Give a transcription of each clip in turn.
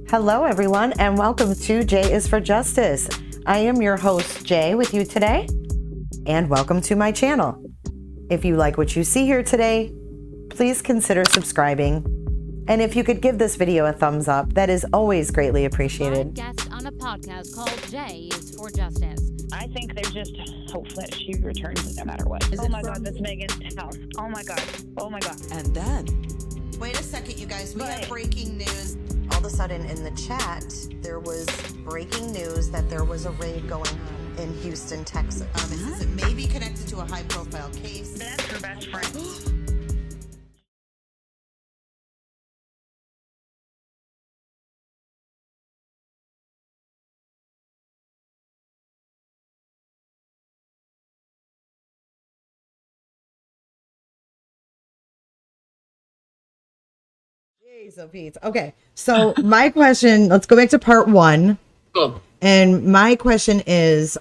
Hello, everyone, and welcome to J is for Justice. I am your host, Jay, with you today, and welcome to my channel. If you like what you see here today, please consider subscribing. And if you could give this video a thumbs up, that is always greatly appreciated. Guest on a podcast called J is for Justice. I think there's just hope that she returns no matter what. Oh my God, that's Megan's house. Oh my God. Oh my God. And then, wait a second, you guys. We have breaking news. All of a sudden in the chat, there was breaking news that there was a raid going on in Houston, Texas. It may be connected to a high-profile case. That's her best friend. So Pete. Okay, so my question, let's go back to part one. Cool. And my question is,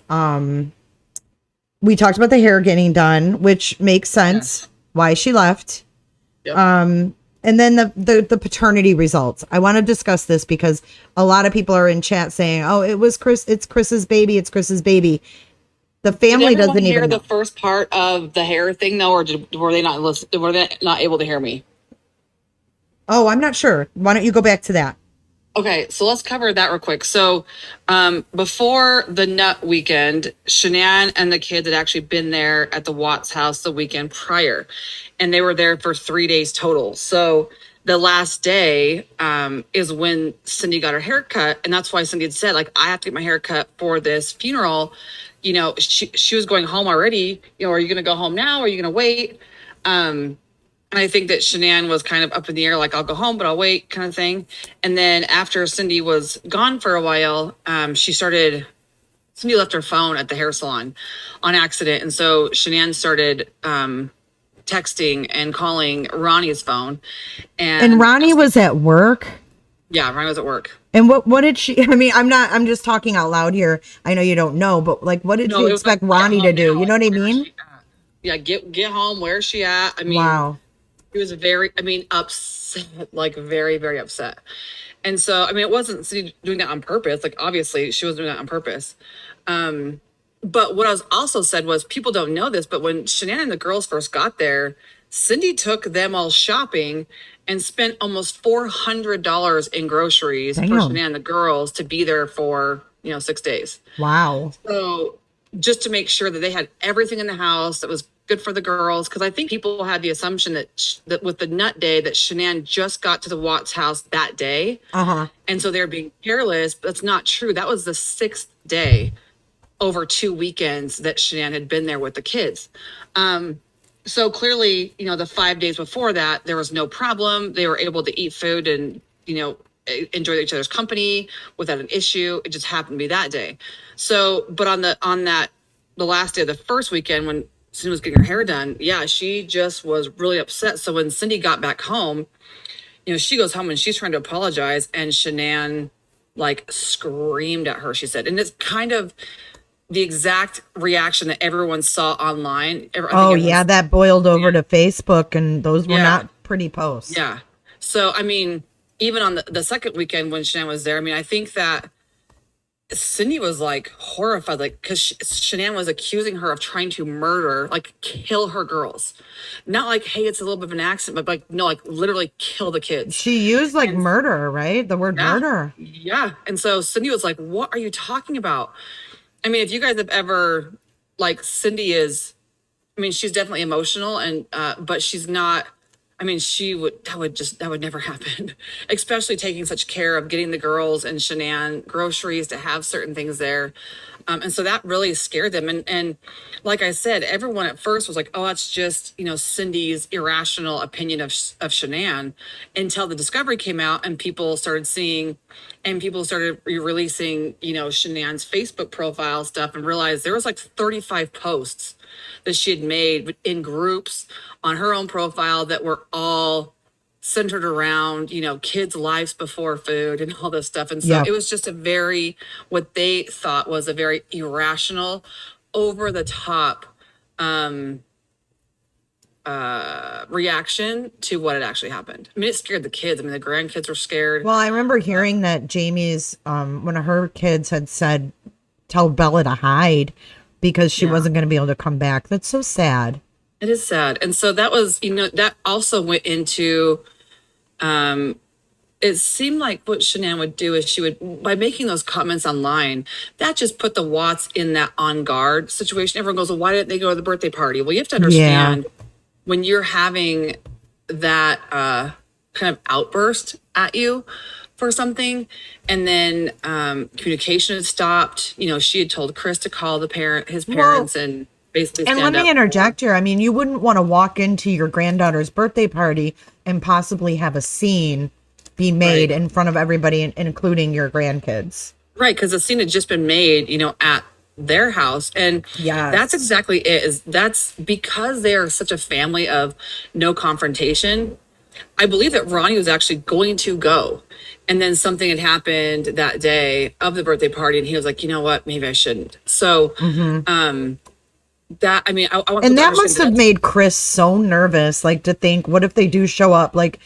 we talked about the hair getting done, which makes sense, why she left. Yep. And then the paternity results. I want to discuss this because a lot of people are in chat saying, oh, it's Chris's baby, it's Chris's baby. The family doesn't even hear know. The first part of the hair thing though, or were they not able to hear me? Oh, I'm not sure. Why don't you go back to that? Okay, so let's cover that real quick. So before the nut weekend, Shanann and the kids had actually been there at the Watts house the weekend prior, and they were there for 3 days total. So the last day is when Cindy got her hair cut, and that's why Cindy had said, like, I have to get my hair cut for this funeral. You know, she was going home already. You know, are you going to go home now? Or are you going to wait? And I think that Shanann was kind of up in the air, like, I'll go home, but I'll wait kind of thing. And then after Cindy was gone for a while, Cindy left her phone at the hair salon on accident. And so Shanann started texting and calling Ronnie's phone. And Ronnie was at work? Yeah, Ronnie was at work. And what did she, I mean, I'm just talking out loud here. I know you don't know, but like, what did you expect Ronnie to do? You know what I mean? Yeah, get home. Where's she at? I mean, wow. He was upset, like very, very upset. And so, I mean, it wasn't Cindy doing that on purpose. Like, obviously, she was doing that on purpose. But what I was also said was, people don't know this, but when Shanann and the girls first got there, Cindy took them all shopping and spent almost $400 in groceries for Shanann and the girls to be there for, 6 days. Wow. So just to make sure that they had everything in the house that was good for the girls, because I think people had the assumption that with the nut day that Shanann just got to the Watts house that day, and so they're being careless. But that's not true. That was the 6th day over 2 weekends that Shanann had been there with the kids. So clearly, the 5 days before that, there was no problem. They were able to eat food and enjoy each other's company without an issue. It just happened to be that day. So, but on the last day of the first weekend when Cindy was getting her hair done, she just was really upset. So when Cindy got back home, she goes home and she's trying to apologize, and Shanann like screamed at her, she said. And it's kind of the exact reaction that everyone saw online. That boiled over to Facebook, and those were not pretty posts. Yeah. So, I mean, even on the second weekend when Shanann was there, I mean, I think that Cindy was like horrified, like, because Shanann was accusing her of trying to murder, like kill her girls. Not like, hey, it's a little bit of an accident, but like, no, like literally kill the kids. She used like murder, right? The word murder. Yeah. And so Cindy was like, what are you talking about? I mean, if you guys have ever, like, Cindy is, I mean, she's definitely emotional, and but she's not. I mean, that would never happen, especially taking such care of getting the girls and Shanann groceries to have certain things there. And so that really scared them. And like I said, everyone at first was like, oh, that's just, Cindy's irrational opinion of Shanann, until the discovery came out and people started seeing, and people started releasing, Shanann's Facebook profile stuff, and realized there was like 35 posts that she had made in groups on her own profile that were all centered around, kids' lives before food and all this stuff. And so it was just what they thought was a very irrational, over the top reaction to what had actually happened. I mean, it scared the kids. I mean, the grandkids were scared. Well, I remember hearing that Jamie's, one of her kids had said, tell Bella to hide because she wasn't going to be able to come back. That's so sad. It is sad. And so that was, that also went into, it seemed like what Shanann would do is she would, by making those comments online, that just put the Watts in that on guard situation. Everyone goes, well, why didn't they go to the birthday party? Well, you have to understand when you're having that kind of outburst at you for something, and then communication had stopped. She had told Chris to call his parents, and basically and let me interject here. I mean, you wouldn't want to walk into your granddaughter's birthday party and possibly have a scene be made in front of everybody, including your grandkids. Right, because the scene had just been made, at their house. And that's exactly it. That's because they are such a family of no confrontation. I believe that Ronnie was actually going to go. And then something had happened that day of the birthday party, and he was like, you know what, maybe I shouldn't. So that, I mean, I want and that must have made Chris so nervous, like, to think, what if they do show up, like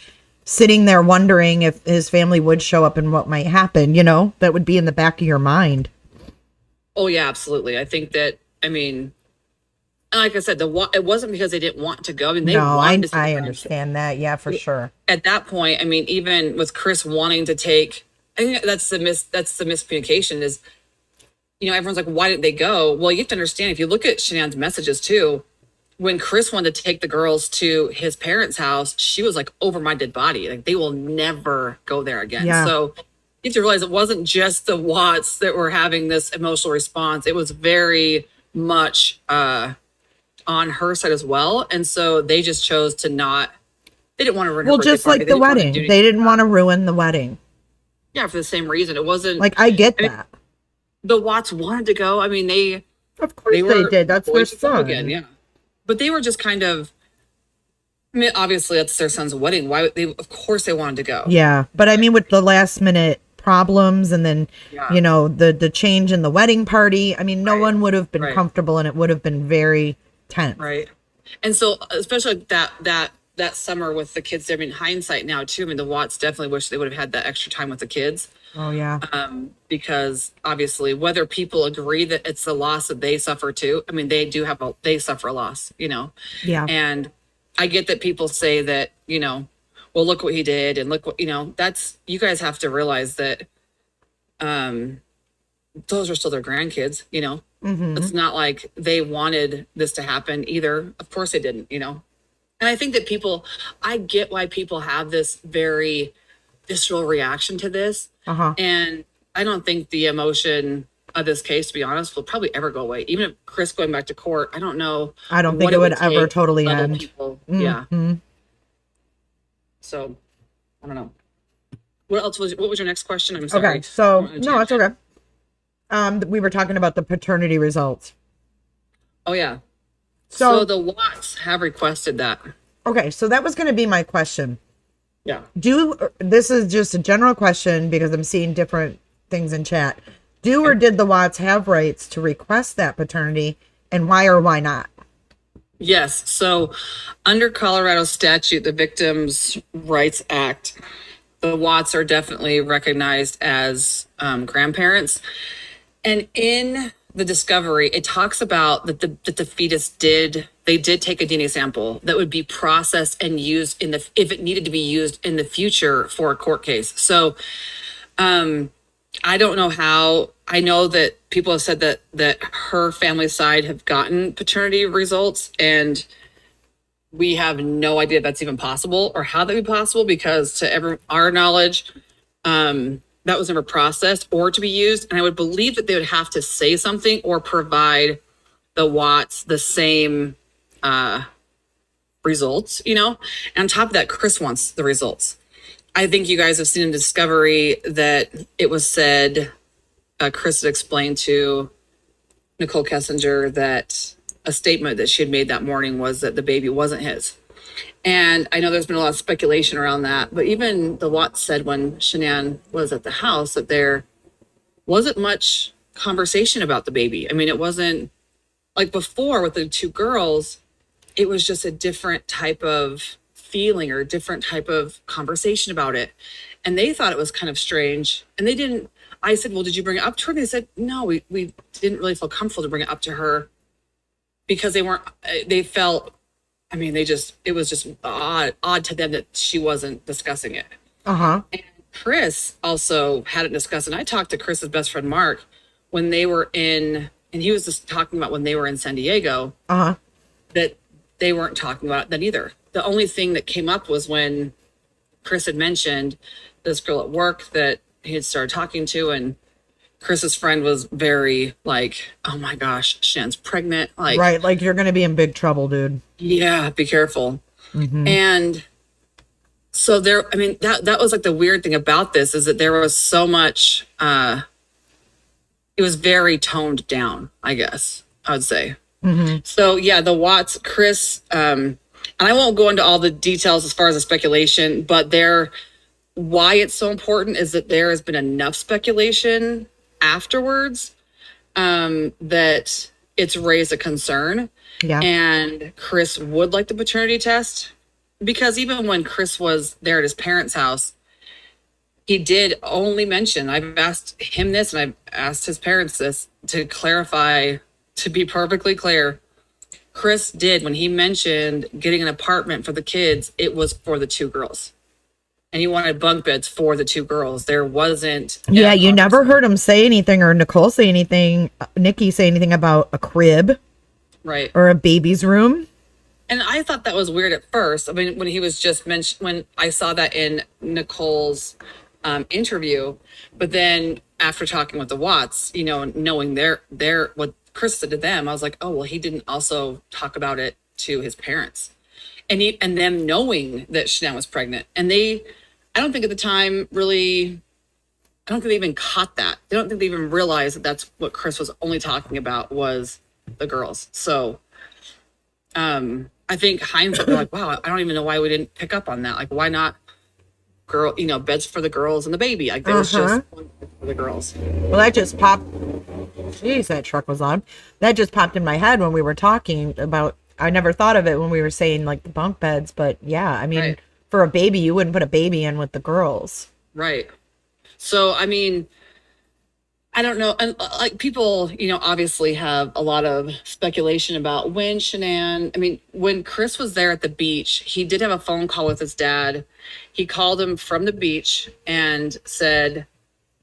sitting there wondering if his family would show up and what might happen, that would be in the back of your mind. Oh yeah, absolutely. I think that, I mean, like I said, it wasn't because they didn't want to go. I mean, they wanted to. I understand that. Yeah, for sure. At that point, I mean, even with Chris wanting to take, I think that's the miscommunication is, everyone's like, why didn't they go? Well, you have to understand, if you look at Shanann's messages too, when Chris wanted to take the girls to his parents' house, she was like, over my dead body. Like, they will never go there again. Yeah. So you have to realize it wasn't just the Watts that were having this emotional response. It was very much on her side as well. And so they just chose to not, they didn't want to ruin her birthday just like the wedding. They didn't want to ruin the wedding. Yeah, for the same reason. It wasn't like, I get that. The Watts wanted to go. I mean, of course they did. That's their son. Again, yeah. But they were just kind of, I mean, obviously that's their son's wedding. Why would they, of course they wanted to go. Yeah. But I mean, with the last minute problems and then, the change in the wedding party, I mean, no one would have been comfortable, and it would have been very tense. Right. And so, especially that summer with the kids, I mean, hindsight now too, I mean, the Watts definitely wish they would have had that extra time with the kids. Oh yeah. Because obviously, whether people agree that it's a loss that they suffer too, I mean, they suffer a loss, Yeah. And I get that people say that, well, look what he did, and look what, that's, you guys have to realize that, those are still their grandkids, It's not like they wanted this to happen either. Of course they didn't, And I think that I get why people have this very visceral reaction to this. And I don't think the emotion of this case, to be honest, will probably ever go away. Even if Chris going back to court, I don't know. I don't think it would ever totally end. Yeah. So, I don't know. What was your next question? I'm sorry. Okay, so, no, it's okay. We were talking about the paternity results. Oh, yeah. So the Watts have requested that. Okay, so that was going to be my question. Yeah. This is just a general question because I'm seeing different things in chat. Do or did the Watts have rights to request that paternity, and why or why not? Yes. So under Colorado statute, the Victims' Rights Act, the Watts are definitely recognized as grandparents. And in the discovery, it talks about that the fetus did take a DNA sample that would be processed and used if it needed to be used in the future for a court case. So I don't know how. I know that people have said that her family side have gotten paternity results, and we have no idea if that's even possible or how that would be possible, because to our knowledge, that was never processed or to be used. And I would believe that they would have to say something or provide the Watts the same results, And on top of that, Chris wants the results. I think you guys have seen in Discovery that it was said, Chris had explained to Nicole Kessinger that a statement that she had made that morning was that the baby wasn't his. And I know there's been a lot of speculation around that, but even the Watts said when Shanann was at the house that there wasn't much conversation about the baby. I mean, it wasn't like before with the two girls. it was just a different type of feeling or a different type of conversation about it. And they thought it was kind of strange. And they didn't, I said, well, did you bring it up to her? And they said, no, we didn't really feel comfortable to bring it up to her because they felt, I mean, it was just odd to them that she wasn't discussing it. Uh-huh. And Chris also hadn't discussed, and I talked to Chris's best friend, Mark, when they were and he was just talking about when they were in San Diego, that they weren't talking about it then either. The only thing that came up was when Chris had mentioned this girl at work that he had started talking to, and Chris's friend was very like, oh my gosh, Shan's pregnant. Like, right. Like, you're going to be in big trouble, dude. Yeah. Be careful. And so that was like the weird thing about this is that there was so much, it was very toned down, I guess I would say. So yeah, the Watts, Chris, and I won't go into all the details as far as the speculation, but why it's so important is that there has been enough speculation afterwards that it's raised a concern. Yeah. And Chris would like the paternity test because even when Chris was there at his parents' house, he did only mention, I've asked him this and I've asked his parents this to clarify, to be perfectly clear. Chris did, when he mentioned getting an apartment for the kids, it was for the two girls. And he wanted bunk beds for the two girls. There wasn't. Yeah, you never heard him say anything or Nicole say anything, Nikki say anything about a crib. Right. Or a baby's room. And I thought that was weird at first. I mean, when he was just mentioned, when I saw that in Nicole's interview, but then after talking with the Watts, knowing their what Chris said to them, I was like, oh, well, he didn't also talk about it to his parents. And them knowing that Shanann was pregnant. And I don't think at the time really, I don't think they even caught that. They don't think they even realized that that's what Chris was only talking about was the girls. So I think hindsight, they're like, wow, I don't even know why we didn't pick up on that. Like, why not beds for the girls and the baby? Like, there was just one bed for the girls. Well, that just popped. Jeez, that truck was loud. That just popped in my head when we were talking about, I never thought of it when we were saying like the bunk beds, but yeah, I mean, right. For a baby, you wouldn't put a baby in with the girls. Right. So, I mean, I don't know. And like people, obviously have a lot of speculation about when when Chris was there at the beach, he did have a phone call with his dad. He called him from the beach and said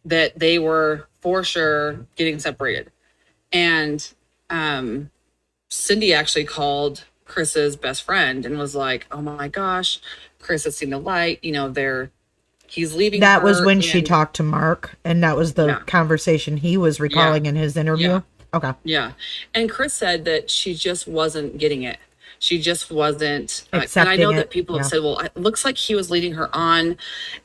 that they were for sure getting separated. And Cindy actually called Chris's best friend and was like, oh my gosh, Chris has seen the light. He's leaving. That was when she talked to Mark, and that was the conversation he was recalling in his interview. Yeah. Okay. Yeah. And Chris said that she just wasn't getting it. She just wasn't. And I know that people have said, well, it looks like he was leading her on.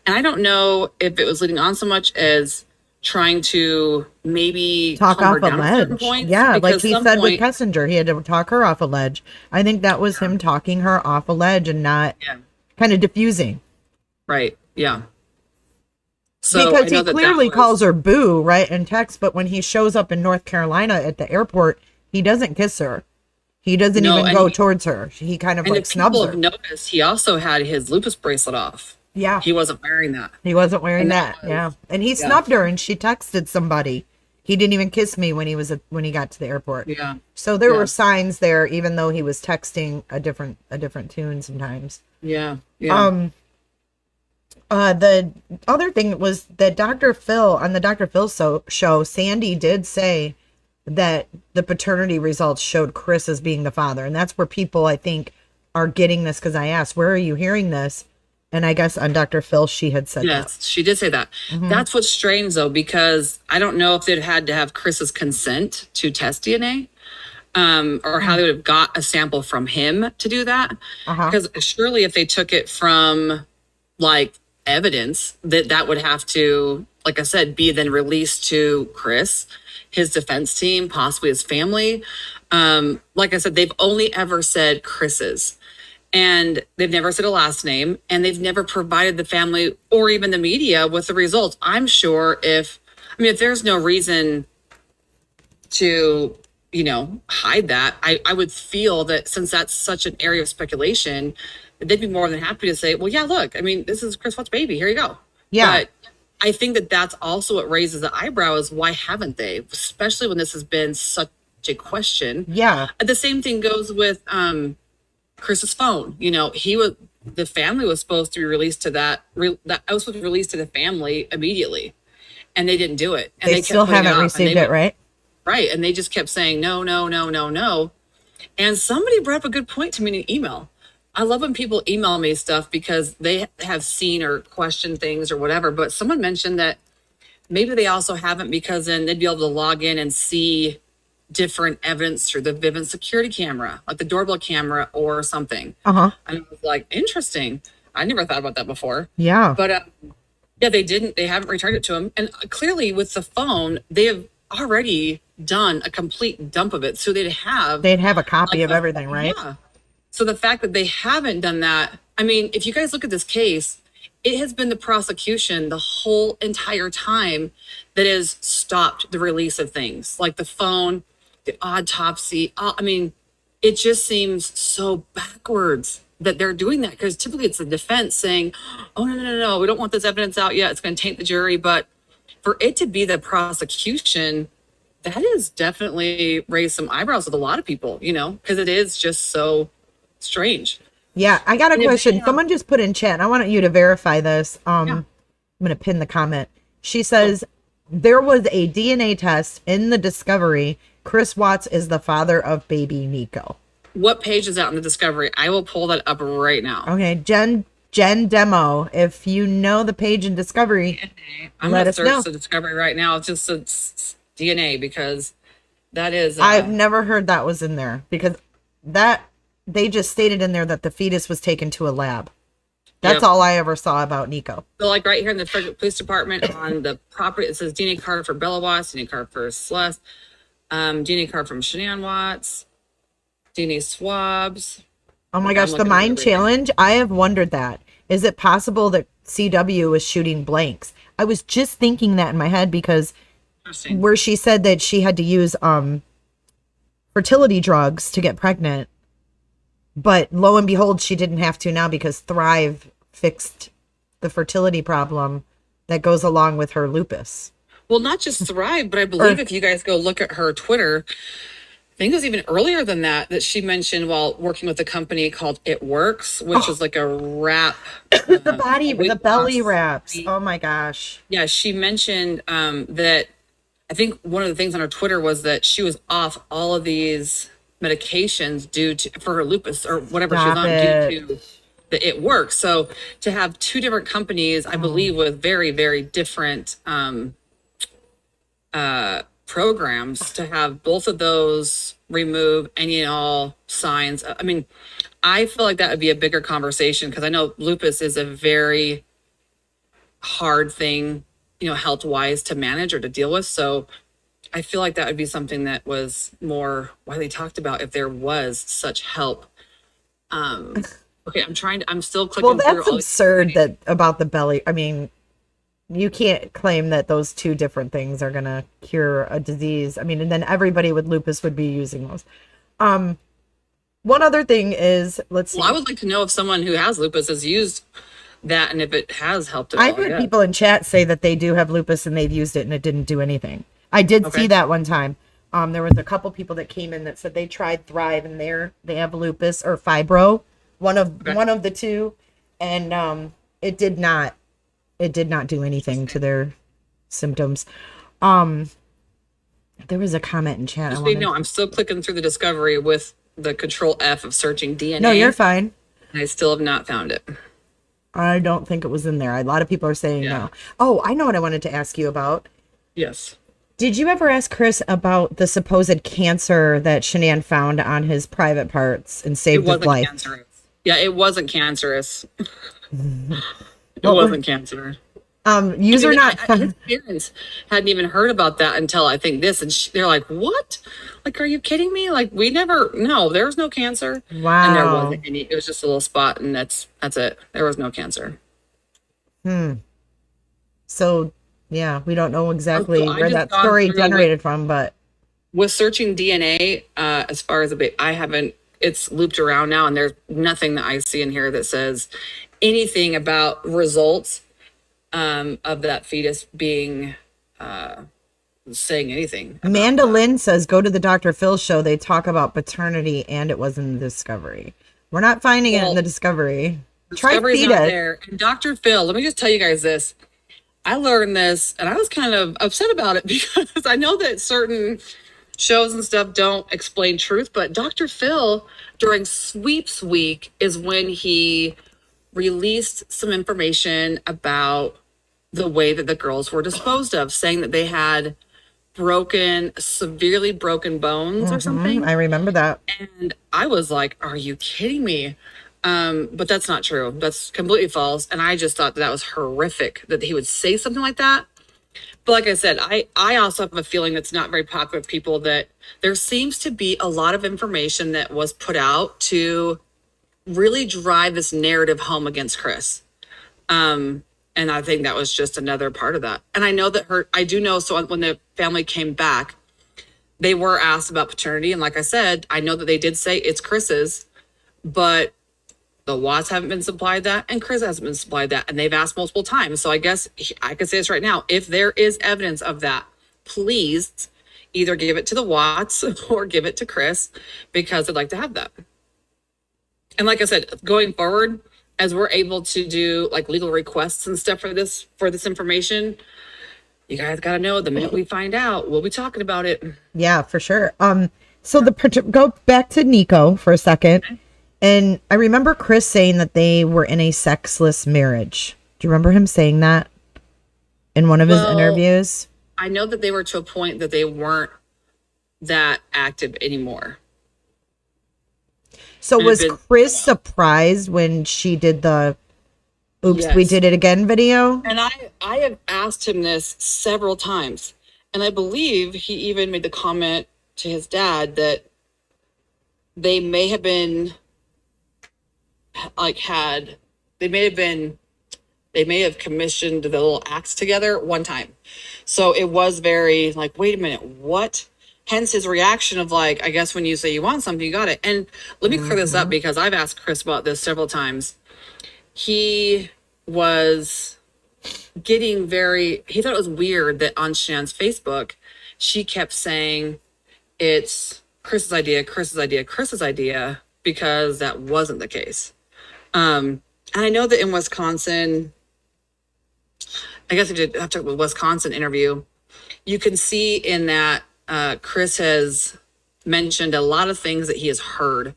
And I don't know if it was leading on so much as trying to maybe talk off a ledge. Yeah, like he said with Kessinger, he had to talk her off a ledge. I think that was him talking her off a ledge and not kind of diffusing. Right. Yeah. So because he clearly calls her boo, right, in text, but when he shows up in North Carolina at the airport, he doesn't kiss her. He doesn't even go towards her. He kind of like snubs her. And if people have noticed, he also had his lupus bracelet off. Yeah. He wasn't wearing that. He wasn't wearing that. Yeah. And he snubbed her and she texted somebody. He didn't even kiss me when he got to the airport. Yeah. So there were signs there, even though he was texting a different tune sometimes. Yeah. Yeah. The other thing was that Dr. Phil, on the Dr. Phil show, Sandy did say that the paternity results showed Chris as being the father. And that's where people, I think, are getting this, because I asked, where are you hearing this? And I guess on Dr. Phil, she had said that. Yes, she did say that. Mm-hmm. That's what's strange, though, because I don't know if they'd had to have Chris's consent to test DNA, or how they would have got a sample from him to do that. Because surely if they took it from, like, evidence, that would have to, like I said, be then released to Chris, his defense team, possibly his family. Like I said, they've only ever said Chris's. And they've never said a last name, and they've never provided the family or even the media with the results. I'm sure if there's no reason to hide that. I would feel that since that's such an area of speculation, they'd be more than happy to say, well, yeah, look, I mean, this is Chris Watts' baby. Here you go. Yeah. But I think that that's also what raises the eyebrow is why haven't they? Especially when this has been such a question. Yeah. The same thing goes with Chris's phone. The family was supposed to be released to that was supposed to be released to the family immediately, and they didn't do it. And they still haven't received it, right? Right. And they just kept saying, no, no, no, no, no. And somebody brought up a good point to me in an email. I love when people email me stuff because they have seen or questioned things or whatever. But someone mentioned that maybe they also haven't because then they'd be able to log in and see different evidence through the Vivint security camera, like the doorbell camera or something. Uh-huh. And I was like, interesting. I never thought about that before. Yeah. But they haven't returned it to him. And clearly with the phone, they have already done a complete dump of it. So they'd have a copy of everything, right? Yeah. So the fact that they haven't done that, I mean, if you guys look at this case, it has been the prosecution the whole entire time that has stopped the release of things like the phone, the autopsy. I mean, it just seems so backwards that they're doing that because typically it's the defense saying, oh, no, we don't want this evidence out yet. It's going to taint the jury. But for it to be the prosecution, that has definitely raised some eyebrows with a lot of people, because it is just so strange. Yeah, I got a question. Someone just put in chat, and I want you to verify this. I'm going to pin the comment. She says, there was a DNA test in the discovery. Chris Watts is the father of baby Nico. What page is that in the discovery? I will pull that up right now. Okay, Jen Demo, if you know the page in discovery, I'm going to search the discovery right now. It's just it's DNA because that is... I've never heard that was in there because that... They just stated in there that the fetus was taken to a lab. That's all I ever saw about Nico. So like right here in the Frederick Police Department on the property, it says DNA card for Bella Watts, DNA card for Celeste, DNA card from Shanann Watts, DNA swabs. Oh my gosh, the mind challenge. I have wondered that. Is it possible that CW was shooting blanks? I was just thinking that in my head because where she said that she had to use fertility drugs to get pregnant. But lo and behold, she didn't have to now because Thrive fixed the fertility problem that goes along with her lupus. Well, not just Thrive, but I believe if you guys go look at her Twitter, I think it was even earlier than that she mentioned while working with a company called It Works, which is like a wrap. the belly wraps. Oh my gosh. Yeah, she mentioned that I think one of the things on her Twitter was that she was off all of these medications for her lupus or whatever she's on due to the It Works. So to have two different companies, I believe with very, very different programs, to have both of those remove any and all signs. I mean, I feel like that would be a bigger conversation because I know lupus is a very hard thing, health wise to manage or to deal with. So I feel like that would be something that was more widely talked about if there was such help. Okay, I'm still clicking through. Well, that's through absurd that about the belly. I mean, you can't claim that those two different things are going to cure a disease. I mean, and then everybody with lupus would be using those. One other thing is, let's see. Well, I would like to know if someone who has lupus has used that and if it has helped at all. I've heard people in chat say that they do have lupus and they've used it and it didn't do anything. I did see that one time. There was a couple people that came in that said they tried Thrive and they have lupus or fibro, one of the two, and it did not do anything to their symptoms. There was a comment in chat. I'm still clicking through the discovery with the Control F of searching DNA. No, you're fine. And I still have not found it. I don't think it was in there. A lot of people are saying no. Oh, I know what I wanted to ask you about. Yes. Did you ever ask Chris about the supposed cancer that Shanann found on his private parts and saved his life? Cancerous. Yeah, it wasn't cancerous. It wasn't cancer. His parents hadn't even heard about that until I think this, and they're like, "What? Like, are you kidding me? Like, there was no cancer." Wow. And there wasn't any. It was just a little spot, and that's it. There was no cancer. So. Yeah, we don't know exactly where that story generated from, but with searching DNA, as far as I haven't, it's looped around now, and there's nothing that I see in here that says anything about results of that fetus being saying anything about Amanda that. Lynn says, go to the Dr. Phil show. They talk about paternity, and it was in the Discovery. We're not finding it in the Discovery. Try Discovery's not fetus. there. And Dr. Phil, let me just tell you guys this. I learned this, and I was kind of upset about it because I know that certain shows and stuff don't explain truth, but Dr. Phil, during Sweeps Week, is when he released some information about the way that the girls were disposed of, saying that they had severely broken bones or something. I remember that. And I was like, are you kidding me? But that's not true. That's completely false. And I just thought that was horrific that he would say something like that. But like I said, I also have a feeling that's not very popular with people, that there seems to be a lot of information that was put out to really drive this narrative home against Chris. And I think that was just another part of that. And I know that I do know, so when the family came back, they were asked about paternity. And like I said, I know that they did say it's Chris's, but the Watts haven't been supplied that, and Chris hasn't been supplied that. And they've asked multiple times. So I guess I could say this right now. If there is evidence of that, please either give it to the Watts or give it to Chris, because I'd like to have that. And like I said, going forward, as we're able to do like legal requests and stuff for this information, you guys got to know the minute we find out, we'll be talking about it. Yeah, for sure. So go back to Nico for a second. And I remember Chris saying that they were in a sexless marriage. Do you remember him saying that in one of his interviews? I know that they were to a point that they weren't that active anymore. So was Chris surprised when she did the "Oops, Yes. we did it again" video? And I have asked him this several times. And I believe he even made the comment to his dad that they may have been they may have commissioned the little acts together one time. So it was very like, wait a minute, what? Hence his reaction of like, I guess when you say you want something, you got it. And let me clear this up, because I've asked Chris about this several times. He was he thought it was weird that on Shan's Facebook, she kept saying it's Chris's idea, because that wasn't the case. And I know that in Wisconsin, I guess if you have to talk about the Wisconsin interview, you can see in that Chris has mentioned a lot of things that he has heard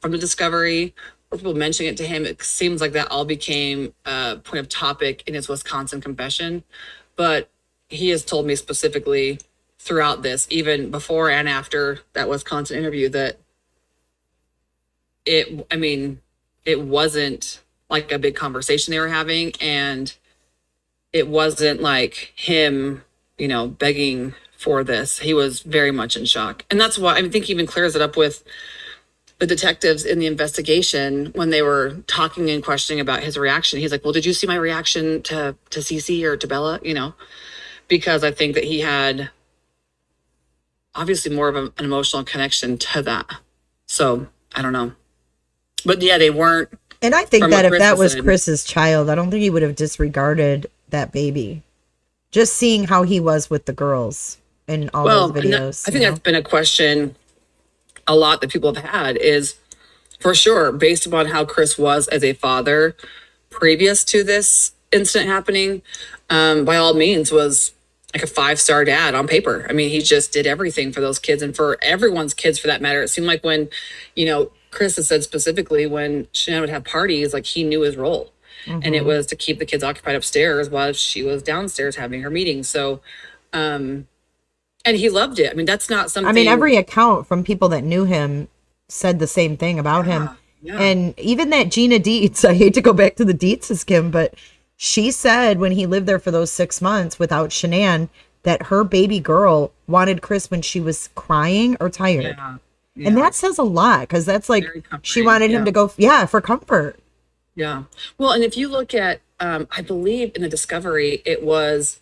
from the Discovery, or people mentioning it to him. It seems like that all became a point of topic in his Wisconsin confession. But he has told me specifically throughout this, even before and after that Wisconsin interview, that it wasn't like a big conversation they were having, and it wasn't like him, begging for this. He was very much in shock. And that's why I think he even clears it up with the detectives in the investigation when they were talking and questioning about his reaction. He's like, well, did you see my reaction to Cece or to Bella? Because I think that he had obviously more of an emotional connection to that. So I don't know. But yeah, they weren't. And I think that if that was Chris's child, I don't think he would have disregarded that baby. Just seeing how he was with the girls in all those videos. I think that's been a question a lot that people have had, is for sure, based upon how Chris was as a father previous to this incident happening, by all means was like a 5-star dad on paper. I mean, he just did everything for those kids and for everyone's kids for that matter. It seemed like when, Chris has said specifically when Shannon would have parties, like he knew his role. And it was to keep the kids occupied upstairs while she was downstairs having her meetings. So, and he loved it. I mean, that's not something. I mean, every account from people that knew him said the same thing about him. Yeah. And even that Gina Dietz, I hate to go back to the Dietz's, Kim, but she said when he lived there for those 6 months without Shanann, that her baby girl wanted Chris when she was crying or tired. Yeah. Yeah. And that says a lot, because that's like she wanted him to go, for comfort. Yeah. Well, and if you look at, I believe in the Discovery, it was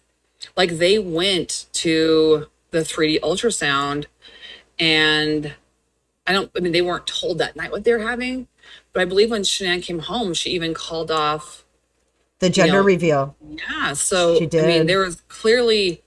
like they went to the 3D ultrasound, and they weren't told that night what they were having, but I believe when Shanann came home, she even called off the gender reveal. Yeah. So, she did. I mean, there was clearly,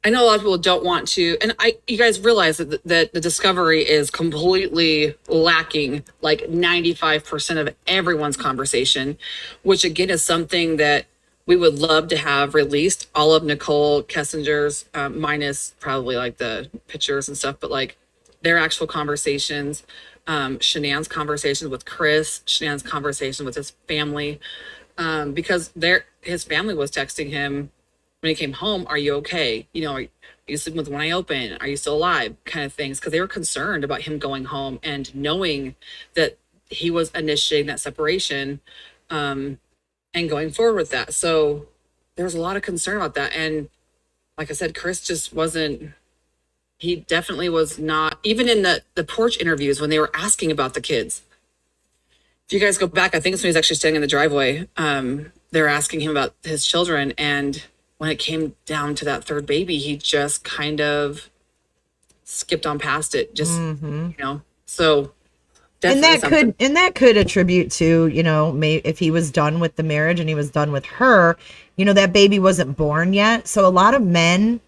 I know a lot of people don't want to, and you guys realize that the discovery is completely lacking like 95% of everyone's conversation, which again is something that we would love to have released. All of Nicole Kessinger's, minus probably like the pictures and stuff, but like their actual conversations, Shanann's conversations with Chris, Shanann's conversation with his family, because his family was texting him when he came home, "Are you okay? You know, are you sleeping with one eye open? Are you still alive?" kind of things, because they were concerned about him going home and knowing that he was initiating that separation, and going forward with that. So there was a lot of concern about that. And like I said, Chris just wasn't, he definitely was not, even in the porch interviews when they were asking about the kids. If you guys go back, I think it's when he's actually standing in the driveway, they're asking him about his children. And when it came down to that third baby, he just kind of skipped on past it. Just, so definitely. And that could attribute to, if he was done with the marriage and he was done with her, that baby wasn't born yet. So a lot of men,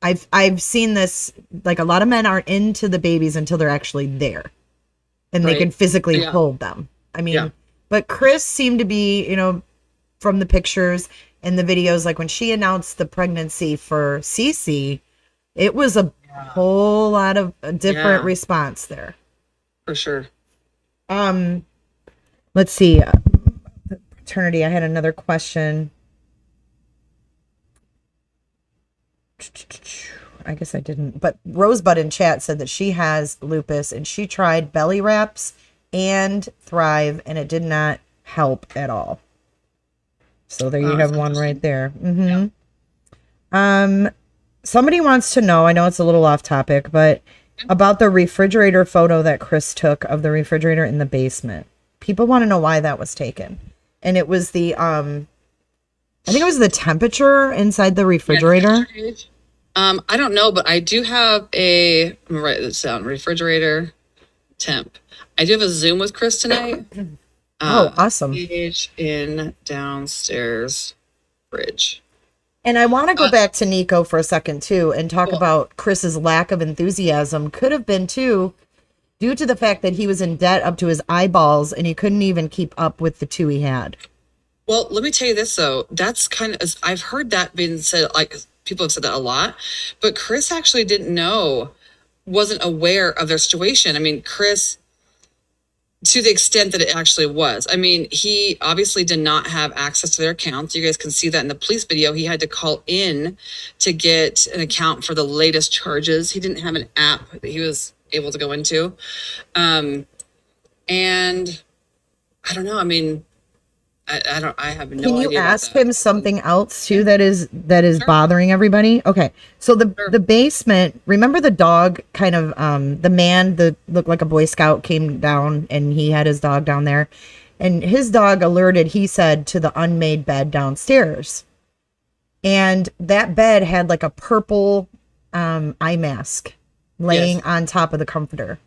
I've seen this, like a lot of men aren't into the babies until they're actually there and they can physically hold them. I mean, but Chris seemed to be, from the pictures and the videos, like when she announced the pregnancy for Cece, it was a whole lot of a different response there. For sure. Let's see. Paternity. I had another question. I guess I didn't. But Rosebud in chat said that she has lupus and she tried belly wraps and Thrive and it did not help at all. So there you have one right there. Somebody wants to know, I know it's a little off topic, but about the refrigerator photo that Chris took of the refrigerator in the basement. People want to know why that was taken. And it was the, I think it was the temperature inside the refrigerator. I don't know, but I do have I'm gonna write this down. Refrigerator temp. I do have a Zoom with Chris tonight. Awesome. In downstairs fridge. And I want to go back to Nico for a second, too, and talk about Chris's lack of enthusiasm. Could have been, too, due to the fact that he was in debt up to his eyeballs and he couldn't even keep up with the two he had. Well, let me tell you this, though. That's kind of, I've heard that being said, like, people have said that a lot, but Chris actually wasn't aware of their situation. I mean, Chris, to the extent that it actually was. I mean, he obviously did not have access to their accounts. You guys can see that in the police video. He had to call in to get an account for the latest charges. He didn't have an app that he was able to go into. And I don't know. I mean, I have no idea. Can you ask him something else too that is bothering everybody? Okay. So the basement, remember the dog kind of the man that looked like a Boy Scout came down and he had his dog down there. And his dog alerted, he said, to the unmade bed downstairs. And that bed had like a purple eye mask laying on top of the comforter.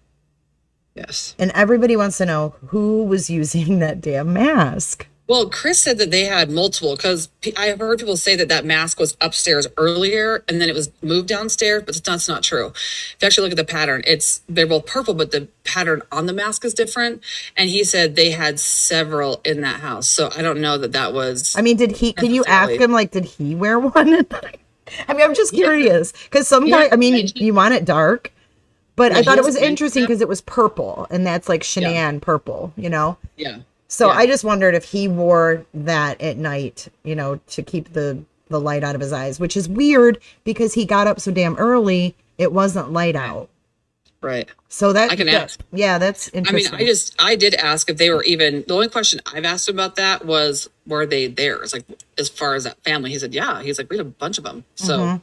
Yes. And everybody wants to know who was using that damn mask. Well, Chris said that they had multiple, because I've heard people say that mask was upstairs earlier and then it was moved downstairs, but that's not true. If you actually look at the pattern, they're both purple, but the pattern on the mask is different. And he said they had several in that house. So I don't know that was. I mean, can you ask him, like, did he wear one? I mean, I'm just curious because guy, I mean, you want it dark, but I thought it was interesting because it was purple and that's like Shanann purple, Yeah. So I just wondered if he wore that at night, to keep the light out of his eyes, which is weird because he got up so damn early. It wasn't light out. Right. So I can ask. Yeah, that's interesting. I mean, I did ask if they were even, the only question I've asked him about that was, were they there? It's like, as far as that family, he said, yeah. He's like, we had a bunch of them. So.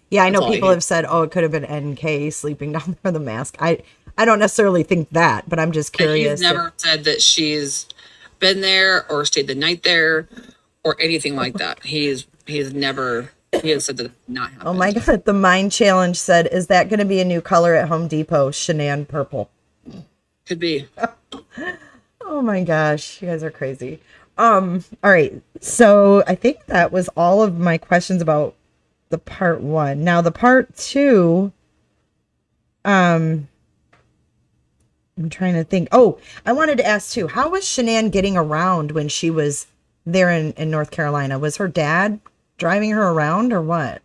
Yeah, I know people have said, it could have been NK sleeping down there with the mask. I don't necessarily think that, but I'm just curious. He's never said that she's been there or stayed the night there or anything like that. He's never he had said that not happened. Oh my God. The Mind Challenge said, is that going to be a new color at Home Depot? Shanann purple. Could be. Oh my gosh. You guys are crazy. All right. So I think that was all of my questions about the part 1. Now the part 2, I'm trying to think. Oh, I wanted to ask too, how was Shanann getting around when she was there in North Carolina? Was her dad driving her around or what?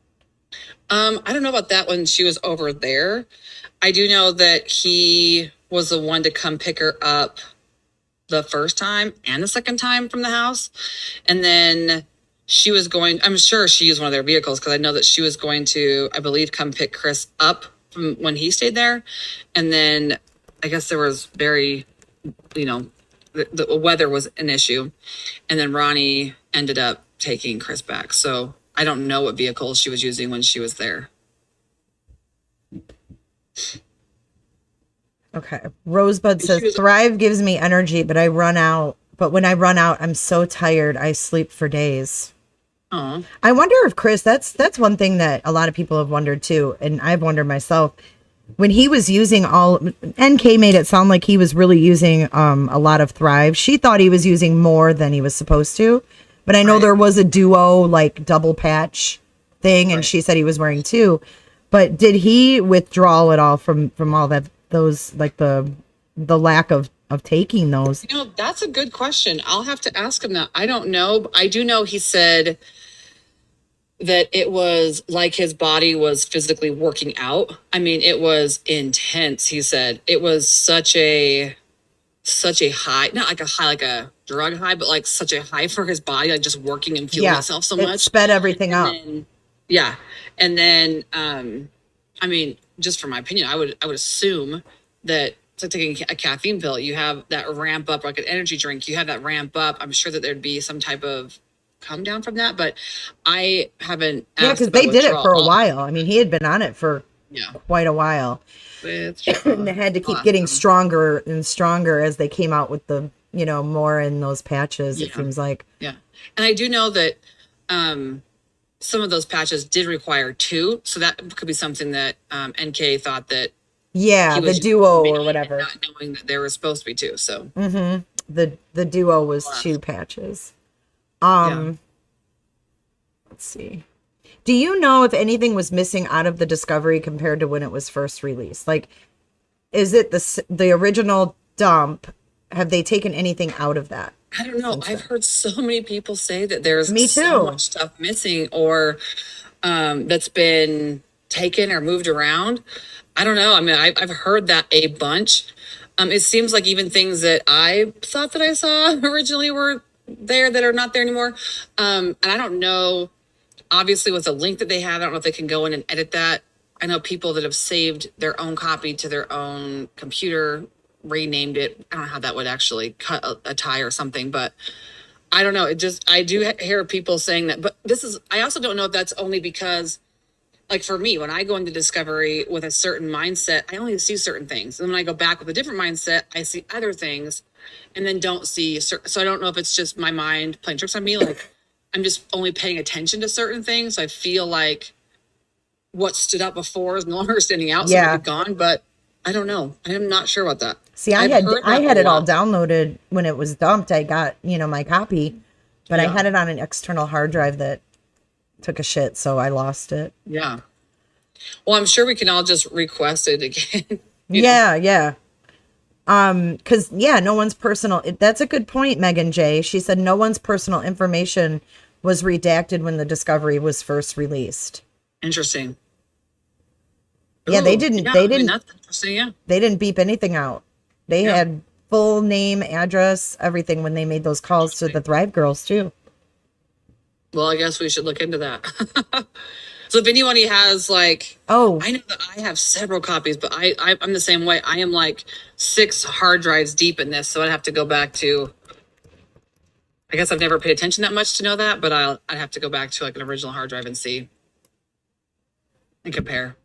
I don't know about that when she was over there. I do know that he was the one to come pick her up the first time and the second time from the house. And then she was going, I'm sure she used one of their vehicles because I know that she was going to, I believe, come pick Chris up from when he stayed there. And then I guess there was the weather was an issue. And then Ronnie ended up taking Chris back. So I don't know what vehicle she was using when she was there. Okay. Rosebud says, Thrive gives me energy, but when I run out, I'm so tired. I sleep for days. Oh, I wonder if Chris, that's one thing that a lot of people have wondered too. And I've wondered myself, when he was using NK made it sound like he was really using a lot of Thrive. She thought he was using more than he was supposed to. But I know there was a duo like double patch thing, and she said he was wearing 2. But did he withdraw at all from all those like the lack of taking those? That's a good question. I'll have to ask him that. I don't know. I do know he said that it was like his body was physically working out. I mean, it was intense. He said it was such a high, not like a high, like a drug high, but like such a high for his body, like just working and fueling itself so much. It sped everything up. And then, I mean, just from my opinion, I would assume that it's like taking a caffeine pill. You have that ramp up, like an energy drink. You have that ramp up. I'm sure that there'd be some type of come down from that, but I haven't. Yeah, because they did it for a while. I mean, he had been on it for quite a while. And they had to keep getting stronger and stronger as they came out with the, more in those patches, it seems like. Yeah. And I do know that some of those patches did require 2. So that could be something that NK thought that. Yeah, the duo or whatever. Not knowing that there was supposed to be 2. So the duo was 2 patches. Let's see. Do you know if anything was missing out of the discovery compared to when it was first released? Like, is it the original dump? Have they taken anything out of that? I don't know. I've heard so many people say that there's so much stuff missing or that's been taken or moved around. I don't know. I mean, I've heard that a bunch. It seems like even things that I thought that I saw originally were there that are not there anymore. And I don't know. Obviously, with the link that they have, I don't know if they can go in and edit that. I know people that have saved their own copy to their own computer, renamed it. I don't know how that would actually cut a tie or something, but I don't know. I do hear people saying that, but I also don't know if that's only because, like for me, when I go into Discovery with a certain mindset, I only see certain things. And when I go back with a different mindset, I see other things and then don't see. So I don't know if it's just my mind playing tricks on me. Like, I'm just only paying attention to certain things. So I feel like what stood out before is no longer standing out. So it's gone, but I don't know. I am not sure about that. See, I had it all downloaded when it was dumped. I got, my copy, but I had it on an external hard drive that took a shit. So I lost it. Yeah. Well, I'm sure we can all just request it again. Yeah. Cause no one's personal. That's a good point, Megan J. She said no one's personal information was redacted when the discovery was first released. Interesting. Yeah, they didn't. They didn't. That's interesting. Yeah. They didn't beep anything out. They had full name, address, everything when they made those calls to the Thrive girls too. Well, I guess we should look into that. So if anybody has I know that I have several copies, but I'm the same way. I am like 6 hard drives deep in this, so I'd have to go back to. I guess I've never paid attention that much to know that, but I'd have to go back to like an original hard drive and see and compare.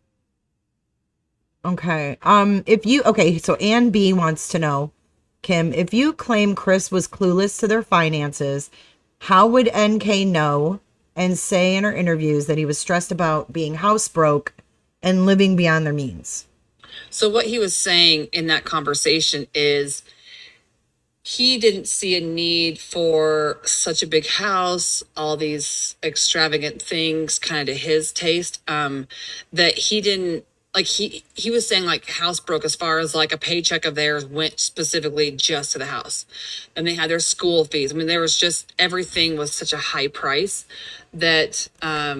Okay. So Ann B wants to know, Kim, if you claim Chris was clueless to their finances, how would NK know and say in her interviews that he was stressed about being house broke and living beyond their means. So what he was saying in that conversation is he didn't see a need for such a big house, all these extravagant things kind of to his taste, that he didn't like, he was saying like house broke as far as like a paycheck of theirs went specifically just to the house. And they had their school fees. I mean, there was just, everything was such a high price that, I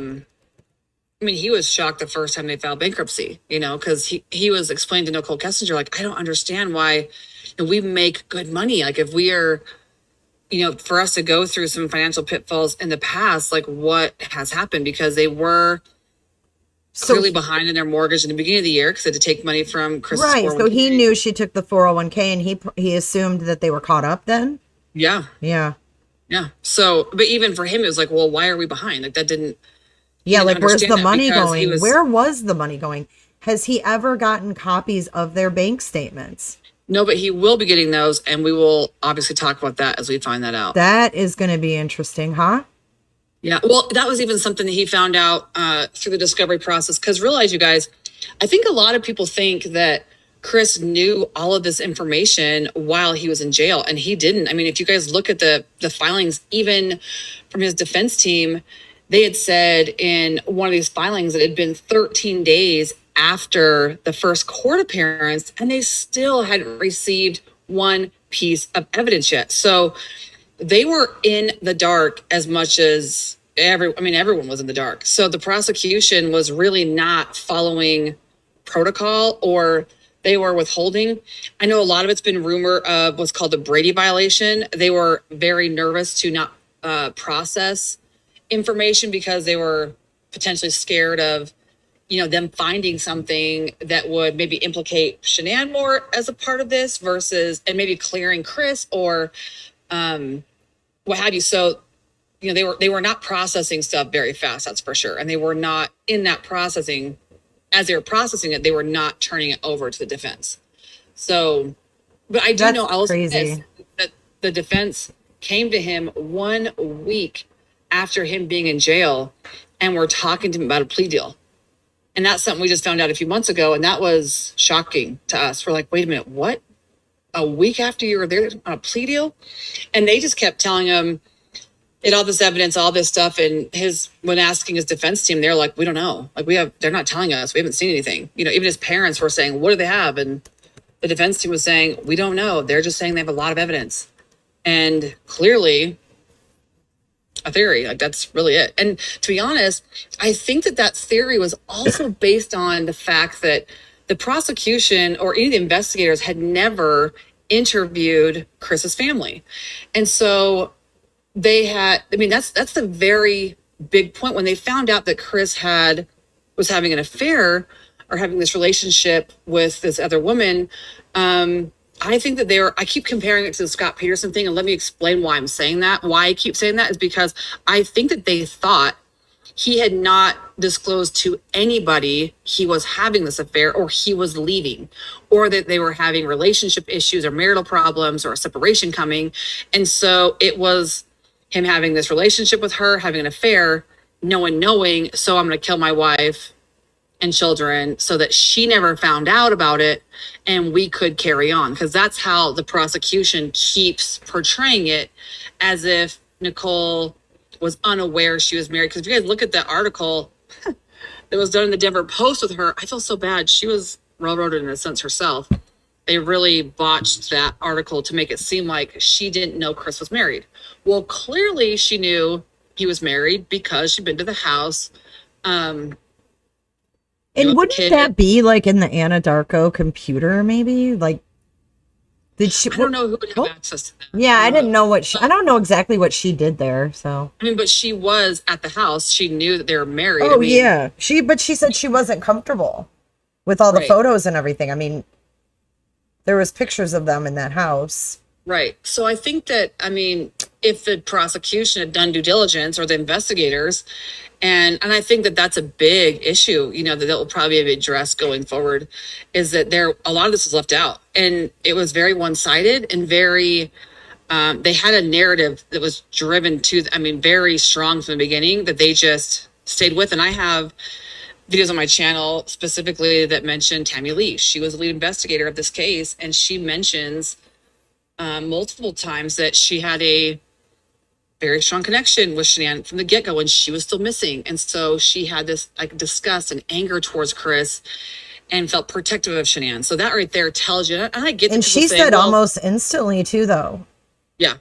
mean, he was shocked the first time they filed bankruptcy, because he was explaining to Nicole Kessinger, like, I don't understand why we make good money. Like, if we are, for us to go through some financial pitfalls in the past, like, what has happened? Because they were clearly behind in their mortgage in the beginning of the year because they had to take money from Chris's 401k. Right. So he knew she took the 401k and he assumed that they were caught up then? Yeah. Yeah. Yeah. So, but even for him, it was like, well, why are we behind? Like, that didn't. Yeah, like, where's the money going? Where was the money going? Has he ever gotten copies of their bank statements? No, but he will be getting those, and we will obviously talk about that as we find that out. That is going to be interesting, huh? Yeah, well, that was even something that he found out through the discovery process. Because realize, you guys, I think a lot of people think that Chris knew all of this information while he was in jail, and he didn't. I mean, if you guys look at the filings, even from his defense team, they had said in one of these filings that it had been 13 days after the first court appearance, and they still hadn't received one piece of evidence yet. So they were in the dark as much as everyone was in the dark. So the prosecution was really not following protocol, or they were withholding. I know a lot of it's been rumor of what's called the Brady violation. They were very nervous to not process information because they were potentially scared of, them finding something that would maybe implicate Shanann more as a part of this versus, and maybe clearing Chris or what have you. So, they were not processing stuff very fast, that's for sure. And they were not in that processing. As they were processing it, they were not turning it over to the defense. So, but I do That's know also crazy. that the defense came to him 1 week after him being in jail and we're talking to him about a plea deal. And that's something we just found out a few months ago. And that was shocking to us. We're like, wait a minute, what? A week after you were there on a plea deal? And they just kept telling him, all this evidence, all this stuff. And when asking his defense team, they're like, we don't know. Like, they're not telling us. We haven't seen anything. Even his parents were saying, what do they have? And the defense team was saying, we don't know. They're just saying they have a lot of evidence. And clearly a theory, like, that's really it. And to be honest, I think that theory was also based on the fact that the prosecution or any of the investigators had never interviewed Chris's family. And so that's the very big point. When they found out that Chris was having an affair or having this relationship with this other woman, I think that I keep comparing it to the Scott Peterson thing, and let me explain why I'm saying that. Why I keep saying that is because I think that they thought he had not disclosed to anybody he was having this affair, or he was leaving, or that they were having relationship issues or marital problems or a separation coming. And so it was him having this relationship with her, having an affair, no one knowing, so I'm going to kill my wife and children so that she never found out about it and we could carry on. Because that's how the prosecution keeps portraying it, as if Nicole was unaware she was married. Because if you guys look at the article that was done in the Denver Post with her, I feel so bad. She was railroaded in a sense herself. They really botched that article to make it seem like she didn't know Chris was married. Well, clearly she knew he was married because she'd been to the house. And wouldn't that be like in the Anadarko computer, maybe? Like, did she? I don't know who would have access to that. Yeah, I didn't know I don't know exactly what she did there. So I mean, but she was at the house. She knew that they were married. Oh, yeah. But she said she wasn't comfortable with all the photos and everything. I mean, there was pictures of them in that house. Right. So I think that, if the prosecution had done due diligence, or the investigators, and I think that that's a big issue, that will probably be addressed going forward, is that a lot of this was left out, and it was very one-sided and very, they had a narrative that was driven to, very strong from the beginning that they just stayed with. And I have videos on my channel specifically that mention Tammy Lee. She was the lead investigator of this case, and she mentions multiple times that she had a very strong connection with Shanann from the get-go when she was still missing. And so she had this disgust and anger towards Chris and felt protective of Shanann. So that right there tells you, and I get and she said almost instantly too, though. Yeah.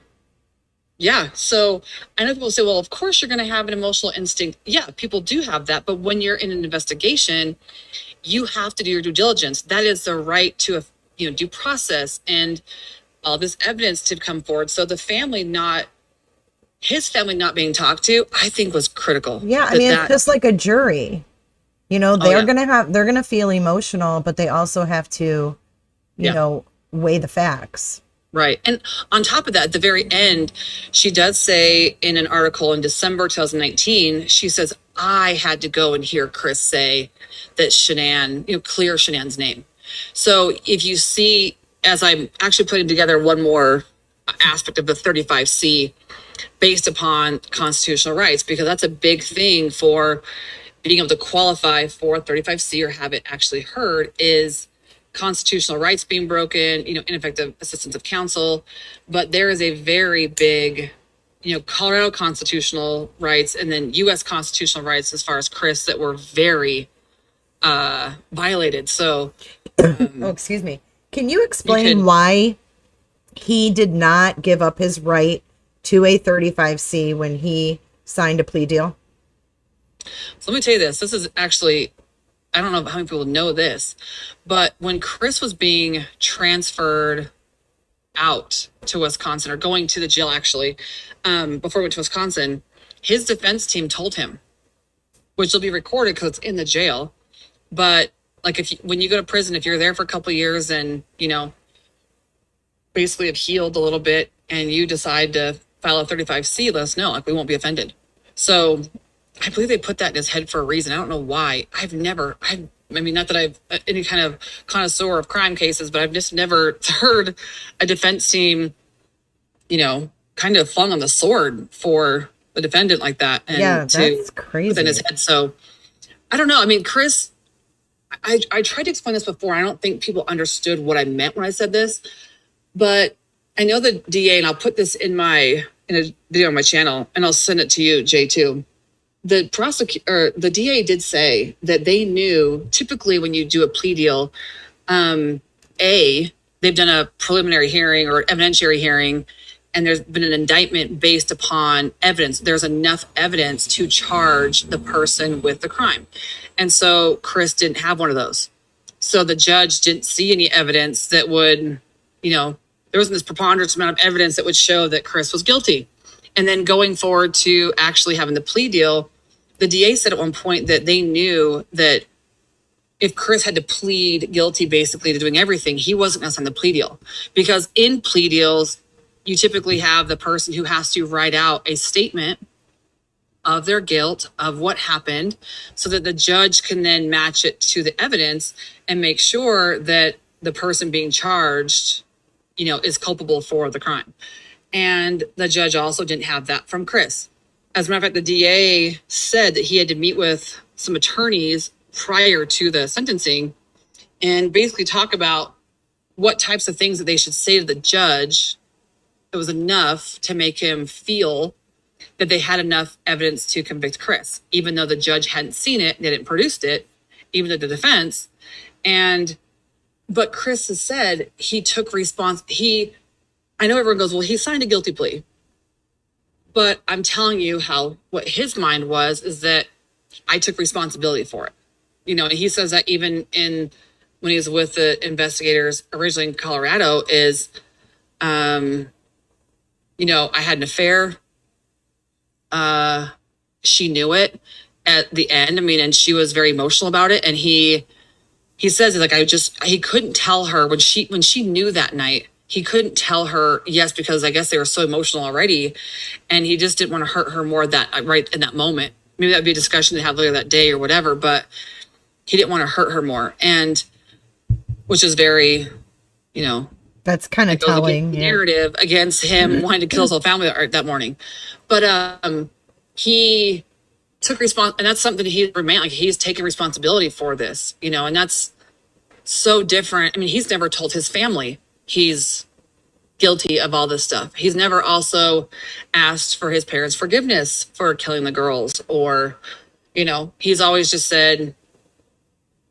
Yeah. So I know people say, well, of course you're going to have an emotional instinct. Yeah, people do have that. But when you're in an investigation, you have to do your due diligence. That is the right to a due process and all this evidence to come forward. So his family not being talked to, I think was critical. Yeah. It's just like a jury, they're going to feel emotional, but they also have to, weigh the facts. Right. And on top of that, at the very end, she does say in an article in December 2019, she says, I had to go and hear Chris say that Shanann, clear Shanann's name. So if you see, as I'm actually putting together one more aspect of the 35C based upon constitutional rights, because that's a big thing for being able to qualify for 35C or have it actually heard, is constitutional rights being broken, ineffective assistance of counsel. But there is a very big, Colorado constitutional rights and then U.S. constitutional rights as far as Chris that were very violated. So, excuse me. Can you explain why he did not give up his right to a 35C when he signed a plea deal? So let me tell you this. This is actually, I don't know how many people know this, but when Chris was being transferred out to Wisconsin, or going to the jail actually, before he went to Wisconsin, his defense team told him, which will be recorded because it's in the jail. But like when you go to prison, if you're there for a couple of years and, basically have healed a little bit and you decide to file a 35C, let us know. Like, we won't be offended. So I believe they put that in his head for a reason. I don't know why. Not that I've any kind of connoisseur of crime cases, but I've just never heard a defense team, kind of flung on the sword for a defendant like that. And that's crazy. Within his head. So I don't know. Chris, I tried to explain this before. I don't think people understood what I meant when I said this, but I know the DA, and I'll put this in a video on my channel, and I'll send it to you, Jay, too. The DA did say that they knew typically when you do a plea deal, they've done a preliminary hearing or evidentiary hearing, and there's been an indictment based upon evidence. There's enough evidence to charge the person with the crime. And so Chris didn't have one of those. So the judge didn't see any evidence that would, there wasn't this preponderance amount of evidence that would show that Chris was guilty. And then going forward to actually having the plea deal, the DA said at one point that they knew that if Chris had to plead guilty basically to doing everything, he wasn't going to sign the plea deal. Because in plea deals, you typically have the person who has to write out a statement of their guilt, of what happened, so that the judge can then match it to the evidence and make sure that the person being charged, is culpable for the crime. And the judge also didn't have that from Chris. As a matter of fact, the DA said that he had to meet with some attorneys prior to the sentencing and basically talk about what types of things that they should say to the judge that was enough to make him feel that they had enough evidence to convict Chris, even though the judge hadn't seen it, they didn't produce it, even to the defense. But Chris has said he took I know everyone goes, well, he signed a guilty plea. But I'm telling you what his mind was is that I took responsibility for it. And he says that even when he was with the investigators originally in Colorado is, I had an affair. She knew it at the end. And she was very emotional about it. And he says like, he couldn't tell her when she knew that night, he couldn't tell her yes, because I guess they were so emotional already. And he just didn't want to hurt her more right in that moment. Maybe that'd be a discussion to have later that day or whatever, but he didn't want to hurt her more. And which is very, That's kind of It goes telling. against the narrative against him wanting to kill his whole family that morning. But he took and that's something he remained like he's taking responsibility for this, and that's so different. I mean, he's never told his family he's guilty of all this stuff. He's never also asked for his parents' forgiveness for killing the girls, or, he's always just said,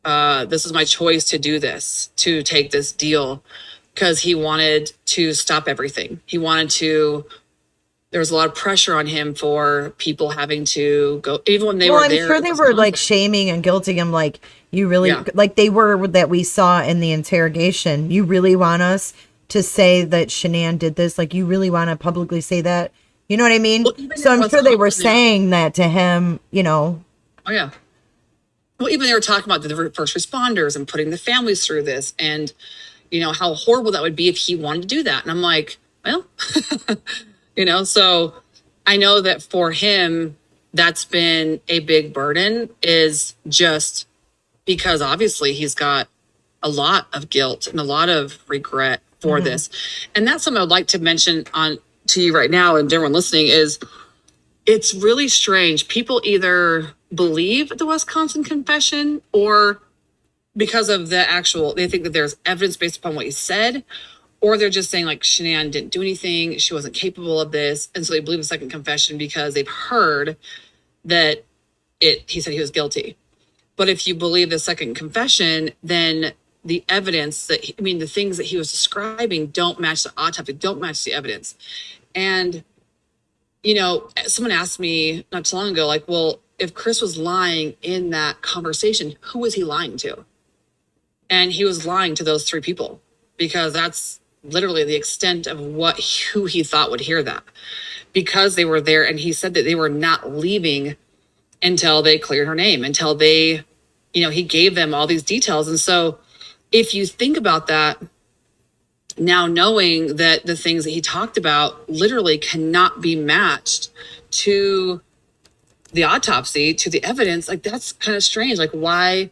this is my choice to do this, to take this deal, because he wanted to stop everything. There was a lot of pressure on him for people having to go, even when they were there. I'm sure they were like shaming and guilting him, like, you really, like they were, that we saw in the interrogation. You really want us to say that Shanann did this? Like, you really want to publicly say that? You know what I mean? Well, so I'm sure they were saying that to him, Oh, yeah. Well, even they were talking about the first responders and putting the families through this, and, how horrible that would be if he wanted to do that. And I'm like, well, so I know that for him, that's been a big burden, is just because obviously he's got a lot of guilt and a lot of regret for this. And that's something I'd like to mention to you right now, and everyone listening, is it's really strange. People either believe the Wisconsin confession, or because of they think that there's evidence based upon what he said, or they're just saying like Shanann didn't do anything, she wasn't capable of this, and so they believe the second confession because they've heard that he said he was guilty. But if you believe the second confession, then the evidence the things that he was describing don't match the autopsy, don't match the evidence. And, someone asked me not too long ago, like, well, if Chris was lying in that conversation, who was he lying to? And he was lying to those three people, because that's literally the extent of who he thought would hear that, because they were there. And he said that they were not leaving until they cleared her name, until they, he gave them all these details. And so if you think about that, now knowing that the things that he talked about literally cannot be matched to the autopsy, to the evidence, like, that's kind of strange. Like, why,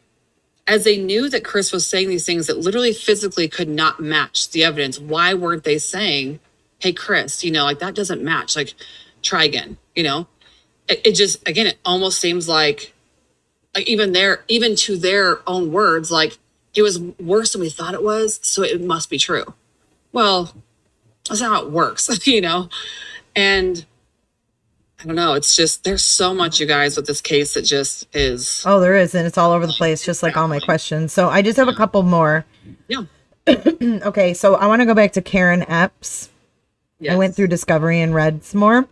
as they knew that Chris was saying these things that literally physically could not match the evidence, why weren't they saying, hey, Chris, like, that doesn't match, like, try again, It just, again, it almost seems like even to their own words, like, it was worse than we thought it was, so it must be true. Well, that's not how it works, And I don't know. It's just, there's so much, you guys, with this case that just is. Oh, there is. And it's all over the place, just like all my questions. So I just have a couple more. Yeah. Okay. So I want to go back to Karen Epps. Yes. I went through Discovery and read some more.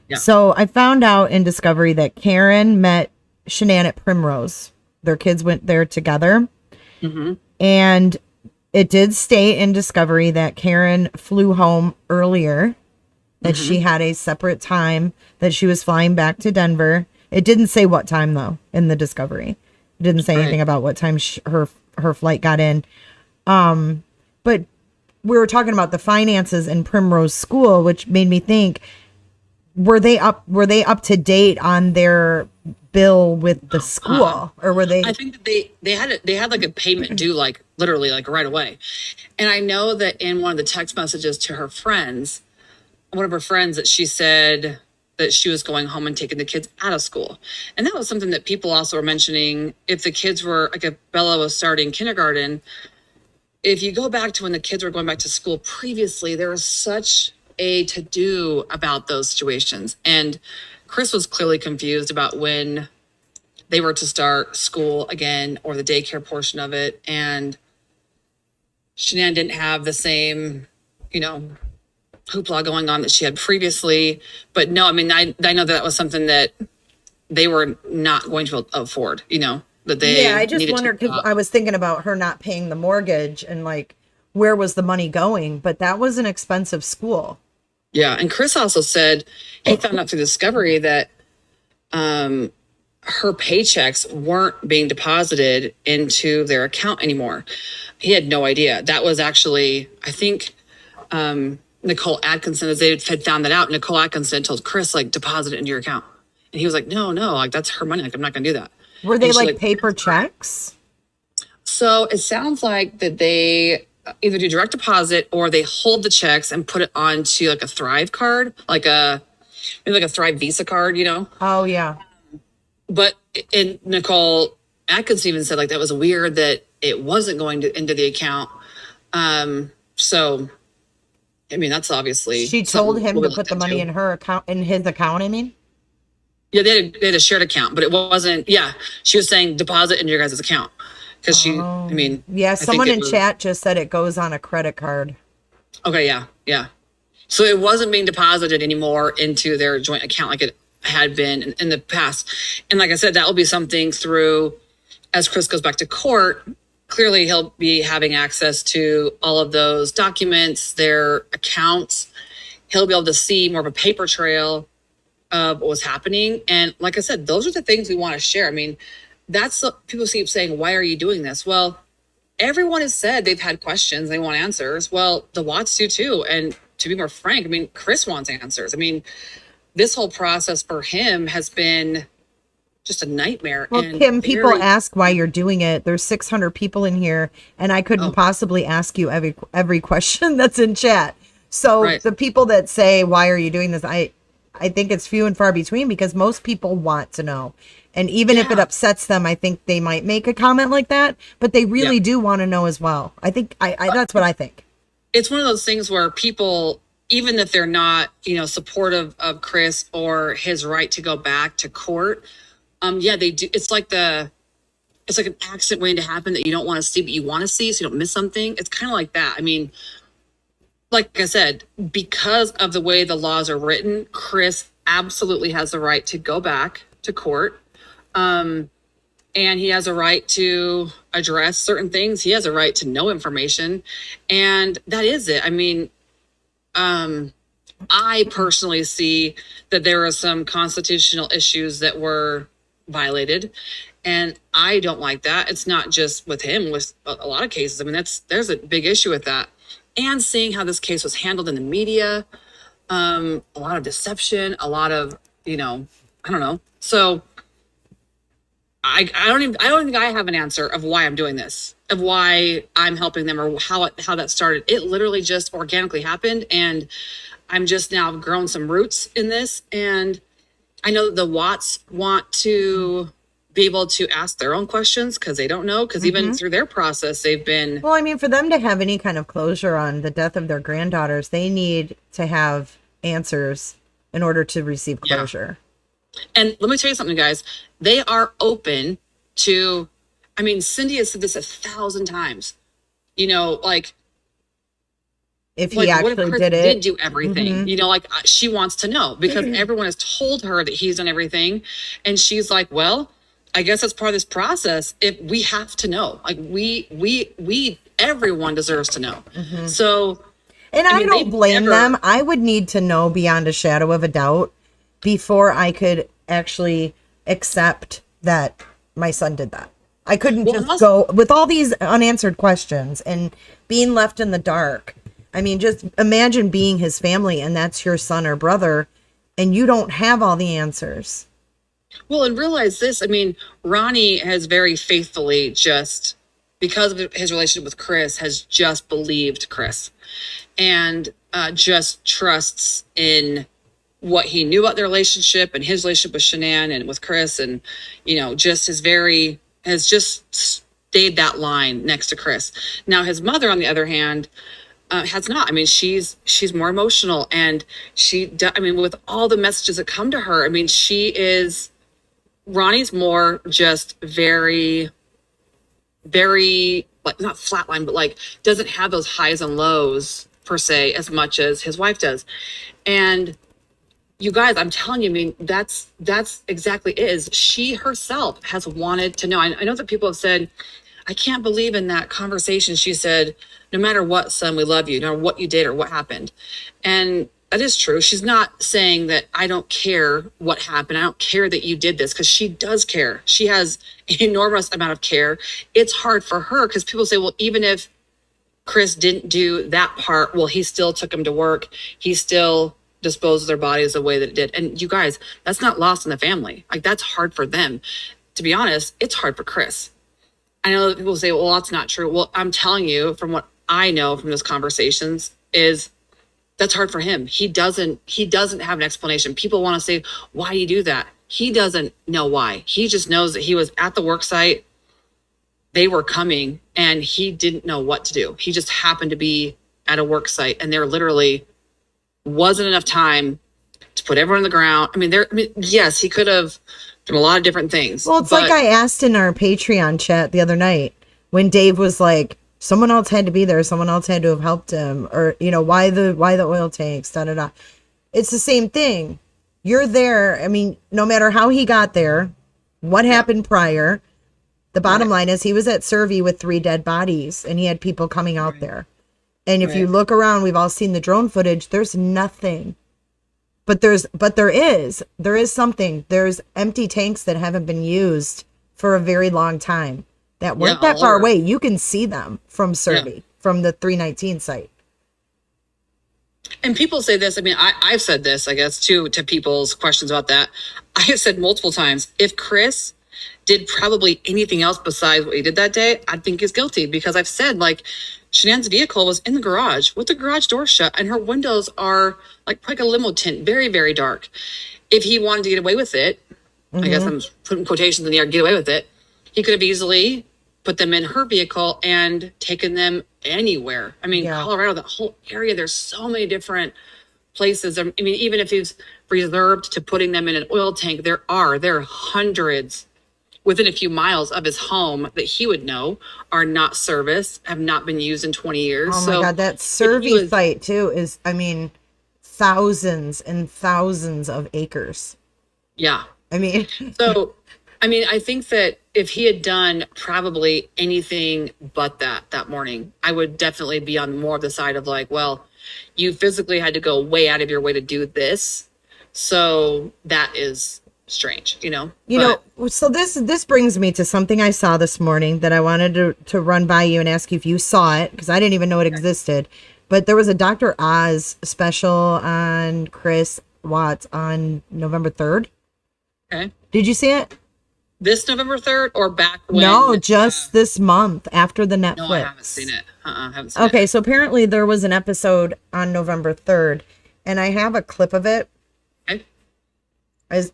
Yeah. So I found out in Discovery that Karen met Shanann at Primrose. Their kids went there together. Mm-hmm. And it did state in Discovery that Karen flew home earlier, that she had a separate time that she was flying back to Denver. It didn't say what time, though, in the Discovery. It didn't say anything about what time her flight got in. But we were talking about the finances in Primrose School, which made me think, were they up to date on their bill with the school, or were they? I think that they had like a payment due, like literally like right away. And I know that in one of the text messages to her friends, one of her friends, that she said that she was going home and taking the kids out of school. And that was something that people also were mentioning. If the kids were, like, if Bella was starting kindergarten, if you go back to when the kids were going back to school previously, there was such a to-do about those situations. And Chris was clearly confused about when they were to start school again, or the daycare portion of it. And Shanann didn't have the same, hoopla going on that she had previously. But no, I mean, I know that was something that they were not going to afford, that they. Yeah, I just wondered, because I was thinking about her not paying the mortgage and like, where was the money going? But that was an expensive school. Yeah. And Chris also said he found out through Discovery that her paychecks weren't being deposited into their account anymore. He had no idea. That was actually, I think, Nicole Atkinson, as they had found that out, Nicole Atkinson told Chris, like, deposit it into your account. And he was like, no, like, that's her money. Like, I'm not going to do that. Were they like paper checks? So it sounds like that they either do direct deposit or they hold the checks and put it onto like a Thrive card, maybe like a Thrive Visa card, Oh, yeah. But and Nicole Atkins even said like that was weird that it wasn't going into the account. So I mean, that's obviously She told him to put the money in her account, in his account, I mean? Yeah, they had a shared account, but it wasn't. Yeah, she was saying deposit into your guys' account because Yeah, someone in chat just said it goes on a credit card. Okay, yeah. So it wasn't being deposited anymore into their joint account like it had been in the past. And like I said, that will be something through, as Chris goes back to court, clearly he'll be having access to all of those documents, their accounts. He'll be able to see more of a paper trail of what was happening. And like I said, those are the things we want to share. I mean, that's what people keep saying, why are you doing this? Well, everyone has said they've had questions, they want answers. Well, the Watts do too. And to be more frank, I mean, Chris wants answers. I mean, this whole process for him has been just a nightmare. Well, and Kim, people ask why you're doing it. There's 600 people in here, and I couldn't possibly ask you every question that's in chat. So the people that say, why are you doing this? I think it's few and far between because most people want to know. And even if it upsets them, I think they might make a comment like that, but they really do want to know as well. I think that's what I think. It's one of those things where people, even if they're not, supportive of Chris or his right to go back to court, they do. It's like an accident waiting to happen that you don't want to see, but you want to see so you don't miss something. It's kind of like that. I mean, like I said, because of the way the laws are written, Chris absolutely has the right to go back to court. And he has a right to address certain things. He has a right to know information. And that is it. I mean, I personally see that there are some constitutional issues that were violated. And I don't like that. It's not just with him, with a lot of cases. I mean, there's a big issue with that. And seeing how this case was handled in the media, a lot of deception, a lot of, I don't know. So I don't think I have an answer of why I'm doing this, of why I'm helping them or how that started. It literally just organically happened. And I'm just now grown some roots in this. And I know that the Watts want to be able to ask their own questions because they don't know, because even through their process, they've been... Well, I mean, for them to have any kind of closure on the death of their granddaughters, they need to have answers in order to receive closure. Yeah. And let me tell you something, guys. They are open to... I mean, Cindy has said this 1,000 times. If he actually what if Chris did it, did do everything, she wants to know because everyone has told her that he's done everything. And she's like, well, I guess that's part of this process. If we have to know, like we everyone deserves to know. So, and I don't blame them. I would need to know beyond a shadow of a doubt before I could actually accept that my son did that. I couldn't just go with all these unanswered questions and being left in the dark. I mean, just imagine being his family and that's your son or brother and you don't have all the answers. Well, and realize this, I mean, Ronnie has very faithfully just, because of his relationship with Chris, has just believed Chris and just trusts in what he knew about their relationship and his relationship with Shanann and with Chris. And, just has just stayed that line next to Chris. Now, his mother, on the other hand, has not. I mean, she's more emotional and with all the messages that come to her, I mean, Ronnie's more just very, very, like, not flatline, but like doesn't have those highs and lows per se as much as his wife does. And you guys, I'm telling you, I mean, that's exactly it. She herself has wanted to know. I know that people have said, I can't believe in that conversation. She said, no matter what, son, we love you, no matter what you did or what happened. And that is true. She's not saying that I don't care what happened. I don't care that you did this, because she does care. She has an enormous amount of care. It's hard for her because people say, well, even if Chris didn't do that part, well, he still took him to work. He still disposed of their bodies the way that it did. And you guys, that's not lost in the family. Like, that's hard for them. To be honest, it's hard for Chris. I know that people say, well, that's not true. Well, I'm telling you from what I know from those conversations is that's hard for him. He doesn't have an explanation. People want to say, why do you do that? He doesn't know why. He just knows that he was at the work site. They were coming and he didn't know what to do. He just happened to be at a work site and there literally wasn't enough time to put everyone on the ground. Yes, he could have done a lot of different things. Well, it's like I asked in our Patreon chat the other night when Dave was like, someone else had to be there. Someone else had to have helped him, or, why the oil tanks, da, da, da. It's the same thing. You're there. I mean, no matter how he got there, what happened prior, the bottom line is he was at Servi with 3 dead bodies and he had people coming out there. And if you look around, we've all seen the drone footage. There's nothing, but there is something. There's empty tanks that haven't been used for a very long time that weren't that far away. You can see them from Servi, from the 319 site. And people say this. I mean, I've said this, I guess, too, to people's questions about that. I have said multiple times, if Chris did probably anything else besides what he did that day, I think he's guilty, because I've said, like, Shanann's vehicle was in the garage with the garage door shut and her windows are like a limo tint, very, very dark. If he wanted to get away with it, I guess I'm putting quotations in the air, get away with it, he could have easily put them in her vehicle and taken them anywhere. I mean, Colorado, that whole area, there's so many different places. I mean, even if he's reserved to putting them in an oil tank, there are hundreds within a few miles of his home that he would know are not serviced, have not been used in 20 years. Oh my God, that Servi site too is, thousands and thousands of acres. Yeah. I think that if he had done probably anything but that morning, I would definitely be on more of the side of like, well, you physically had to go way out of your way to do this. So that is strange, So this brings me to something I saw this morning that I wanted to run by you and ask you if you saw it, because I didn't even know it existed. But there was a Dr. Oz special on Chris Watts on November 3rd. Okay. Did you see it? This November 3rd or back when? No, just this month after the Netflix. No, I haven't seen it. Haven't seen it. Okay, so apparently there was an episode on November 3rd, and I have a clip of it. Okay.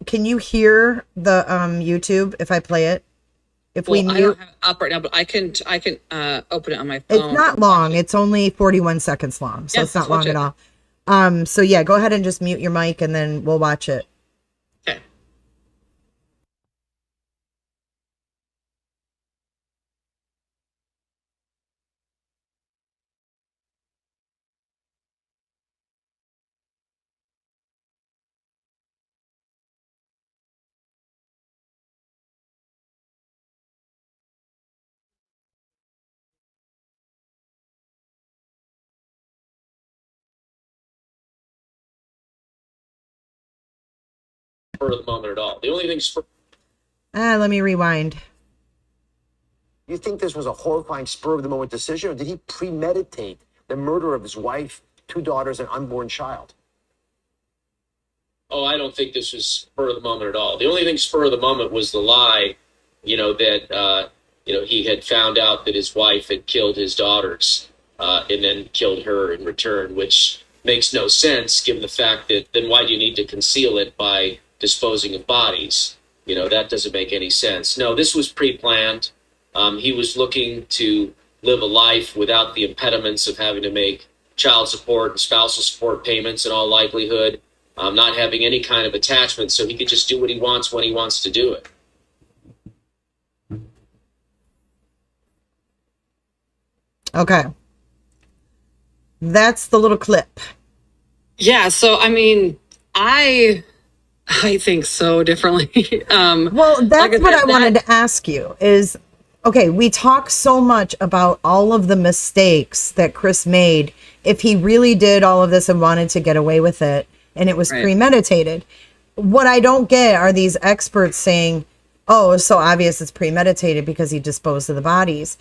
Can you hear the YouTube if I play it? I don't have it up right now, but I can open it on my phone. It's not long. It's only 41 seconds long, so it's not long at all. So yeah, go ahead and just mute your mic, and then we'll watch it. Okay. For the moment at all. The only thing Let me rewind. You think this was a horrifying spur of the moment decision, or did he premeditate the murder of his wife, 2 daughters, and unborn child? Oh, I don't think this was spur of the moment at all. The only thing spur of the moment was the lie, that he had found out that his wife had killed his daughters and then killed her in return, which makes no sense given the fact that then why do you need to conceal it by disposing of bodies? That doesn't make any sense. No, this was pre-planned. He was looking to live a life without the impediments of having to make child support and spousal support payments in all likelihood, not having any kind of attachment, so he could just do what he wants when he wants to do it. Okay. That's the little clip. Yeah, so I think so differently. Well, that's what I wanted to ask you is, okay, we talk so much about all of the mistakes that Chris made if he really did all of this and wanted to get away with it and it was premeditated. What I don't get are these experts saying, oh, it's so obvious it's premeditated because he disposed of the bodies.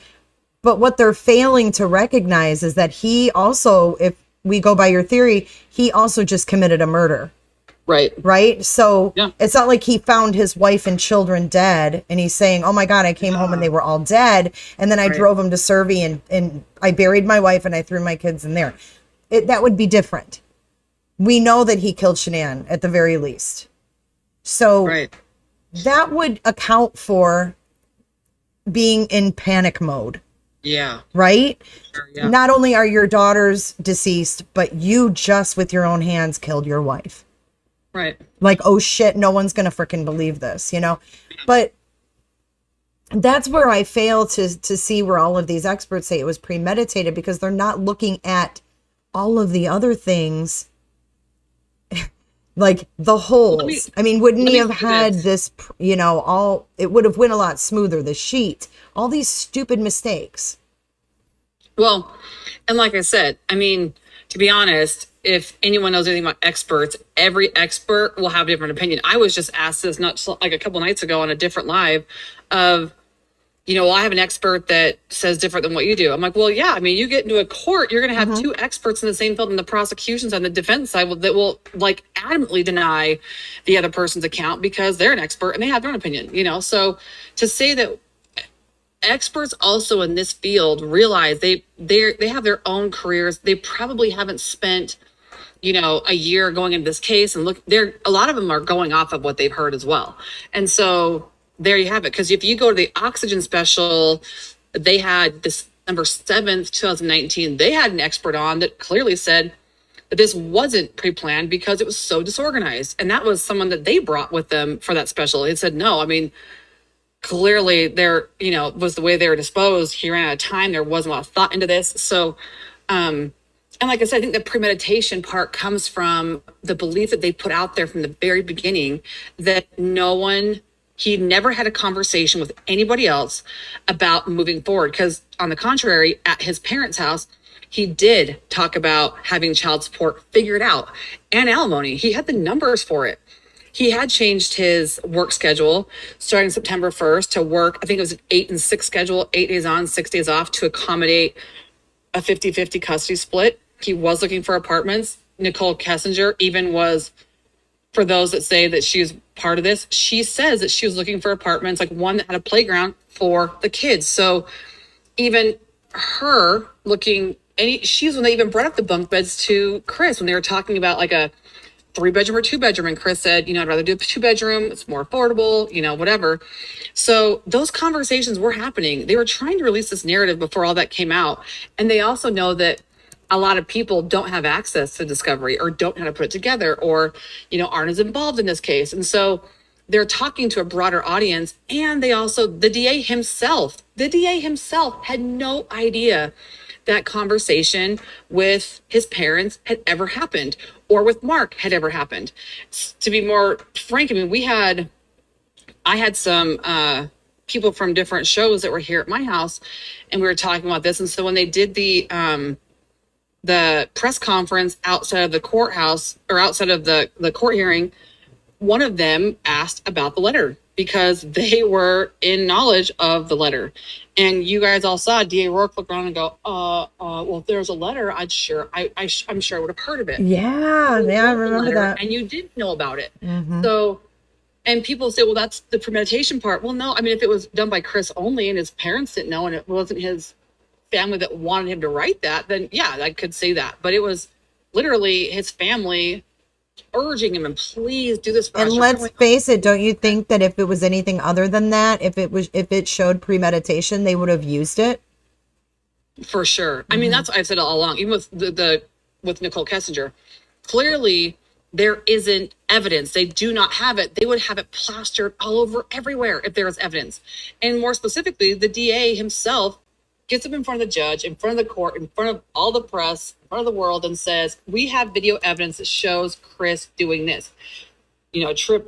But what they're failing to recognize is that he also, if we go by your theory, he also just committed a murder. Right. Right? So Yeah. it's not like he found his wife and children dead and he's saying, oh my God, I came home and they were all dead. And then I drove them to Servy and I buried my wife and I threw my kids in there. That would be different. We know that he killed Shanann at the very least. So that would account for being in panic mode. Yeah. Right? Sure, yeah. Not only are your daughters deceased, but you just with your own hands killed your wife. Right. Like, oh shit, no one's going to freaking believe this, you know? But that's where I fail to see where all of these experts say it was premeditated, because they're not looking at all of the other things, like the holes. I mean, wouldn't he have had this, you know, it would have went a lot smoother, the sheet, all these stupid mistakes. Well, and like I said, I mean, to be honest, if anyone knows anything about experts, every expert will have a different opinion. I was just asked this not like a couple nights ago on a different live of, you know, well, I have an expert that says different than what you do. I'm like, well, yeah, I mean, you get into a court, you're going to have two experts in the same field, on the prosecution side and the defense side that will like adamantly deny the other person's account because they're an expert and they have their own opinion, you know? So to say that experts also in this field realize they have their own careers. They probably haven't spent, you know, a year going into this case, and look, a lot of them are going off of what they've heard as well. And so there you have it. Because if you go to the Oxygen special, they had December 7th, 2019, they had an expert on that clearly said that this wasn't pre-planned because it was so disorganized. And that was someone that they brought with them for that special. He said, no, I mean, clearly there, you know, was the way they were disposed. He ran out of time. There wasn't a lot of thought into this. So, and like I said, I think the premeditation part comes from the belief that they put out there from the very beginning that he never had a conversation with anybody else about moving forward. Because on the contrary, at his parents' house, he did talk about having child support figured out and alimony. He had the numbers for it. He had changed his work schedule starting September 1st to work, I think it was an 8 and 6 schedule, 8 days on, 6 days off, to accommodate a 50-50 custody split. He was looking for apartments. Nicole Kessinger even was, for those that say that she was part of this, she says that she was looking for apartments, like one that had a playground for the kids. So even her looking, and she's when they even brought up the bunk beds to Chris when they were talking about like a 3-bedroom or 2-bedroom, and Chris said, you know, I'd rather do a 2-bedroom. It's more affordable, you know, whatever. So those conversations were happening. They were trying to release this narrative before all that came out. And they also know that a lot of people don't have access to discovery or don't know how to put it together or, you know, aren't as involved in this case. And so they're talking to a broader audience. And they also, the DA himself had no idea that conversation with his parents had ever happened, or with Mark had ever happened. To be more frank, I mean, I had some people from different shows that were here at my house, and we were talking about this. And so when they did the press conference outside of the courthouse, or outside of the court hearing, one of them asked about the letter because they were in knowledge of the letter. And you guys all saw DA Rourke look around and go, well, if there's a letter, I'm sure I would have heard of it. Yeah, I remember that. And you did know about it. Mm-hmm. So, and people say, well, that's the premeditation part. Well, no, I mean, if it was done by Chris only and his parents didn't know and it wasn't his family that wanted him to write that, then yeah, I could say that. But it was literally his family urging him, and please do this for us. And let's face it, don't you think that if it was anything other than that, if it showed premeditation, they would have used it? For sure. I mean, that's what I've said all along, even with with Nicole Kessinger. Clearly, there isn't evidence. They do not have it. They would have it plastered all over everywhere if there was evidence. And more specifically, the DA himself gets up in front of the judge, in front of the court, in front of all the press, in front of the world, and says, we have video evidence that shows Chris doing this. You know, 3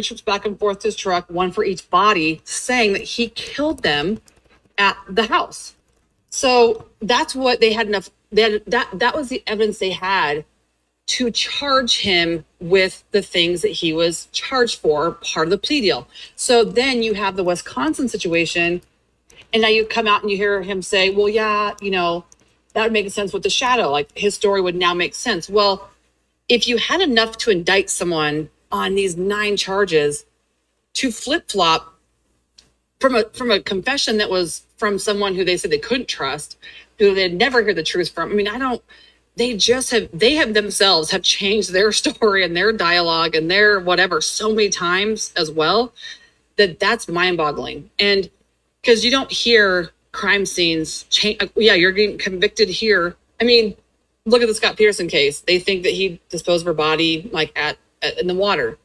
trips back and forth to his truck, 1 for each body, saying that he killed them at the house. So that's what they had enough, that was the evidence they had to charge him with the things that he was charged for, part of the plea deal. So then you have the Wisconsin situation, and now you come out and you hear him say, well, yeah, you know, that would make sense with the shadow. Like, his story would now make sense. Well, if you had enough to indict someone on these 9 charges, to flip-flop from a confession that was from someone who they said they couldn't trust, who they'd never hear the truth from. I mean, they have themselves have changed their story and their dialogue and their whatever so many times as well, that's mind-boggling. And because you don't hear crime scenes change. Yeah, you're getting convicted here. I mean, look at the Scott Peterson case. They think that he disposed of her body like in the water.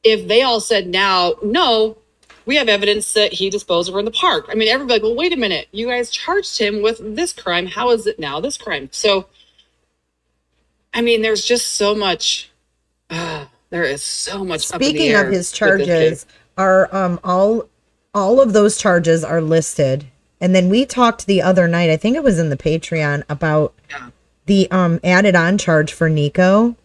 If they all said now, no, we have evidence that he disposed of her in the park. I mean, everybody like, well, wait a minute. You guys charged him with this crime. How is it now this crime? So, I mean, there's just so much. There is so much. Speaking of his charges, are all of those charges are listed. And then we talked the other night, I think it was in the Patreon, about the added on charge for Nico.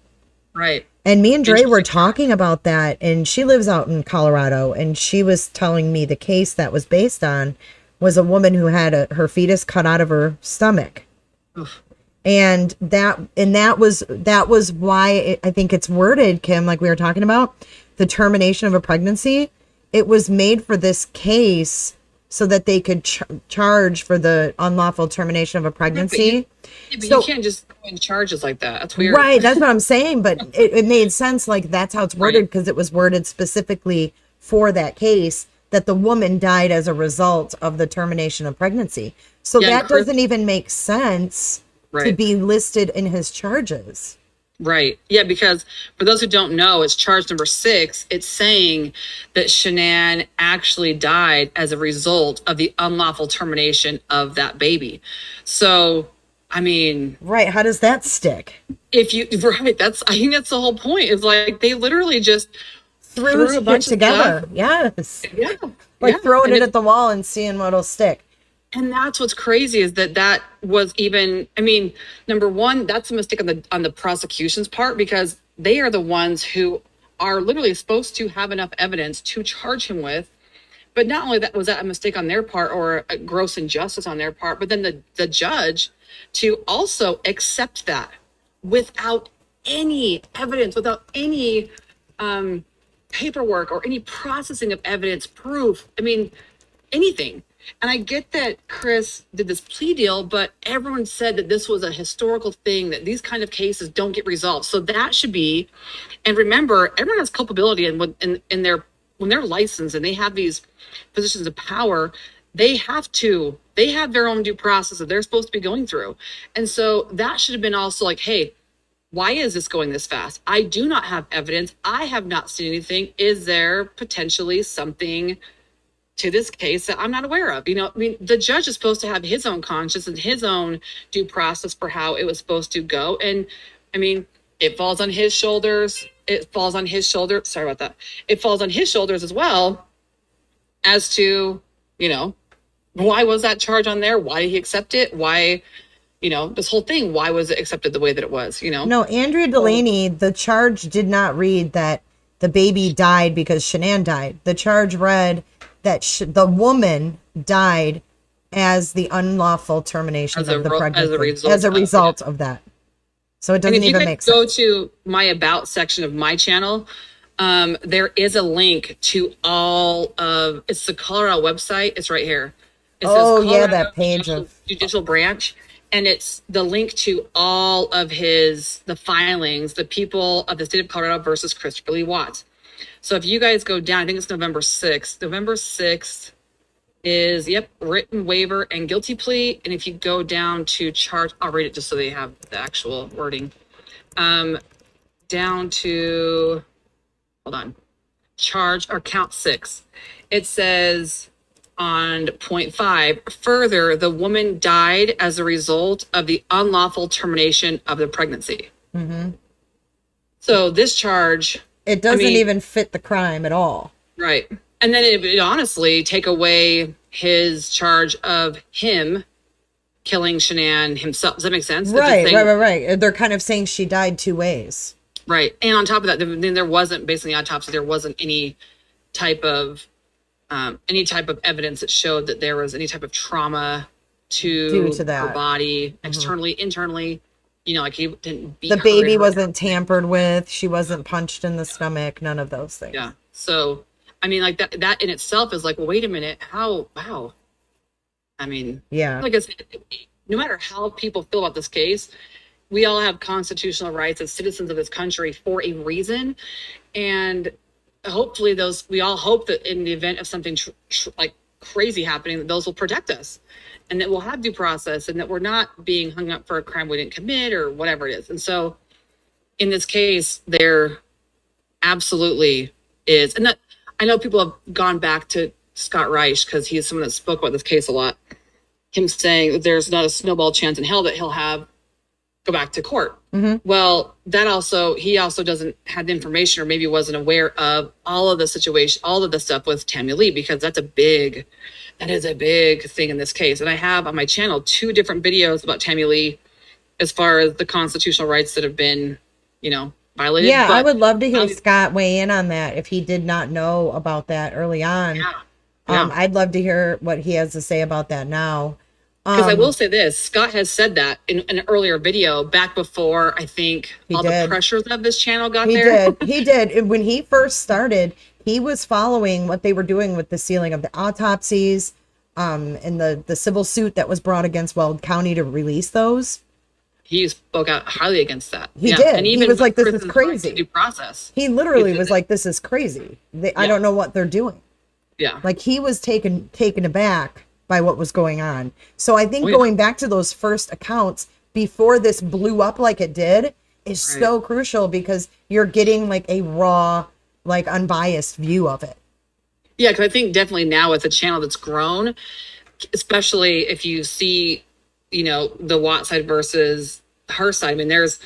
Right. And me and Dre were talking about that, and she lives out in Colorado, and she was telling me the case that was based on was a woman who had her fetus cut out of her stomach. Oof. And that was why I think it's worded, Kim, like we were talking about, the termination of a pregnancy. It was made for this case so that they could charge for the unlawful termination of a pregnancy. But you can't just go in charges like that. That's weird. Right, that's what I'm saying. But it made sense, like that's how it's worded, because it was worded specifically for that case, that the woman died as a result of the termination of pregnancy. So that doesn't even make sense to be listed in his charges. Right. Yeah, because for those who don't know, it's charge number 6. It's saying that Shanann actually died as a result of the unlawful termination of that baby. So, I mean... Right. How does that stick? I think that's the whole point. Is like they literally just threw a bunch together. Yes. Yeah. Like throwing it at the wall and seeing what'll stick. And that's what's crazy is that was even, I mean, number one, that's a mistake on the prosecution's part, because they are the ones who are literally supposed to have enough evidence to charge him with. But not only that was that a mistake on their part or a gross injustice on their part, but then the judge to also accept that without any evidence, without any paperwork or any processing of evidence, proof. I mean, anything. And I get that Chris did this plea deal, but everyone said that this was a historical thing, that these kind of cases don't get resolved. So that should be, and remember, everyone has culpability, and when they're licensed and they have these positions of power, they have their own due process that they're supposed to be going through. And so that should have been also like, hey, why is this going this fast? I do not have evidence. I have not seen anything. Is there potentially something to this case that I'm not aware of? You know, I mean, the judge is supposed to have his own conscience and his own due process for how it was supposed to go. And I mean, it falls on his shoulders. Sorry about that. It falls on his shoulders as well as to, you know, why was that charge on there? Why did he accept it? Why, you know, this whole thing, why was it accepted the way that it was, you know? No, Andrea Delaney, the charge did not read that the baby died because Shanann died. The charge read that the woman died as the unlawful termination of the pregnancy, as a result of that. So it doesn't even make sense. Go to my About section of my channel. There is a link to all of, it's the Colorado website. It's right here. It says Colorado that page of Judicial Branch. And it's the link to all of the filings, the people of the state of Colorado versus Christopher Lee Watts. So if you guys go down, I think it's November 6th. November 6th is, written waiver and guilty plea. And if you go down to charge, I'll read it just so they have the actual wording. Down to, charge or count 6. It says on point 5, further, the woman died as a result of the unlawful termination of the pregnancy. Mm-hmm. So this charge... It doesn't even fit the crime at all. Right. And then it would honestly take away his charge of him killing Shanann himself. Does that make sense? Right. They're kind of saying she died 2 ways. Right. And on top of that, then there wasn't, basically autopsy, there wasn't any type of evidence that showed that there was any type of trauma to her body, externally, internally. like he didn't beat The her baby and wasn't tampered with. She wasn't punched in the stomach. None of those things. Yeah. So, I mean, like that in itself is like, well, wait a minute. Wow. I mean, Yeah. like I said, no matter how people feel about this case, we all have constitutional rights as citizens of this country for a reason. And hopefully we all hope that in the event of something like crazy happening, that those will protect us and that we'll have due process and that we're not being hung up for a crime we didn't commit or whatever it is. And so in this case, there absolutely is. And that I know people have gone back to Scott Reich because he's someone that spoke about this case a lot. Him saying that there's not a snowball chance in hell that he'll go back to court. Mm-hmm. Well, he also doesn't have the information or maybe wasn't aware of all of the situation, all of the stuff with Tammy Lee, because that is a big thing in this case. And I have on my channel 2 different videos about Tammy Lee as far as the constitutional rights that have been, violated. Yeah, but I would love to hear Scott weigh in on that if he did not know about that early on. Yeah. I'd love to hear what he has to say about that now. Because I will say this, Scott has said that in an earlier video back before I think the pressures of this channel got there. He did. When he first started, he was following what they were doing with the sealing of the autopsies, and the civil suit that was brought against Weld County to release those. He spoke out highly against that. He did. And even he was like, "This is crazy." Due process. He literally was like, "This is crazy. I don't know what they're doing." Yeah. Like he was taken aback by what was going on. So I think going back to those first accounts before this blew up like it did is so crucial, because you're getting like a raw, like unbiased view of it. Yeah, because I think definitely now with a channel that's grown, especially if you see, the Watt side versus her side. I mean, there's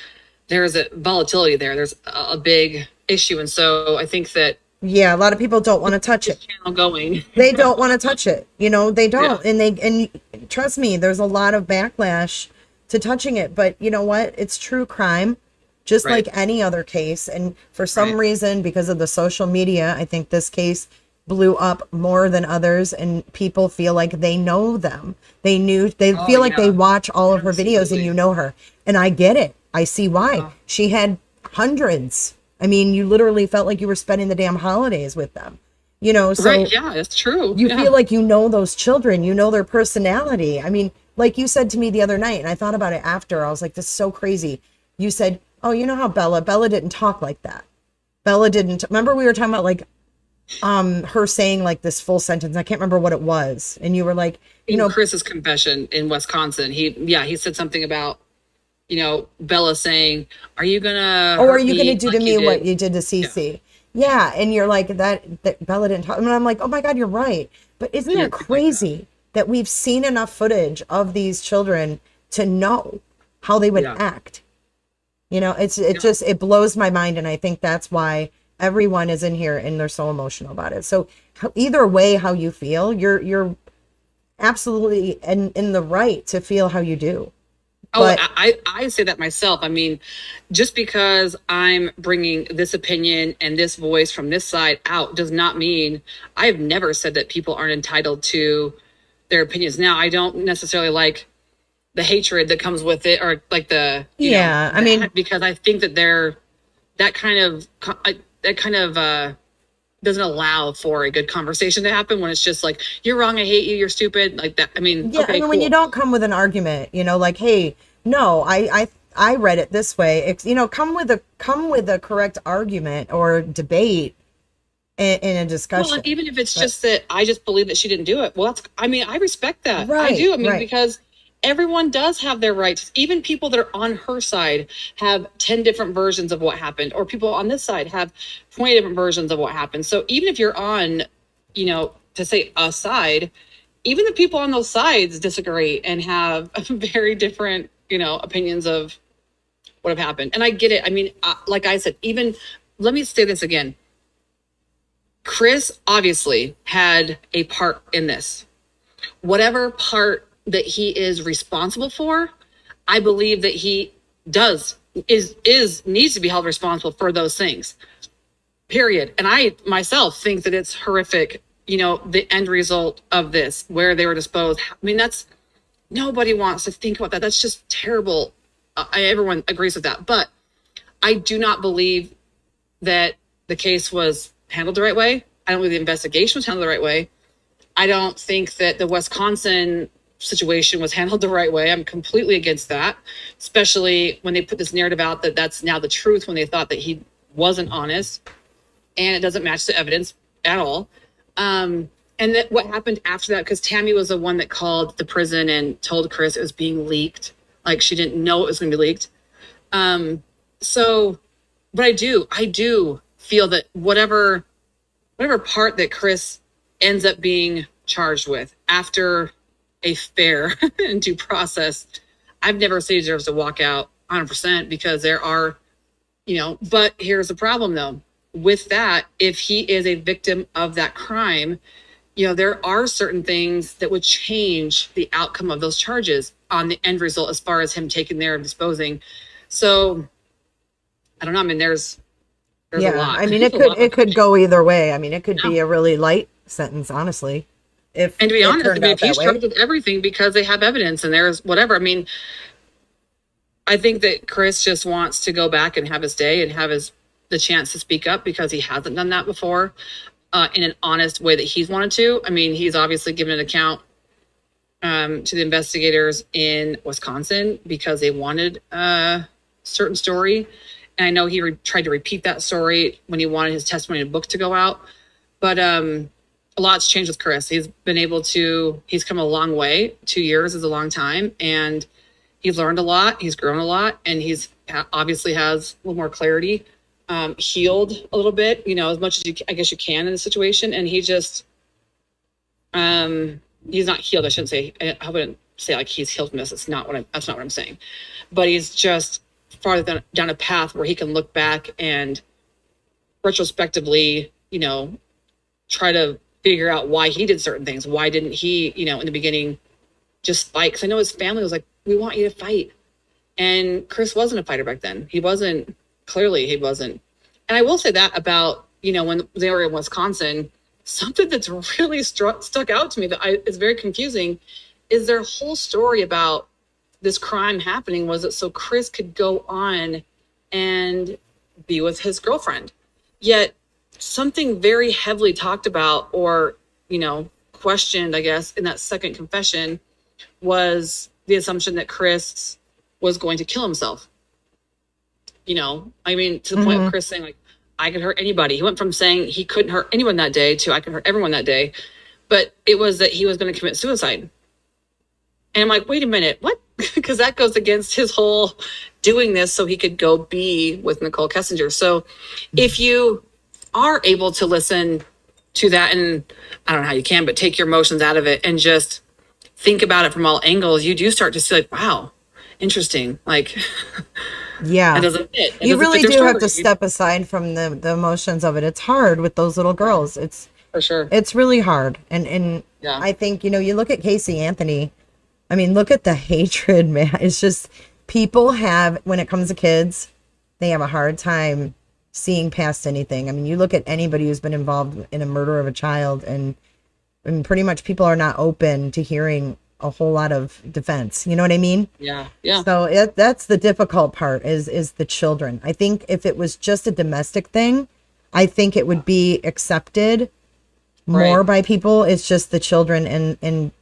a volatility there. There's a big issue, and so I think that. Yeah, a lot of people don't want to touch it. Channel going. They don't want to touch it. They don't. Yeah. And trust me, there's a lot of backlash to touching it. But you know what? It's true crime, just like any other case. And for some reason, because of the social media, I think this case blew up more than others, and people feel like they know them. They feel like they watch all of her videos and her. And I get it. I see why. She had hundreds. I mean, you literally felt like you were spending the damn holidays with them, so yeah, it's true. You feel like those children, their personality. I mean, like you said to me the other night, and I thought about it after, I was like, this is so crazy. You said, oh, you know how Bella didn't talk like that. Bella didn't, remember we were talking about like, her saying like this full sentence. I can't remember what it was. And you were like, Chris's confession in Wisconsin, he said something about, Bella saying, are you gonna do to me what you did to Cece? Yeah. And you're like, that Bella didn't talk. And I'm like, oh my God, you're right. But isn't it crazy that we've seen enough footage of these children to know how they would act? It blows my mind. And I think that's why everyone is in here and they're so emotional about it. So either way, how you feel, you're absolutely in the right to feel how you do. But, I say that myself. I mean, just because I'm bringing this opinion and this voice from this side out does not mean I've never said that people aren't entitled to their opinions. Now, I don't necessarily like the hatred that comes with it, or like because I think that that kind of doesn't allow for a good conversation to happen when it's just like, you're wrong, I hate you, you're stupid, like that. I mean, when you don't come with an argument, like, hey, no, I read it this way. Come with a correct argument or debate in a discussion. Well, and even if it's just that I just believe that she didn't do it. Well, I respect that. Right, I do. I mean, because everyone does have their rights. Even people that are on her side have 10 different versions of what happened, or people on this side have 20 different versions of what happened. So even if you're on, to say a side, even the people on those sides disagree and have very different, opinions of what have happened. And I get it. I mean, like I said, let me say this again. Chris obviously had a part in this. Whatever part that he is responsible for, I believe that he needs to be held responsible for those things, period. And I myself think that it's horrific, the end result of this, where they were disposed. I mean, nobody wants to think about that. That's just terrible everyone agrees with that. But I do not believe that the case was handled the right way. I don't believe the investigation was handled the right way. I don't think that the Wisconsin situation was handled the right way. I'm completely against that, especially when they put this narrative out that that's now the truth when they thought that he wasn't honest, and it doesn't match the evidence at all. And that what happened after that, because Tammy was the one that called the prison and told Chris it was being leaked. Like, she didn't know it was going to be leaked. But I do feel that whatever part that Chris ends up being charged with after a fair and due process, I've never said he deserves to walk out 100%, because there are, but here's the problem though. With that, if he is a victim of that crime, there are certain things that would change the outcome of those charges on the end result, as far as him taking there and disposing. So I don't know. I mean, there's a lot. I mean, it could go either way. I mean, it could be a really light sentence, honestly. And to be honest, I mean, if he's charged with everything because they have evidence and there's whatever, I mean, I think that Chris just wants to go back and have his day and have the chance to speak up, because he hasn't done that before in an honest way that he's wanted to. I mean, he's obviously given an account to the investigators in Wisconsin because they wanted a certain story. And I know he tried to repeat that story when he wanted his testimony in a book to go out. But a lot's changed with Chris. He's come a long way. 2 years is a long time. And he's learned a lot. He's grown a lot. And he's obviously has a little more clarity, healed a little bit, as much as I guess you can in the situation. And he just, he's not healed. I wouldn't say like he's healed from this. That's not what I'm saying. But he's just farther down a path where he can look back and retrospectively, try to figure out why he did certain things. Why didn't he, in the beginning just fight? Because I know his family was like, we want you to fight. And Chris wasn't a fighter back then. He wasn't. And I will say that about, when they were in Wisconsin, something that's really stuck out to me that is very confusing is their whole story about this crime happening was that so Chris could go on and be with his girlfriend. Yet something very heavily talked about or, questioned, I guess, in that second confession was the assumption that Chris was going to kill himself. To the point of Chris saying, like, I could hurt anybody. He went from saying he couldn't hurt anyone that day to I can hurt everyone that day. But it was that he was going to commit suicide. And I'm like, wait a minute, what? Because that goes against his whole doing this so he could go be with Nicole Kessinger. So if you are able to listen to that, and I don't know how you can, but take your emotions out of it and just think about it from all angles, you do start to see like, wow, interesting. Like, yeah, it doesn't fit. You really do have to step aside from the emotions of it. It's hard with those little girls. It's for sure. It's really hard. And yeah. I think, you look at Casey Anthony, I mean, look at the hatred, man. It's just people have, when it comes to kids, they have a hard time seeing past anything. I mean, you look at anybody who's been involved in a murder of a child, and pretty much people are not open to hearing a whole lot of defense. You know what I mean? Yeah. Yeah. So that's the difficult part is the children. I think if it was just a domestic thing, I think it would be accepted more by people. It's just the children and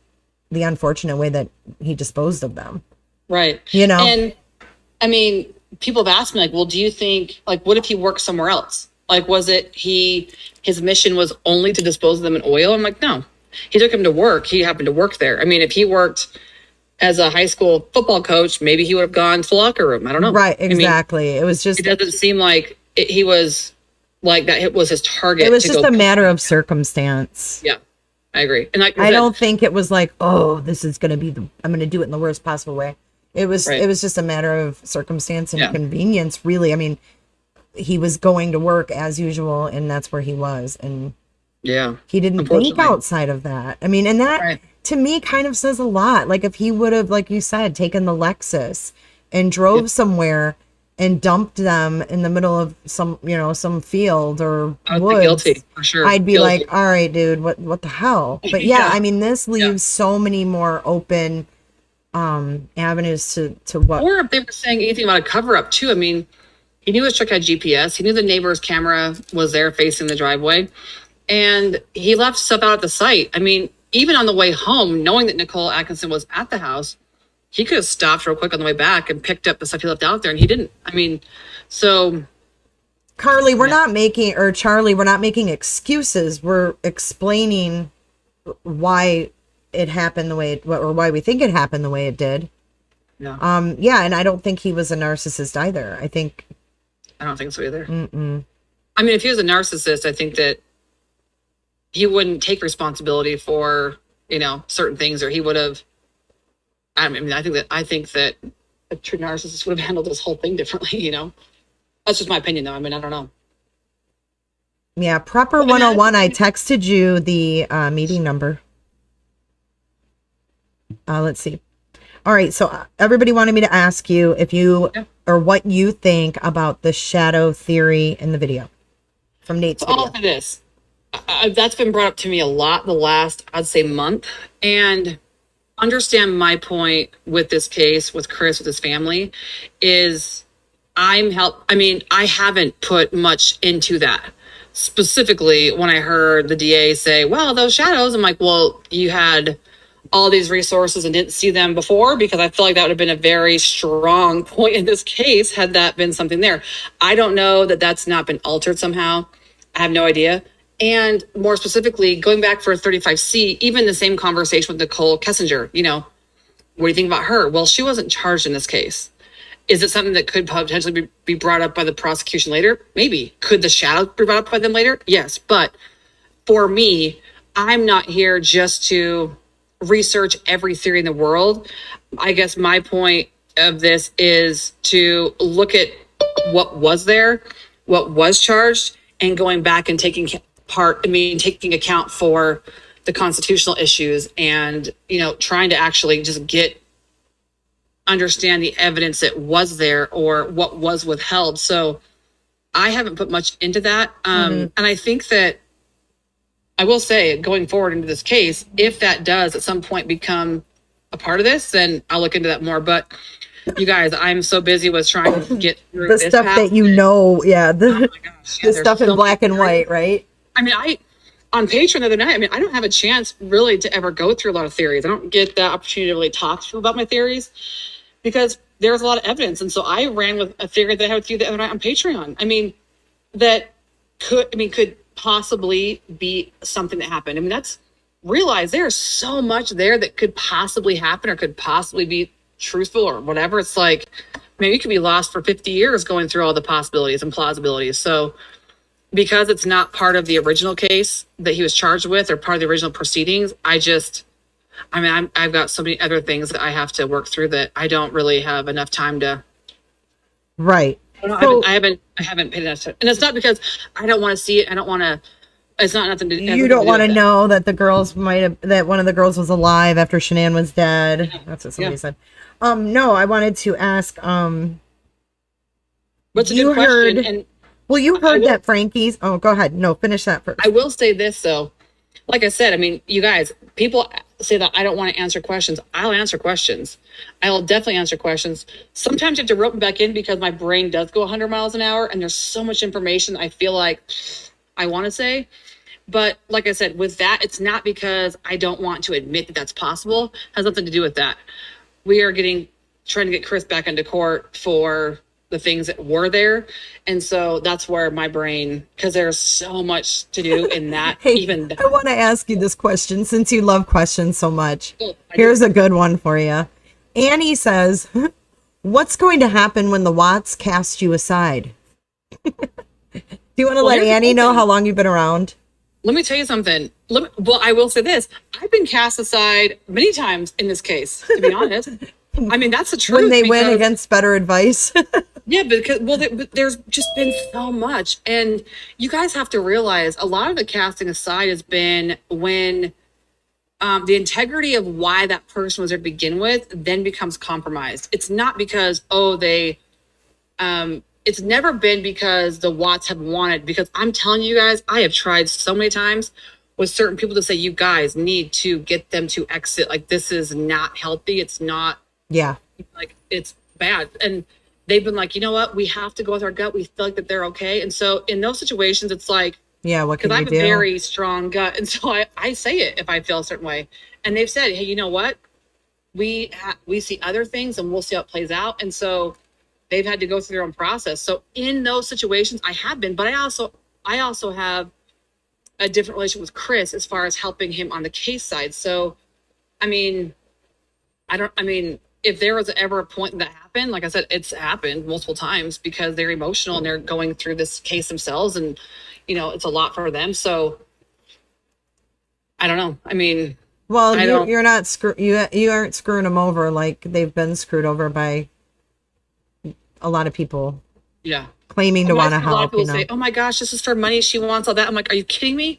the unfortunate way that he disposed of them. Right. And I mean, people have asked me like, well, do you think, like, what if he worked somewhere else? Like, was it his mission was only to dispose of them in oil? I'm like, no, he took him to work. He happened to work there. I mean, if he worked as a high school football coach, maybe he would have gone to the locker room. I don't know. Right. Exactly. I mean, it doesn't seem like he was like that. It was his target. It was just a matter of circumstance. Yeah. I agree. And I don't think it was like, oh, this is going to be I'm going to do it in the worst possible way. It was just a matter of circumstance and convenience, really. I mean, he was going to work as usual, and that's where he was. And he didn't think outside of that. I mean, and that to me kind of says a lot. Like if he would have, like you said, taken the Lexus and drove somewhere and dumped them in the middle of some field or woods, be guilty, for sure. I'd be like, all right, dude, what the hell? But I mean, this leaves so many more open avenues to what. Or if they were saying anything about a cover up too. I mean, he knew his truck had GPS. He knew the neighbor's camera was there facing the driveway, and he left stuff out at the site. I mean, even on the way home, knowing that Nicole Atkinson was at the house, he could have stopped real quick on the way back and picked up the stuff he left out there, and he didn't. I mean, so Carly, we're not making, or Charlie, we're not making excuses. We're explaining why it happened the way it, or why we think it happened the way it did. yeah, Yeah, and I don't think he was a narcissist either. I don't think so either. Mm-mm. I mean, if he was a narcissist, I think that he wouldn't take responsibility for, certain things, or he would have. I think that a true narcissist would have handled this whole thing differently. That's just my opinion, though. I mean, I don't know. Yeah, Prepper 101. I texted you the meeting number. Let's see. All right, so everybody wanted me to ask you if you or what you think about the shadow theory in the video from Nate's video. All of this, that's been brought up to me a lot the last, I'd say, month. And understand my point with this case, with Chris, with his family, is I haven't put much into that. Specifically, when I heard the DA say, well, those shadows, I'm like, well, you had all these resources and didn't see them before, because I feel like that would have been a very strong point in this case had that been something there. I don't know that that's not been altered somehow. I have no idea. And more specifically, going back for 35C, even the same conversation with Nicole Kessinger, what do you think about her? Well, she wasn't charged in this case. Is it something that could potentially be brought up by the prosecution later? Maybe. Could the shadows be brought up by them later? Yes. But for me, I'm not here just to research every theory in the world. I guess my point of this is to look at what was there, what was charged, and going back and taking account for the constitutional issues, and trying to actually just understand the evidence that was there or what was withheld. So I haven't put much into that. And I think that I will say, going forward into this case, if that does at some point become a part of this, then I'll look into that more. But you guys, I'm so busy with trying to get through the this stuff path. that the Oh my gosh, yeah, the stuff in black and white, right? I mean, on Patreon the other night, I don't have a chance really to ever go through a lot of theories. I don't get that opportunity to really talk to you about my theories because there's a lot of evidence. And so I ran with a theory that I had with you the other night on Patreon. I mean, that could possibly be something that happened. Realize there's so much there that could possibly happen or could possibly be truthful or whatever. It's like, you could be lost for 50 years going through all the possibilities and plausibilities. So because it's not part of the original case that he was charged with or part of the original proceedings, I've got so many other things that I have to work through that I don't really have enough time to. Right. I haven't paid enough attention. And it's not because I don't want to see it. I don't want to. It's not nothing to do. You don't want to know that the girls that one of the girls was alive after Shanann was dead. Yeah. That's what somebody said. No, I wanted to ask. What's a good question? You heard that Frankie's. Oh, go ahead. No, finish that first. I will say this though. Like I said, you guys, people say that I don't want to answer questions. I'll answer questions. I will definitely answer questions. Sometimes you have to rope me back in because my brain does go 100 miles an hour and there's so much information I feel like I want to say. But like I said, with that, it's not because I don't want to admit that that's possible. It has nothing to do with that. We are trying to get Chris back into court for the things that were there. And so that's where my brain, because there's so much to do in that. Hey, I want to ask you this question since you love questions so much. Here's a good one for you. Annie says, what's going to happen when the Watts cast you aside? Do you want to let Annie know how long you've been around? Let me tell you something. I will say this. I've been cast aside many times in this case, to be honest. That's the truth. When they win against better advice. Yeah, because there's just been so much, and you guys have to realize a lot of the casting aside has been when the integrity of why that person was there to begin with then becomes compromised. It's not because it's never been because the Watts have wanted. Because I'm telling you guys, I have tried so many times with certain people to say, you guys need to get them to exit. Like, this is not healthy. It's not, Yeah. like, it's bad. And they've been like, you know what? We have to go with our gut. We feel like that they're okay. And so in those situations, it's like, Yeah. What can because I you have a do? very strong gut. And so I say it if I feel a certain way. And they've said, hey, you know what? We see other things and we'll see how it plays out. And so they've had to go through their own process. So in those situations, I have been, but I also have a different relationship with Chris as far as helping him on the case side. So, I mean, if there was ever a point that happened, like I said, it's happened multiple times because they're emotional and they're going through this case themselves, and it's a lot for them. So I don't know. I mean, Well, you're not you aren't screwing them over like they've been screwed over by a lot of people. Yeah. Claiming to want to A lot of help. people say, "Oh my gosh, this is for money. She wants all that." I'm like, "Are you kidding me?"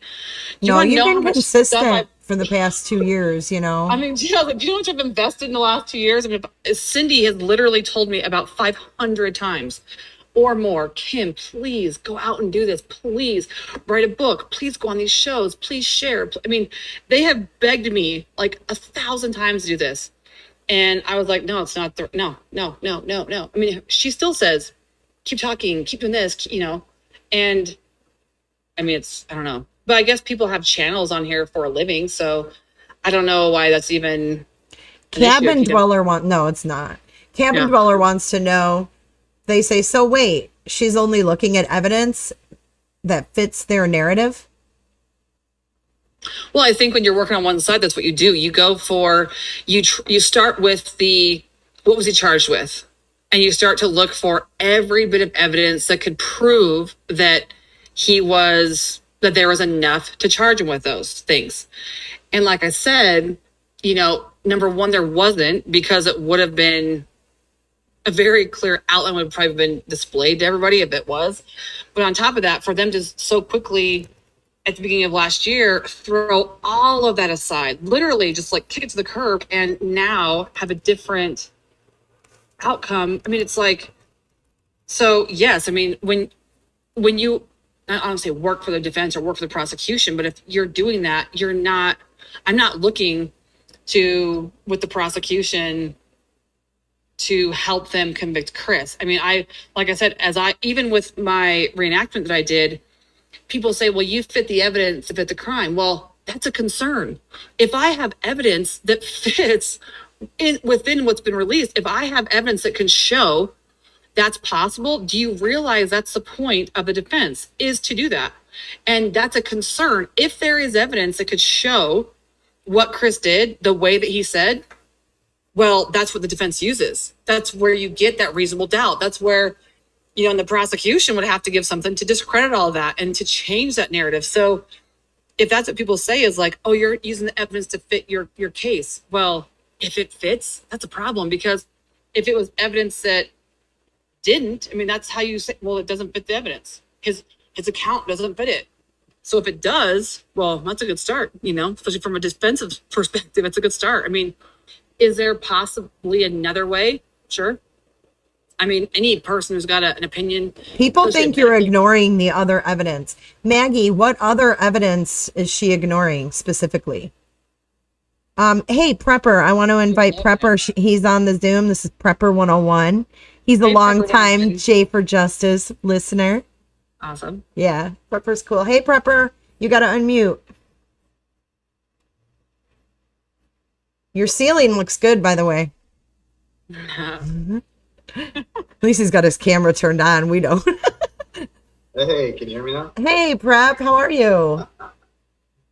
No, you've been consistent stuff for the past 2 years. I mean, do you know how much I've invested in the last 2 years? I mean, Cindy has literally told me about 500 times or more, Kim, please go out and do this. Please write a book. Please go on these shows. Please share. I mean, they have begged me like 1,000 times to do this. And I was like, no, it's not. No. I mean, she still says, keep talking, keep doing this, and I mean, I don't know. But I guess people have channels on here for a living. So I don't know why that's even. Cabin Dweller no, it's not. Cabin Dweller wants to know. They say, so wait, she's only looking at evidence that fits their narrative? Well, I think when you're working on one side, that's what you do. You go for, you start with what was he charged with? And you start to look for every bit of evidence that could prove that that there was enough to charge him with those things. And like I said, number one, there wasn't, because it would have been a very clear outline would have probably been displayed to everybody if it was. But on top of that, for them to so quickly at the beginning of last year throw all of that aside, literally just like kick it to the curb, and now have a different outcome. I mean, it's like, so yes, I mean, when you, I don't say work for the defense or work for the prosecution, but if you're doing that, I'm not looking with the prosecution to help them convict Chris. I mean, like I said, even with my reenactment that I did, people say, well, you fit the evidence to fit the crime. Well, that's a concern. If I have evidence that fits within what's been released, if I have evidence that can show that's possible, do you realize that's the point of the defense, is to do that? And that's a concern. If there is evidence that could show what Chris did the way that he said, well, that's what the defense uses. That's where you get that reasonable doubt. That's where, and the prosecution would have to give something to discredit all of that and to change that narrative. So if that's what people say is like, oh, you're using the evidence to fit your case. Well, if it fits, that's a problem, because if it was evidence that didn't, I mean, that's how you say, well, it doesn't fit the evidence. His account doesn't fit it. So if it does, well, that's a good start, especially from a defensive perspective, it's a good start. I mean, is there possibly another way? Sure. I mean, any person who's got an opinion. People think you're ignoring the other evidence. Maggie, what other evidence is she ignoring specifically? Hey, Prepper, I want to invite Prepper. He's on the Zoom. This is Prepper 101. He's a long-time J for Justice listener. Awesome. Yeah, Prepper's cool. Hey, Prepper, you got to unmute. Your ceiling looks good, by the way. At least he's got his camera turned on. We don't. Hey, can you hear me now? Hey, Prep, how are you?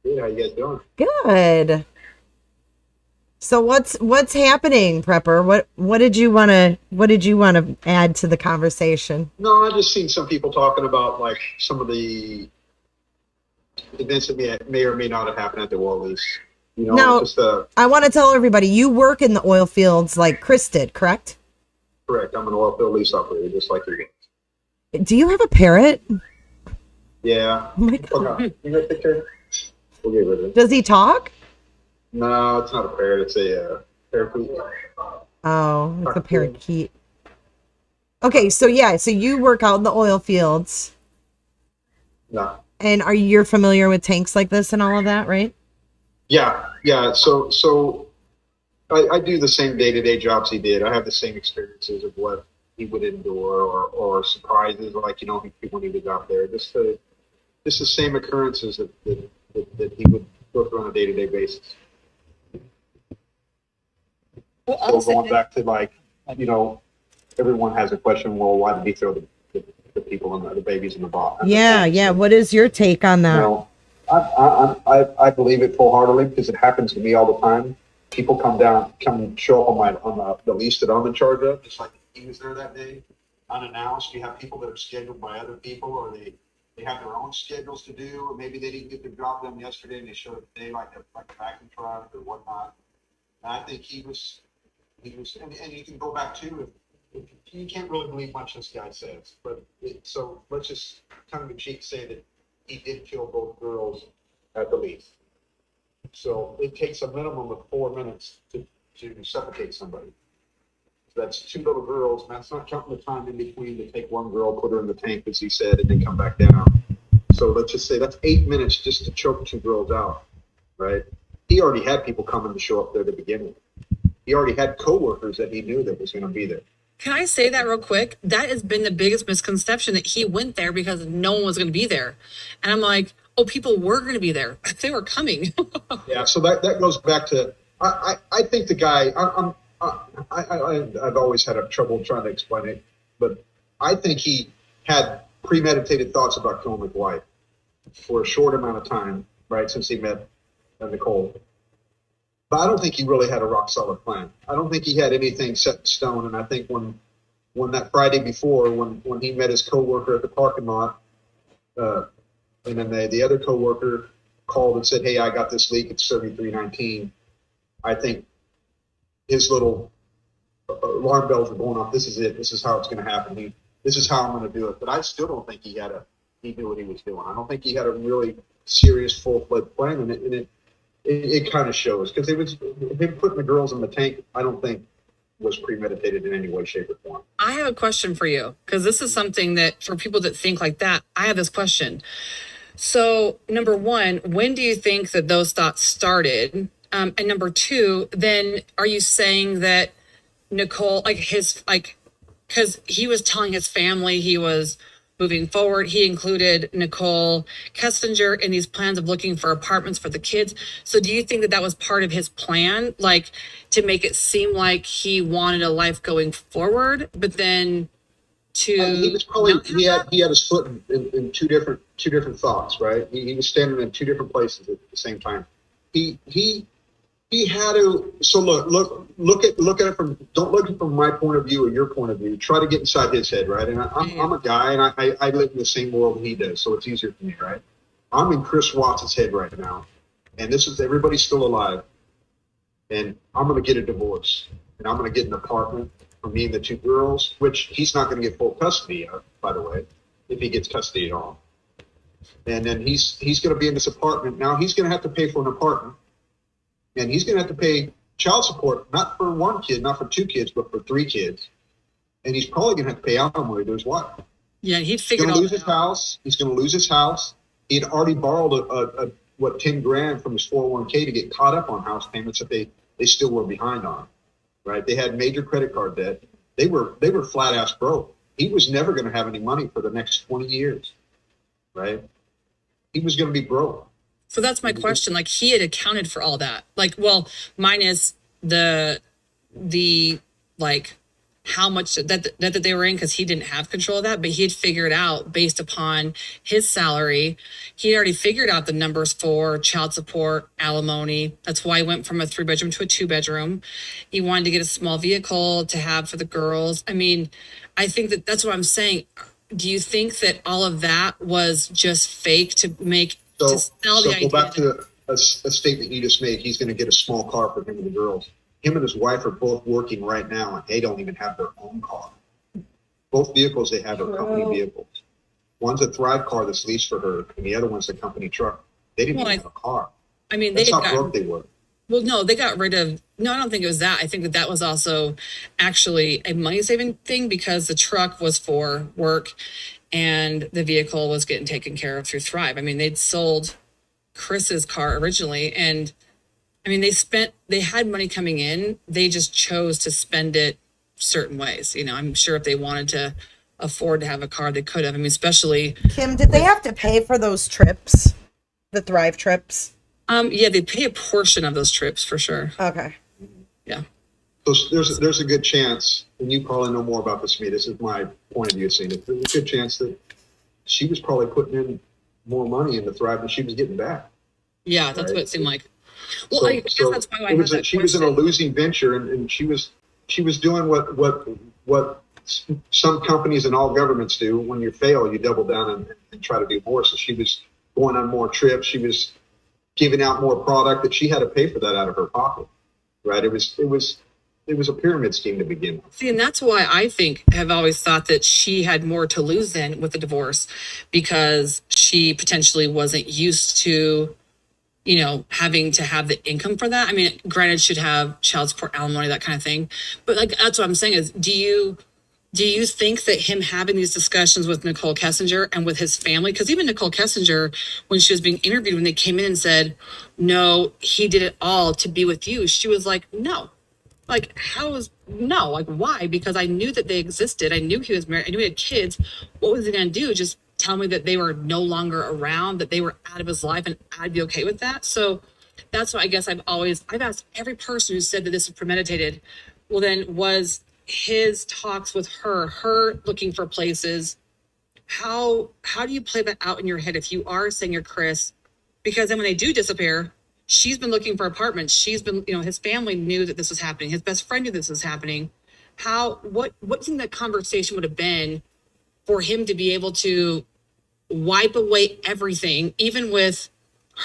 Good. How you guys doing? Good. So what's happening, Prepper? What did you want to add to the conversation? No, I just seen some people talking about like some of the events that may or may not have happened at the oil lease. Now, I want to tell everybody, you work in the oil fields like Chris did, correct? Correct. I'm an oil field lease operator, just like your guys. Do you have a parrot? Yeah. Oh my God. Okay. You got a picture? We'll get rid of it. Does he talk? No, it's not a parrot. It's a parakeet. Oh, it's a parakeet. Okay, so you work out in the oil fields. No. And you're familiar with tanks like this and all of that, right? Yeah. So I do the same day-to-day jobs he did. I have the same experiences of what he would endure or surprises like, when he was out there. Just the same occurrences that he would go through on a day-to-day basis. So going back to everyone has a question, well, why did he throw the people and the babies in the box? Yeah. What is your take on that? I believe it full-heartedly because it happens to me all the time. People come show up on the lease that I'm in charge of, just like he was there that day, unannounced. You have people that are scheduled by other people, or they have their own schedules to do, or maybe they didn't get their job done yesterday and they showed up today like a vacuum truck or whatnot. And I think he was, and you can go back to if you can't really believe much this guy says, but so let's just tongue in cheek say that he did kill both girls at the least. So it takes a minimum of 4 minutes to suffocate somebody. So that's 2 little girls, and that's not counting the time in between to take one girl, put her in the tank, as he said, and then come back down. So let's just say that's 8 minutes just to choke 2 girls out, right? He already had people coming to show up there to begin with. He already had coworkers that he knew that was going to be there. Can I say that real quick? That has been the biggest misconception, that he went there because no one was going to be there. And I'm like, oh, people were going to be there. They were coming. Yeah, so that goes back to, I think the guy, I've always had trouble trying to explain it, but I think he had premeditated thoughts about killing his wife for a short amount of time, right, since he met Nicole. But I don't think he really had a rock solid plan. I don't think he had anything set in stone. And I think when that Friday before, when he met his coworker at the parking lot, and then the other coworker called and said, "Hey, I got this leak. It's 3319." I think his little alarm bells were going off. This is it. This is how it's going to happen. This is how I'm going to do it. But I still don't think he knew what he was doing. I don't think he had a really serious, full-fledged plan, and it kind of shows, because it was him putting the girls in the tank. I don't think was premeditated in any way, shape, or form. I have a question for you, because this is something that for people that think like that, I have this question. So number one, when do you think that those thoughts started? And number two, then are you saying that Nicole, because he was telling his family he was moving forward, he included Nicole Kessinger in these plans of looking for apartments for the kids. So do you think that was part of his plan, like to make it seem like he wanted a life going forward, but then he was probably he had his foot in two different thoughts, right? He was standing in 2 different places at the same time. He had to. So look at it from. Don't look at it from my point of view or your point of view. Try to get inside his head, right? And I'm a guy, and I live in the same world he does, so it's easier for me, right? I'm in Chris Watts' head right now, and this is everybody's still alive, and I'm going to get a divorce, and I'm going to get an apartment for me and the 2 girls, which he's not going to get full custody of, by the way, if he gets custody at all. And then he's going to be in this apartment. Now he's going to have to pay for an apartment. And he's going to have to pay child support, not for 1 kid, not for 2 kids, but for 3 kids. And he's probably going to have to pay alimony to his wife. Yeah, he'd He's figured going to out lose his house. He's going to lose his house. He'd already borrowed $10,000 from his 401k to get caught up on house payments that they still were behind on. Right? They had major credit card debt. They were flat ass broke. He was never going to have any money for the next 20 years. Right? He was going to be broke. So that's my question. Like, he had accounted for all that. Like, well, minus the like how much that they were in, because he didn't have control of that, but he had figured out based upon his salary. He already figured out the numbers for child support, alimony. That's why he went from a 3-bedroom to a 2-bedroom. He wanted to get a small vehicle to have for the girls. I mean, I think that's what I'm saying. Do you think that all of that was just fake to make? So go back to a statement you just made. He's going to get a small car for him and the girls. Him and his wife are both working right now, and they don't even have their own car. Both vehicles they have are company vehicles. One's a Thrive car that's leased for her, and the other one's a company truck. They didn't even have a car. I mean, that's how broke they were. Well, no, they got rid of. No, I don't think it was that. I think that was also actually a money saving thing, because the truck was for work. and the vehicle was getting taken care of through Thrive. I mean, they'd sold Chris's car originally, and I mean, they had money coming in. They just chose to spend it certain ways. You know, I'm sure if they wanted to afford to have a car, they could have. I mean, especially Kim, did they have to pay for those trips, the Thrive trips? Yeah, they pay a portion of those trips for sure. Okay. Yeah. So there's a good chance, and you probably know more about this than me. This is my point of view seeing it. There's a good chance that she was probably putting in more money into Thrive than she was getting back. Yeah, that's right? what it seemed like. Well, So- I guess so that's why I it had was that she was in a question. losing venture, and she was doing what some companies and all governments do. When you fail, you double down and try to do more. So she was going on more trips. She was giving out more product that she had to pay for that out of her pocket. Right? It was a pyramid scheme to begin with. See, and that's why I have always thought that she had more to lose then with the divorce, because she potentially wasn't used to, you know, having to have the income for that. I mean, granted, she'd have child support, alimony, that kind of thing. But like, that's what I'm saying is, do you think that him having these discussions with Nicole Kessinger and with his family, because even Nicole Kessinger, when she was being interviewed, when they came in and said, no, he did it all to be with you, she was like, no. Like, like, why? Because I knew that they existed. I knew he was married. I knew he had kids. What was he going to do? Just tell me that they were no longer around, that they were out of his life, and I'd be okay with that? So that's why I guess I've asked every person who said that this was premeditated, well, then was his talks with her looking for places, how do you play that out in your head if you are saying you're Chris? Because then when they do disappear, she's been looking for apartments. She's been, you know, his family knew that this was happening. His best friend knew this was happening. What do you think that conversation would have been for him to be able to wipe away everything, even with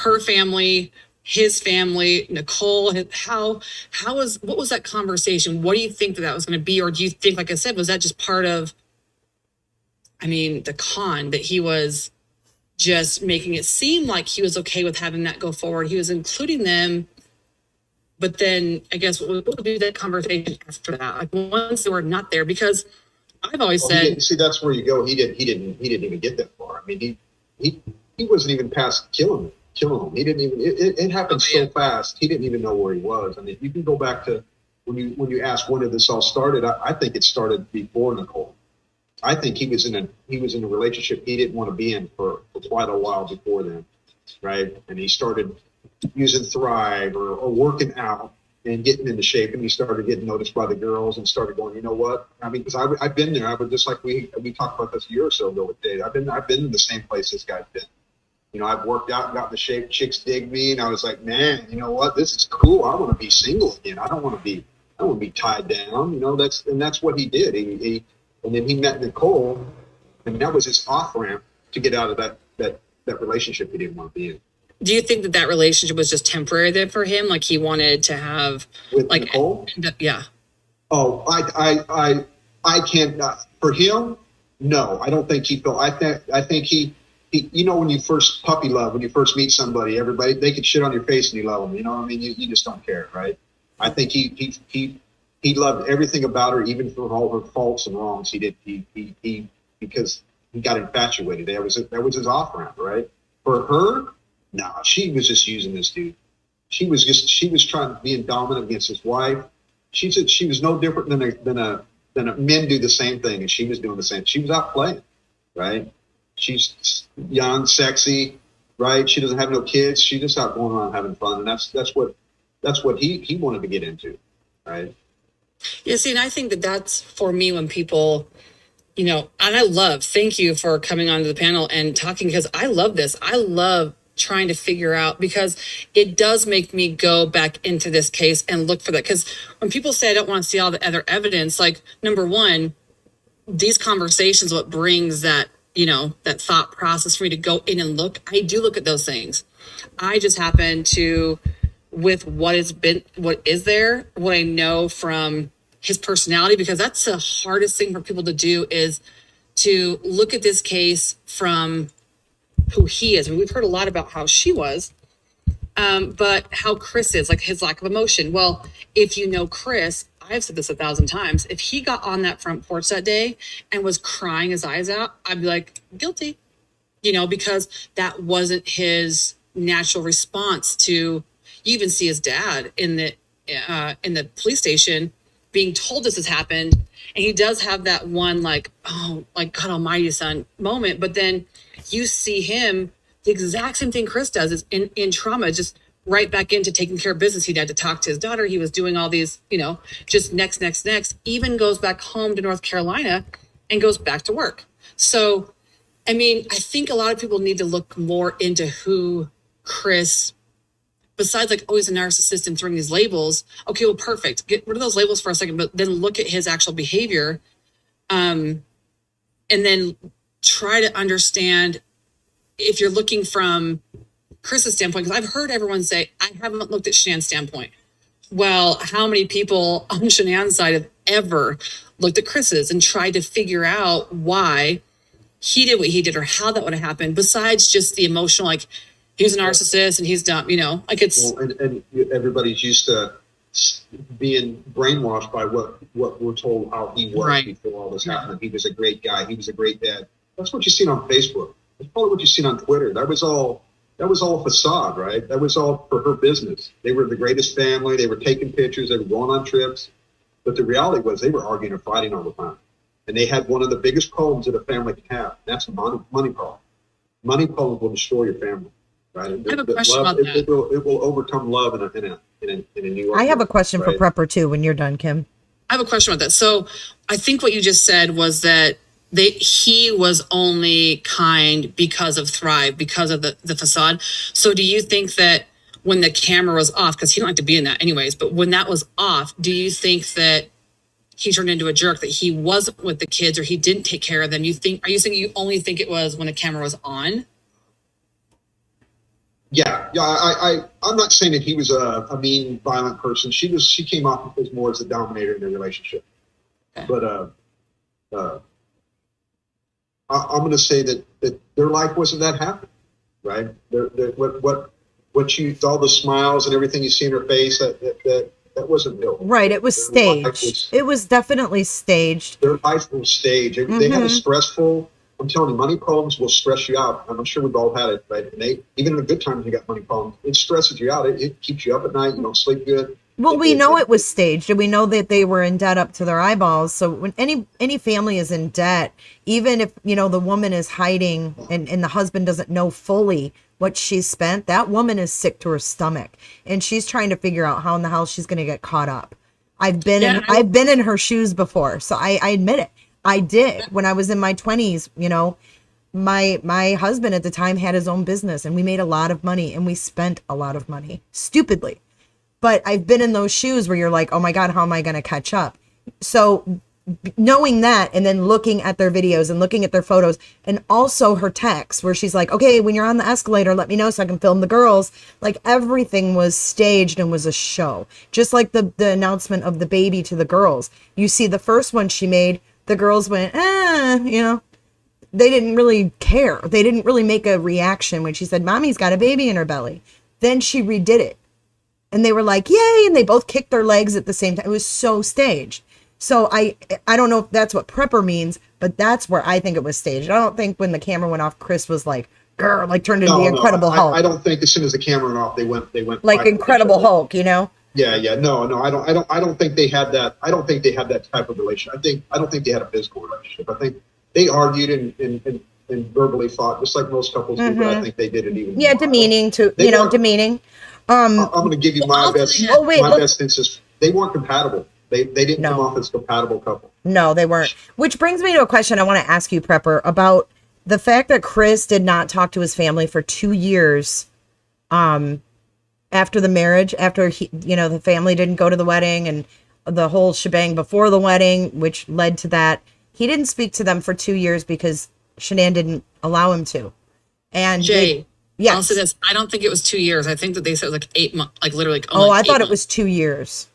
her family, his family, Nicole? What was that conversation? What do you think that was going to be? Or do you think, like I said, was that just part of, I mean, the con, that he was just making it seem like he was okay with having that go forward? He was including them, but then I guess what would be that conversation after that? Like, once they were not there, because I've always said, see, that's where you go. He didn't even get that far. I mean, he wasn't even past killing him. He didn't even. It happened so fast. He didn't even know where he was. I mean, you can go back to when you ask when did this all started. I think it started before Nicole. I think he was in a relationship he didn't want to be in for quite a while before then, right? And he started using Thrive or working out and getting into shape, and he started getting noticed by the girls and started going, you know what? I mean, because I've been there. I was just like we talked about this a year or so ago with Dave. I've been in the same place this guy's been. You know, I've worked out and got into shape. Chicks dig me, and I was like, man, you know what? This is cool. I want to be single again. I don't want to be tied down. You know, that's what he did. And then he met Nicole, and that was his off ramp to get out of that relationship he didn't want to be in. do you think that relationship was just temporary then for him? Like, he wanted to have With like Nicole? Yeah. Oh, I can't. For him, no, I don't think he felt. I think he. You know, when you first puppy love, when you first meet somebody, everybody they could shit on your face and you love them. You know what I mean? You just don't care, right? I think he loved everything about her, even for all her faults and wrongs. He did. He because he got infatuated. That was his off ramp, right? For her, no, she was just using this dude. She was trying to be dominant against his wife. She said she was no different than a men do the same thing, and she was doing the same. She was out playing, right? She's young, sexy, right? She doesn't have no kids. She's just out going around having fun, and that's what he wanted to get into, right? Yeah, see, and I think that's for me when people, you know, and thank you for coming onto the panel and talking, because I love this. I love trying to figure out, because it does make me go back into this case and look for that. Because when people say I don't want to see all the other evidence, like, number one, these conversations, what brings that, you know, that thought process for me to go in and look, I do look at those things. I just happen to, with what is there, what I know from his personality, because that's the hardest thing for people to do, is to look at this case from who he is. I mean, we've heard a lot about how she was, but how Chris is, like his lack of emotion. Well, if you know Chris, I've said this 1,000 times. If he got on that front porch that day and was crying his eyes out, I'd be like, guilty, because that wasn't his natural response to, you even see his dad in the police station being told this has happened. And he does have that one, like, oh, like God almighty son moment. But then you see him, the exact same thing Chris does is in trauma, just right back into taking care of business. He had to talk to his daughter. He was doing all these, just next, even goes back home to North Carolina and goes back to work. So, I think a lot of people need to look more into who Chris, besides like, oh, he's a narcissist and throwing these labels. Okay, well, perfect. Get rid of those labels for a second, but then look at his actual behavior. And then try to understand if you're looking from Chris's standpoint, because I've heard everyone say, I haven't looked at Shanann's standpoint. Well, how many people on Shanann's side have ever looked at Chris's and tried to figure out why he did what he did or how that would have happened, besides just the emotional, like, he's a narcissist and he's dumb, like it's. Well, and everybody's used to being brainwashed by what we're told how he was Right. before all this happened. He was a great guy. He was a great dad. That's what you've seen on Facebook. That's probably what you've seen on Twitter. That was all facade, right? That was all for her business. They were the greatest family. They were taking pictures. They were going on trips. But the reality was they were arguing and fighting all the time. And they had one of the biggest problems that a family can have. And that's a money problem. Money problems will destroy your family. Right? I have a question about that. It will overcome love in a New York. I have a question for right? Prepper too when you're done, Kim. I have a question about that. So I think what you just said was that he was only kind because of Thrive, because of the facade. So do you think that when the camera was off, because he don't like to be in that anyways, but when that was off, do you think that he turned into a jerk, that he wasn't with the kids or he didn't take care of them? Are you saying you only think it was when the camera was on? Yeah. I'm not saying that he was a mean, violent person. She came off as more as the dominator in the relationship. Okay. But I'm going to say that their life wasn't that happy, right? What you, all the smiles and everything you see in her face, that wasn't real. Right, it was staged. It was definitely staged. Their life was staged. They had a stressful. I'm telling you, money problems will stress you out. I'm sure we've all had it, right? And even in the good times, you got money problems. It stresses you out. It keeps you up at night. You don't sleep good. Well, we know it was staged, and we know that they were in debt up to their eyeballs. So when any family is in debt, even if, the woman is hiding and the husband doesn't know fully what she's spent, that woman is sick to her stomach. And she's trying to figure out how in the hell she's going to get caught up. I've been in her shoes before, so I admit it. I did when I was in my 20s. My husband at the time had his own business, and we made a lot of money, and we spent a lot of money stupidly. But I've been in those shoes where you're like, oh my God, how am I going to catch up? So knowing that, and then looking at their videos and looking at their photos, and also her texts where she's like, okay, when you're on the escalator, let me know so I can film the girls. Like, everything was staged and was a show. Just like the announcement of the baby to the girls. You see the first one she made, the girls went, they didn't really care. They didn't really make a reaction when she said, Mommy's got a baby in her belly. Then she redid it. And they were like, yay. And they both kicked their legs at the same time. It was so staged. So I don't know if that's what Prepper means, but that's where I think it was staged. I don't think when the camera went off, Chris was like, grr, like turned into the Incredible Hulk. I don't think as soon as the camera went off, they went like Incredible Hulk, Yeah. No, I don't think they had that. I don't think they had that type of relationship. I don't think they had a physical relationship. I think they argued and verbally fought, just like most couples do, but I think they did it even more. Demeaning demeaning. I'm going to give you my best instance. They weren't compatible. They didn't come off as a compatible couple. No, they weren't. Which brings me to a question I want to ask you, Prepper, about the fact that Chris did not talk to his family for 2 years after the marriage, after the family didn't go to the wedding and the whole shebang before the wedding, which led to that. He didn't speak to them for 2 years because Shanann didn't allow him to. And Jay, yes. I'll say this. I don't think it was 2 years. I think that they said like 8 months, like literally. I thought it was 2 years.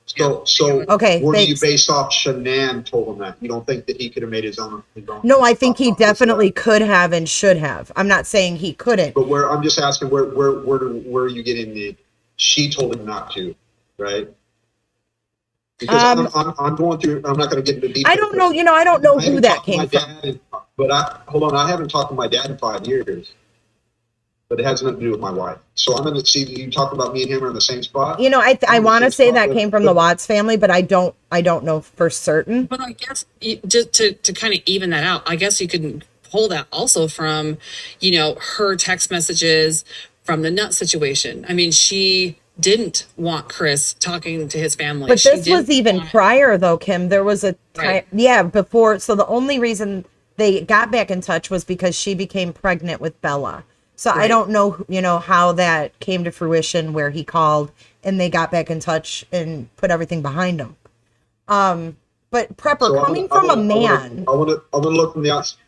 So okay, where do you base off Shanann told him that? You don't think that he could have made his own? No, I think he definitely could have and should have. I'm not saying he couldn't. But I'm just asking where are you getting the? She told him not to, right? Because I'm going through. I'm not going to get into detail. I don't know. I don't know who that came from. But hold on. I haven't talked to my dad in 5 years. But it has nothing to do with my wife. So I'm going to see you talk about me and him are in the same spot. I want to say that came from the Watts family, but I don't know for certain. But I guess just to kind of even that out, I guess you could pull that also from, her text messages from the nut situation. I mean, she didn't want Chris talking to his family. But this was even prior, though, Kim. There was a time, before. So the only reason they got back in touch was because she became pregnant with Bella. So I don't know, how that came to fruition where he called and they got back in touch and put everything behind him. But Prepper, coming from a man, I want to look from the outside.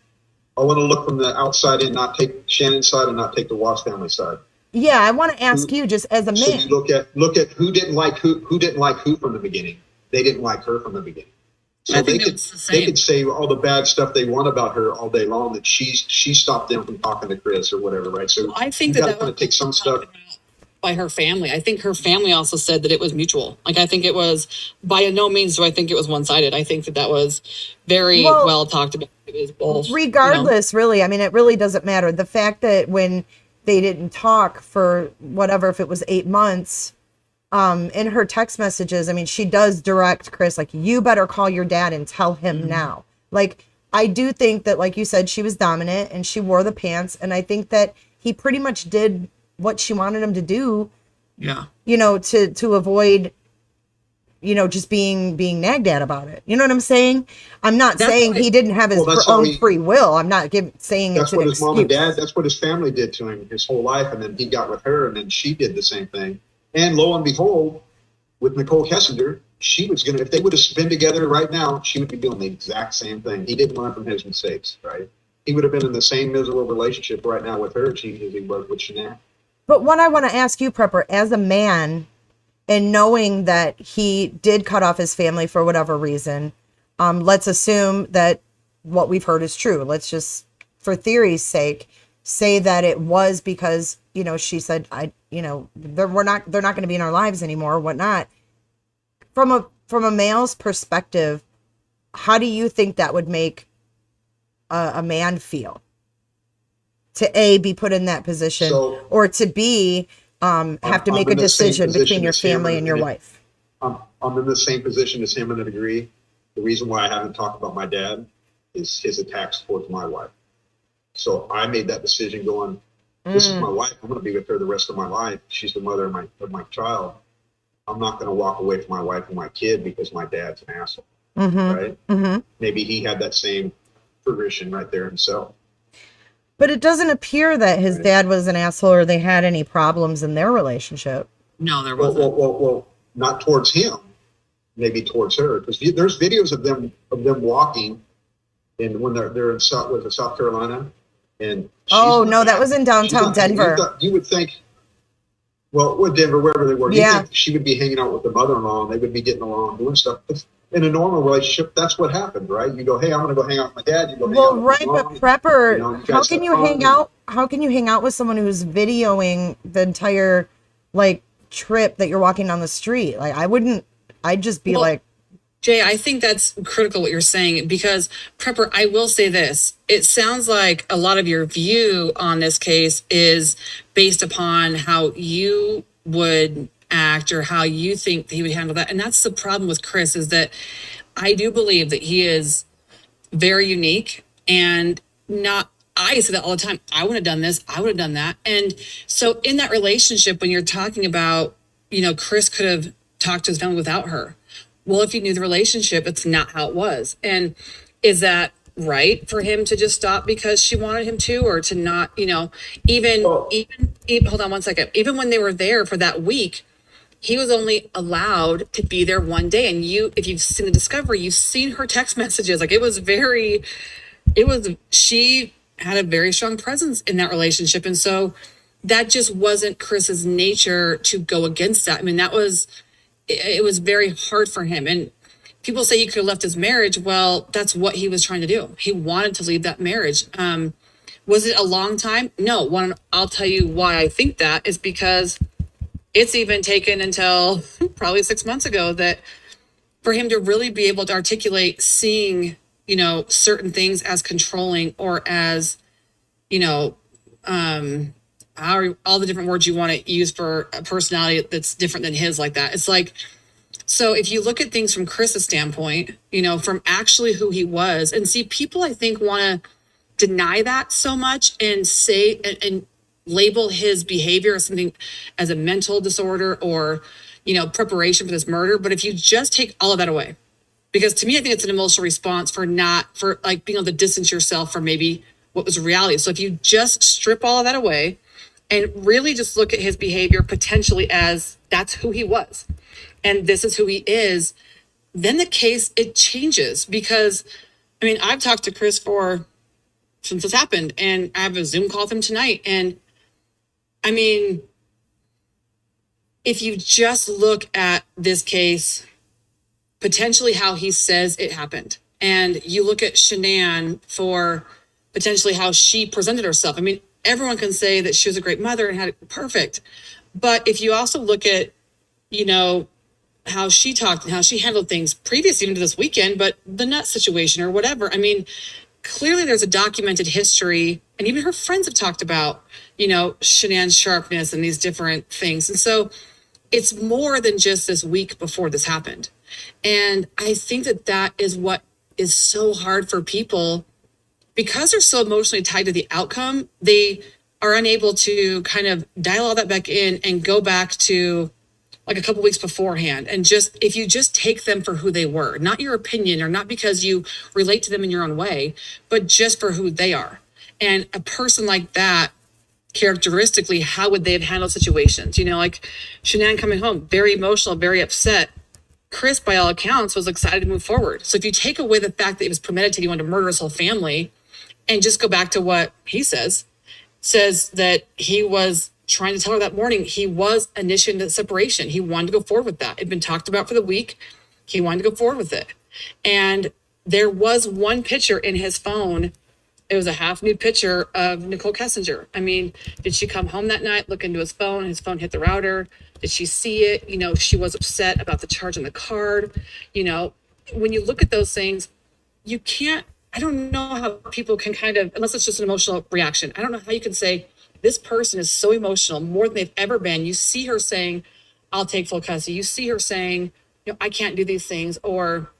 I want to look from the outside and not take Shannon's side and not take the Watts family side. Yeah, I want to ask you just as a man. So you look at who didn't like who from the beginning. They didn't like her from the beginning. So they could say all the bad stuff they want about her all day long, that she stopped them from talking to Chris or whatever, right? So I think that kind of take some stuff by her family. I think her family also said that it was mutual. Like, I think it was, by no means do I think it was one-sided. I think that was very well talked about. It was both. Regardless, really, I mean, it really doesn't matter. The fact that when they didn't talk for whatever, if it was 8 months, in her text messages, I mean, she does direct Chris, like, you better call your dad and tell him now. Like, I do think that, like you said, she was dominant and she wore the pants. And I think that he pretty much did what she wanted him to do. Yeah. To avoid, just being nagged at about it. You know what I'm saying? I'm not saying he didn't have his own free will. I'm not saying that's it's what an his excuse. mom and dad, that's what his family did to him his whole life. And then he got with her and then she did the same thing. And lo and behold, with Nicole Kessinger, she was if they would have been together right now, she would be doing the exact same thing. He didn't learn from his mistakes, right? He would have been in the same miserable relationship right now with her as he was with Shanann. But what I want to ask you, Prepper, as a man, and knowing that he did cut off his family for whatever reason, let's assume that what we've heard is true. Let's just, for theory's sake, say that it was because, she said, they're not going to be in our lives anymore or whatnot. From a male's perspective, how do you think that would make a man feel? To be put in that position, or to B, have to make a decision between your family and your wife? I'm in the same position as him in a degree. The reason why I haven't talked about my dad is his attacks towards my wife. So I made that decision going, this is my wife. I'm going to be with her the rest of my life. She's the mother of my child. I'm not going to walk away from my wife and my kid because my dad's an asshole, right? Mm-hmm. Maybe he had that same progression right there himself. But it doesn't appear that his dad was an asshole or they had any problems in their relationship. No, there wasn't. Well, not towards him, maybe towards her, because there's videos of them walking, and when they're in South Carolina, and that was in downtown Denver. You would think, with Denver, wherever they were, you think she would be hanging out with the mother-in-law, and they would be getting along, doing stuff. But in a normal relationship, that's what happened, right? You go, hey, I'm going to go hang out with my dad. You go hang out with my mom. But Prepper, how can you hang out? How can you hang out with someone who's videoing the entire trip that you're walking down the street? Like, I wouldn't. I'd just be like, Jay, I think that's critical what you're saying, because Prepper, I will say this. It sounds like a lot of your view on this case is based upon how you would act or how you think he would handle that. And that's the problem with Chris, is that I do believe that he is very unique and I say that all the time. I would have done this. I would have done that. And so in that relationship, when you're talking about, Chris could have talked to his family without her. Well, if you knew the relationship, it's not how it was. And is that right for him to just stop because she wanted him to, or to not, even hold on one second. Even when they were there for that week, he was only allowed to be there one day. And if you've seen the Discovery, you've seen her text messages. Like, she had a very strong presence in that relationship. And so that just wasn't Chris's nature to go against that. I mean, it was very hard for him. And people say he could have left his marriage. Well, that's what he was trying to do. He wanted to leave that marriage. Was it a long time? No. I'll tell you why I think that is because it's even taken until probably 6 months ago that for him to really be able to articulate seeing, certain things as controlling or as, all the different words you want to use for a personality that's different than his like that. It's like, so if you look at things from Chris's standpoint, from actually who he was, and see, people I think want to deny that so much and say and label his behavior as something as a mental disorder or, preparation for this murder. But if you just take all of that away, because to me, I think it's an emotional response for like being able to distance yourself from maybe what was reality. So if you just strip all of that away and really just look at his behavior potentially as that's who he was and this is who he is, then the case, it changes. Because I've talked to Chris since this happened, and I have a Zoom call with him tonight. And if you just look at this case, potentially how he says it happened, and you look at Shanann for potentially how she presented herself. Everyone can say that she was a great mother and had it perfect. But if you also look at, how she talked and how she handled things previous even to this weekend, but the nut situation or whatever, clearly there's a documented history, and even her friends have talked about, Shanann's sharpness and these different things. And so it's more than just this week before this happened. And I think that is what is so hard for people, because they're so emotionally tied to the outcome. They are unable to kind of dial all that back in and go back to like a couple weeks beforehand. And if you just take them for who they were, not your opinion or not because you relate to them in your own way, but just for who they are. And a person like that, characteristically, how would they have handled situations? Like Shanann coming home, very emotional, very upset. Chris, by all accounts, was excited to move forward. So if you take away the fact that he was premeditated, he wanted to murder his whole family, and just go back to what he says that he was trying to tell her that morning, he was initiating the separation. He wanted to go forward with that. It had been talked about for the week. He wanted to go forward with it. And there was one picture in his phone. It was a half nude picture of Nicole Kessinger. Did she come home that night, look into his phone hit the router? Did she see it? She was upset about the charge on the card. When you look at those things, you can't, I don't know how people can kind of, unless it's just an emotional reaction, I don't know how you can say this person is so emotional, more than they've ever been. You see her saying, I'll take full custody. You see her saying, I can't do these things, or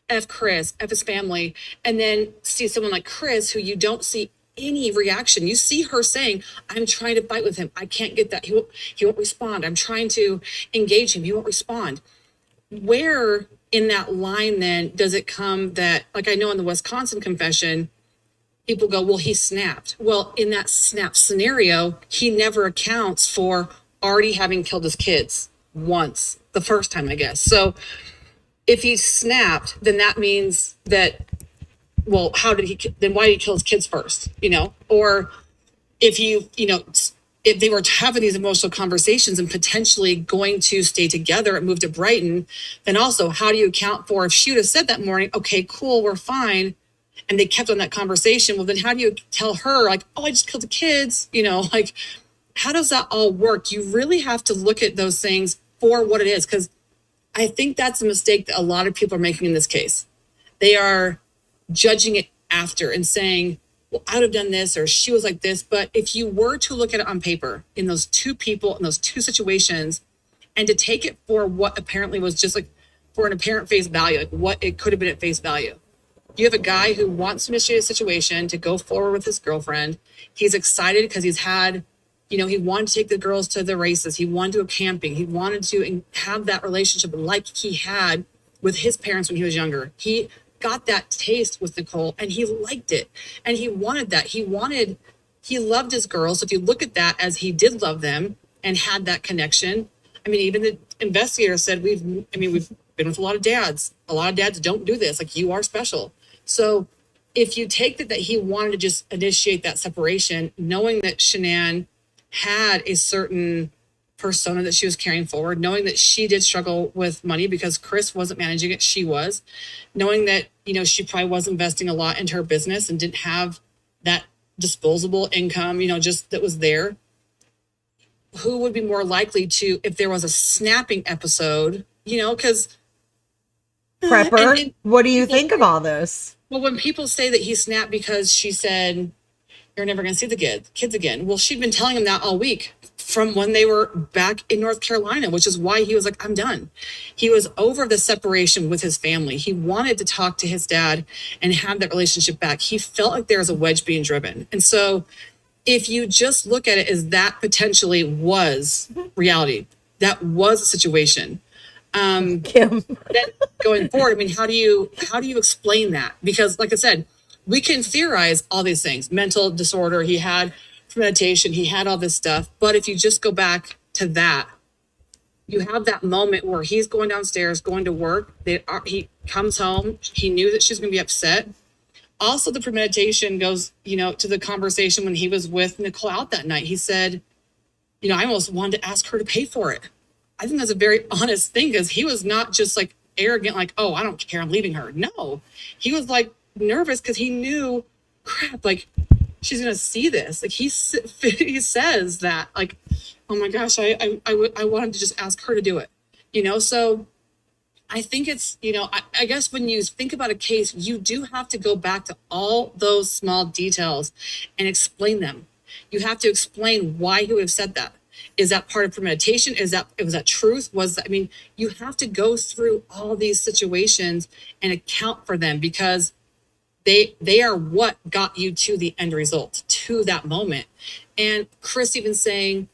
F Chris, F his family. And then see someone like Chris, who you don't see any reaction. You see her saying, I'm trying to fight with him. I can't get that. He won't respond. I'm trying to engage him. He won't respond. Where in that line then does it come that, like I know in the Wisconsin confession, people go, well, he snapped. Well, in that snap scenario, he never accounts for already having killed his kids once, the first time, I guess. So if he snapped, then that means that, well, why did he kill his kids first? Or if if they were having these emotional conversations and potentially going to stay together and move to Brighton, then also how do you account for if she would have said that morning, okay, cool, we're fine, and they kept on that conversation? Well, then how do you tell her, like, oh, I just killed the kids? Like, how does that all work? You really have to look at those things for what it is, because I think that's a mistake that a lot of people are making in this case. They are judging it after and saying, well, I would have done this, or she was like this. But if you were to look at it on paper in those two people, in those two situations, and to take it for what apparently was just like for an apparent face value, like what it could have been at face value. You have a guy who wants to initiate a situation to go forward with his girlfriend. He's excited because he's had, he wanted to take the girls to the races. He wanted to go camping. He wanted to have that relationship like he had with his parents when he was younger. He got that taste with Nicole and he liked it. And he wanted that. He loved his girls. So if you look at that as he did love them and had that connection, even the investigator said, we've been with a lot of dads. A lot of dads don't do this. Like, you are special. So if you take that he wanted to just initiate that separation, knowing that Shanann had a certain persona that she was carrying forward, knowing that she did struggle with money because Chris wasn't managing it, she was, knowing that, she probably was investing a lot into her business and didn't have that disposable income, just that was there. Who would be more likely to, if there was a snapping episode, because prepper. What do you think of all this? Well, when people say that he snapped because she said, "You're never going to see the kids again." Well, she'd been telling him that all week from when they were back in North Carolina, which is why he was like, "I'm done." He was over the separation with his family. He wanted to talk to his dad and have that relationship back. He felt like there was a wedge being driven. And so if you just look at it as that potentially was reality, that was a situation. Kim. Then going forward, I mean, how do you explain that? Because like I said, we can theorize all these things, mental disorder, he had premeditation, he had all this stuff. But if you just go back to that, you have that moment where he's going downstairs, going to work. He comes home. He knew that she's going to be upset. Also, the premeditation goes, to the conversation when he was with Nicole out that night. He said, I almost wanted to ask her to pay for it. I think that's a very honest thing, because he was not just like arrogant, like, "Oh, I don't care, I'm leaving her." No, he was like nervous because he knew, crap, like she's gonna see this. Like he says that, like, "Oh my gosh, I wanted to just ask her to do it," So I think it's, I guess when you think about a case, you do have to go back to all those small details and explain them. You have to explain why he would have said that. Is that part of premeditation? Was that truth? You have to go through all these situations and account for them, because they are what got you to the end result, to that moment. And Chris even saying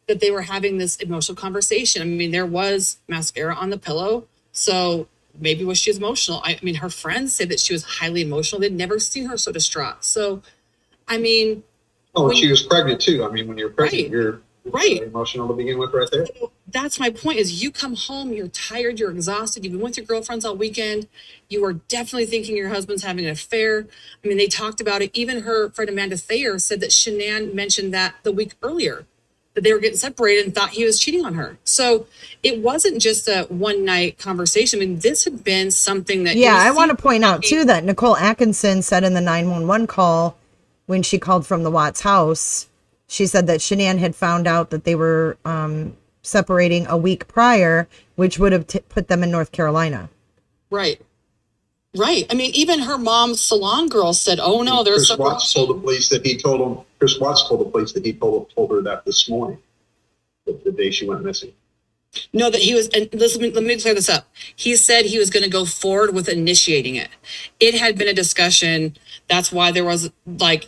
that they were having this emotional conversation. There was mascara on the pillow. So maybe she was emotional. Her friends said that she was highly emotional. They'd never seen her so distraught. So, she was pregnant too. When you're pregnant, right. You're right. emotional to begin with right there. So that's my point, is you come home, you're tired, you're exhausted, you've been with your girlfriends all weekend. You are definitely thinking your husband's having an affair. They talked about it. Even her friend Amanda Thayer said that Shanann mentioned that the week earlier, that they were getting separated and thought he was cheating on her. So it wasn't just a one night conversation. This had been something that... Yeah, I want to point out too that Nicole Atkinson said in the 911 call, when she called from the Watts house, she said that Shanann had found out that they were separating a week prior, which would have put them in North Carolina. Right. Even her mom's salon girl said, "Oh no, there's Chris Watts told the police that he told him. Chris Watts told the police that he told her that this morning, the day she went missing. No, that he was, and listen, let me clear this up. He said he was going to go forward with initiating it. It had been a discussion. That's why there was,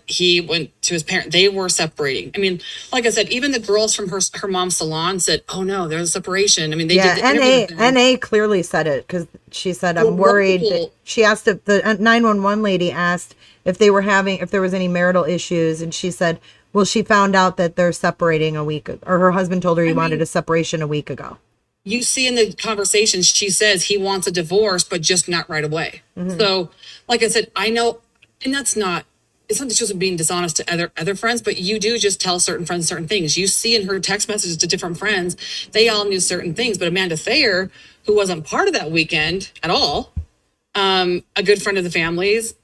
he went to his parent. They were separating. Like I said, even the girls from her mom's salon said, "Oh no, there's a separation." They did the interview with them. NA clearly said it, because she said, "I'm worried." She asked if the 911 lady asked if there was any marital issues, and she said, well, she found out that they're separating a week, or her husband told her he wanted a separation a week ago. You see in the conversation, she says he wants a divorce, but just not right away. Mm-hmm. So, like I said, I know, and it's not just being dishonest to other friends, but you do just tell certain friends certain things. You see in her text messages to different friends, they all knew certain things. But Amanda Thayer, who wasn't part of that weekend at all, a good friend of the family's,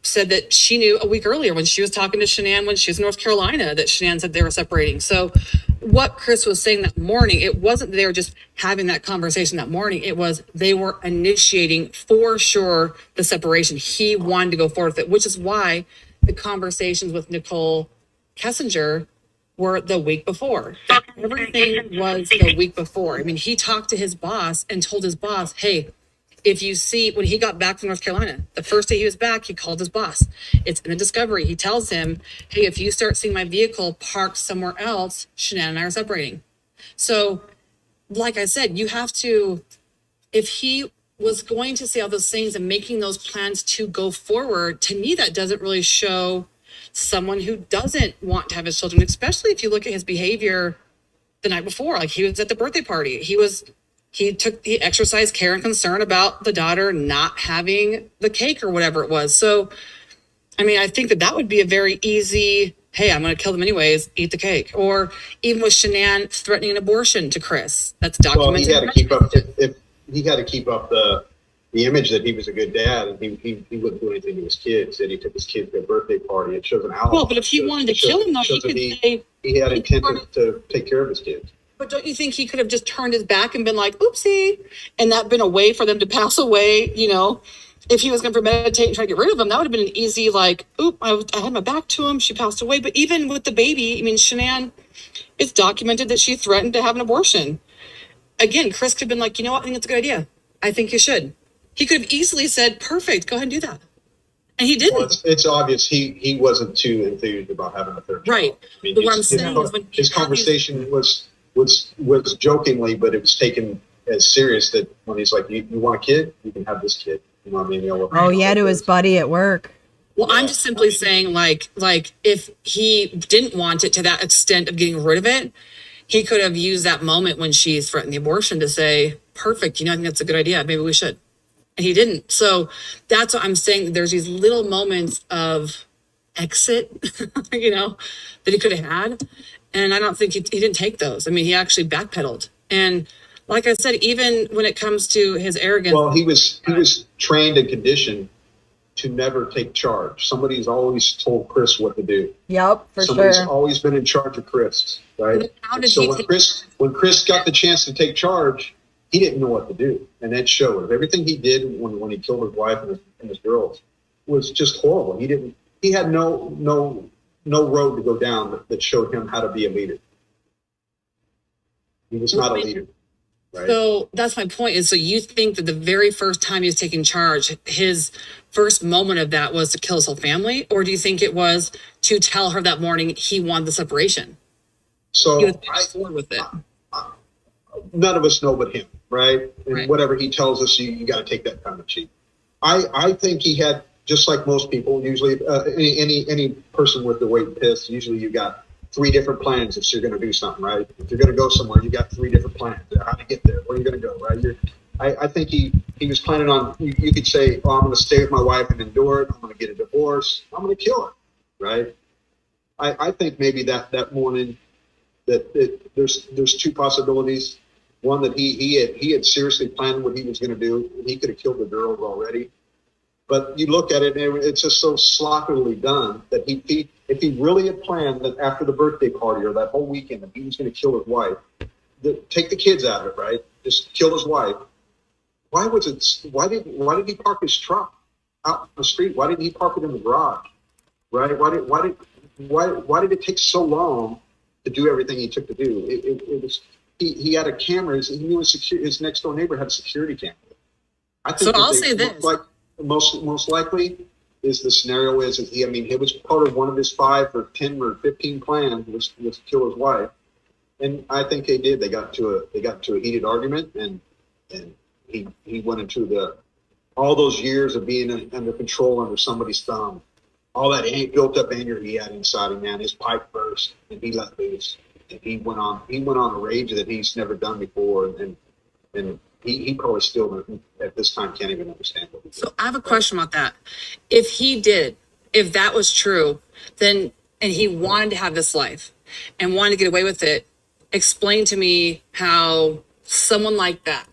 said that she knew a week earlier when she was talking to Shanann when she was in North Carolina, that Shanann said they were separating. So what Chris was saying that morning, it wasn't that they were just having that conversation that morning. It was they were initiating for sure the separation. He wanted to go forward with it, which is why the conversations with Nicole Kessinger were the week before. Everything was the week before. He talked to his boss and told his boss, "Hey, if you see," when he got back from North Carolina, the first day he was back, he called his boss. It's in the discovery. He tells him, "Hey, if you start seeing my vehicle parked somewhere else, Shanann and I are separating." So, like I said, you have to, if he was going to say all those things and making those plans to go forward, to me, that doesn't really show someone who doesn't want to have his children, especially if you look at his behavior the night before. Like, he was at the birthday party. He exercised care and concern about the daughter not having the cake or whatever it was. So, I think that would be a very easy, "Hey, I'm going to kill them anyways, eat the cake." Or even with Shanann threatening an abortion to Chris. That's documented. Well, he had to keep up. He had to keep up the image that he was a good dad, and he wouldn't do anything to his kids. And he took his kids to a birthday party. It shows an alibi. Well, but if he wanted to kill him, though, he could say he had intent to take care of his kids. But don't you think he could have just turned his back and been like, oopsie, and that been a way for them to pass away, you know? If he was going to premeditate and try to get rid of him, that would have been an easy, like, oop, I had my back to him. She passed away. But even with the baby, I mean, Shanann, it's documented that she threatened to have an abortion. Again, Chris could have been like, you know what? I think it's a good idea. I think you should. He could have easily said, perfect, go ahead and do that. And he didn't. Well, it's obvious he wasn't too enthused about having a third child. Right. I mean, But what I'm saying is when his conversation was jokingly, but it was taken as serious that when he's like, you want a kid? You can have this kid. You know what I mean? Oh, yeah, to his buddy at work. Well, I'm just simply saying, like if he didn't want it to that extent of getting rid of it, he could have used that moment when she threatened the abortion to say, perfect, you know, I think that's a good idea. Maybe we should. And he didn't. So that's what I'm saying. There's these little moments of exit, you know, that he could have had. And I don't think he didn't take those. I mean, he actually backpedaled. And like I said, even when it comes to his arrogance. Well, he was trained and conditioned to never take charge. Somebody's always told Chris what to do. Yep, for Somebody's sure. always been in charge of Chris, right? How did So he when Chris got the chance to take charge, he didn't know what to do, and that showed. Everything he did when he killed his wife and his girls was just horrible. He had no road to go down that showed him how to be a leader. He was not a leader. Right. So that's my point is, so you think that the very first time he was taking charge, his first moment of that was to kill his whole family? Or do you think it was to tell her that morning he wanted the separation? So He was forward with it. none of us know but him, right? And Right. whatever he tells us, you got to take that kind of cheap. I think he had, just like most people, usually any person with the weight piss, usually you got 3 different plans if you're going to do something, right? If you're going to go somewhere, you got 3 different plans. How to get there? Where are you going to go, right? I think he was planning on, you could say, oh, I'm going to stay with my wife and endure it. I'm going to get a divorce. I'm going to kill her, right? I think maybe that morning there's 2 possibilities. One, that he had seriously planned what he was going to do. He could have killed the girls already. But you look at it, and it's just so sloppily done that if he really had planned that after the birthday party or that whole weekend that he was going to kill his wife, take the kids out of it, right? Just kill his wife. Why did he park his truck out on the street? Why didn't he park it in the garage? Right? Why did it take so long to do everything he took to do? It was he had a camera. He knew his next door neighbor had a security camera. I think So I'll say this. Like most likely is the scenario is it was part of one of his 5 or 10 or 15 plans was to kill his wife, and I think they did. They got to a heated argument, and he went into all those years of being under control under somebody's thumb. All that built up anger he had inside him, man. His pipe burst, and he let loose. And he went on a rage that he's never done before, and he probably still at this time can't even understand what he did. So I have a question about that. If that was true, then, and he wanted to have this life and wanted to get away with it, explain to me how someone like that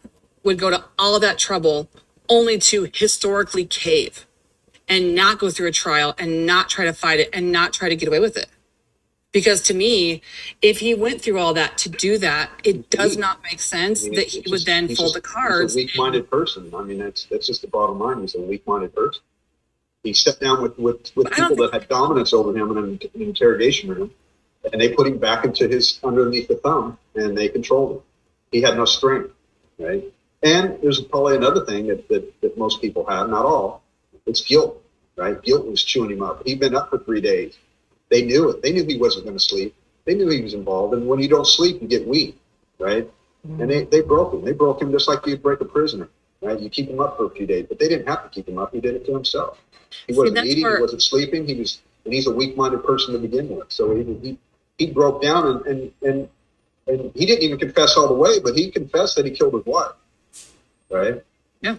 would go to all of that trouble only to historically cave and not go through a trial and not try to fight it and not try to get away with it. Because to me, if he went through all that to do that, it does not make sense that he would then fold the cards. He's a weak-minded person. I mean, that's just the bottom line. He's a weak-minded person. He sat down with people that had dominance over him in an interrogation room, and they put him back into his underneath the thumb, and they controlled him. He had no strength, right? And there's probably another thing that most people have, not all. It's guilt, right? Guilt was chewing him up. He'd been up for 3 days. They knew it. They knew he wasn't going to sleep. They knew he was involved. And when you don't sleep, you get weak, right? Mm-hmm. And they broke him. They broke him just like you'd break a prisoner, right? You keep him up for a few days, but they didn't have to keep him up. He did it to himself. He wasn't eating. He wasn't sleeping. And he's a weak-minded person to begin with. So he broke down and he didn't even confess all the way, but he confessed that he killed his wife, right? Yeah.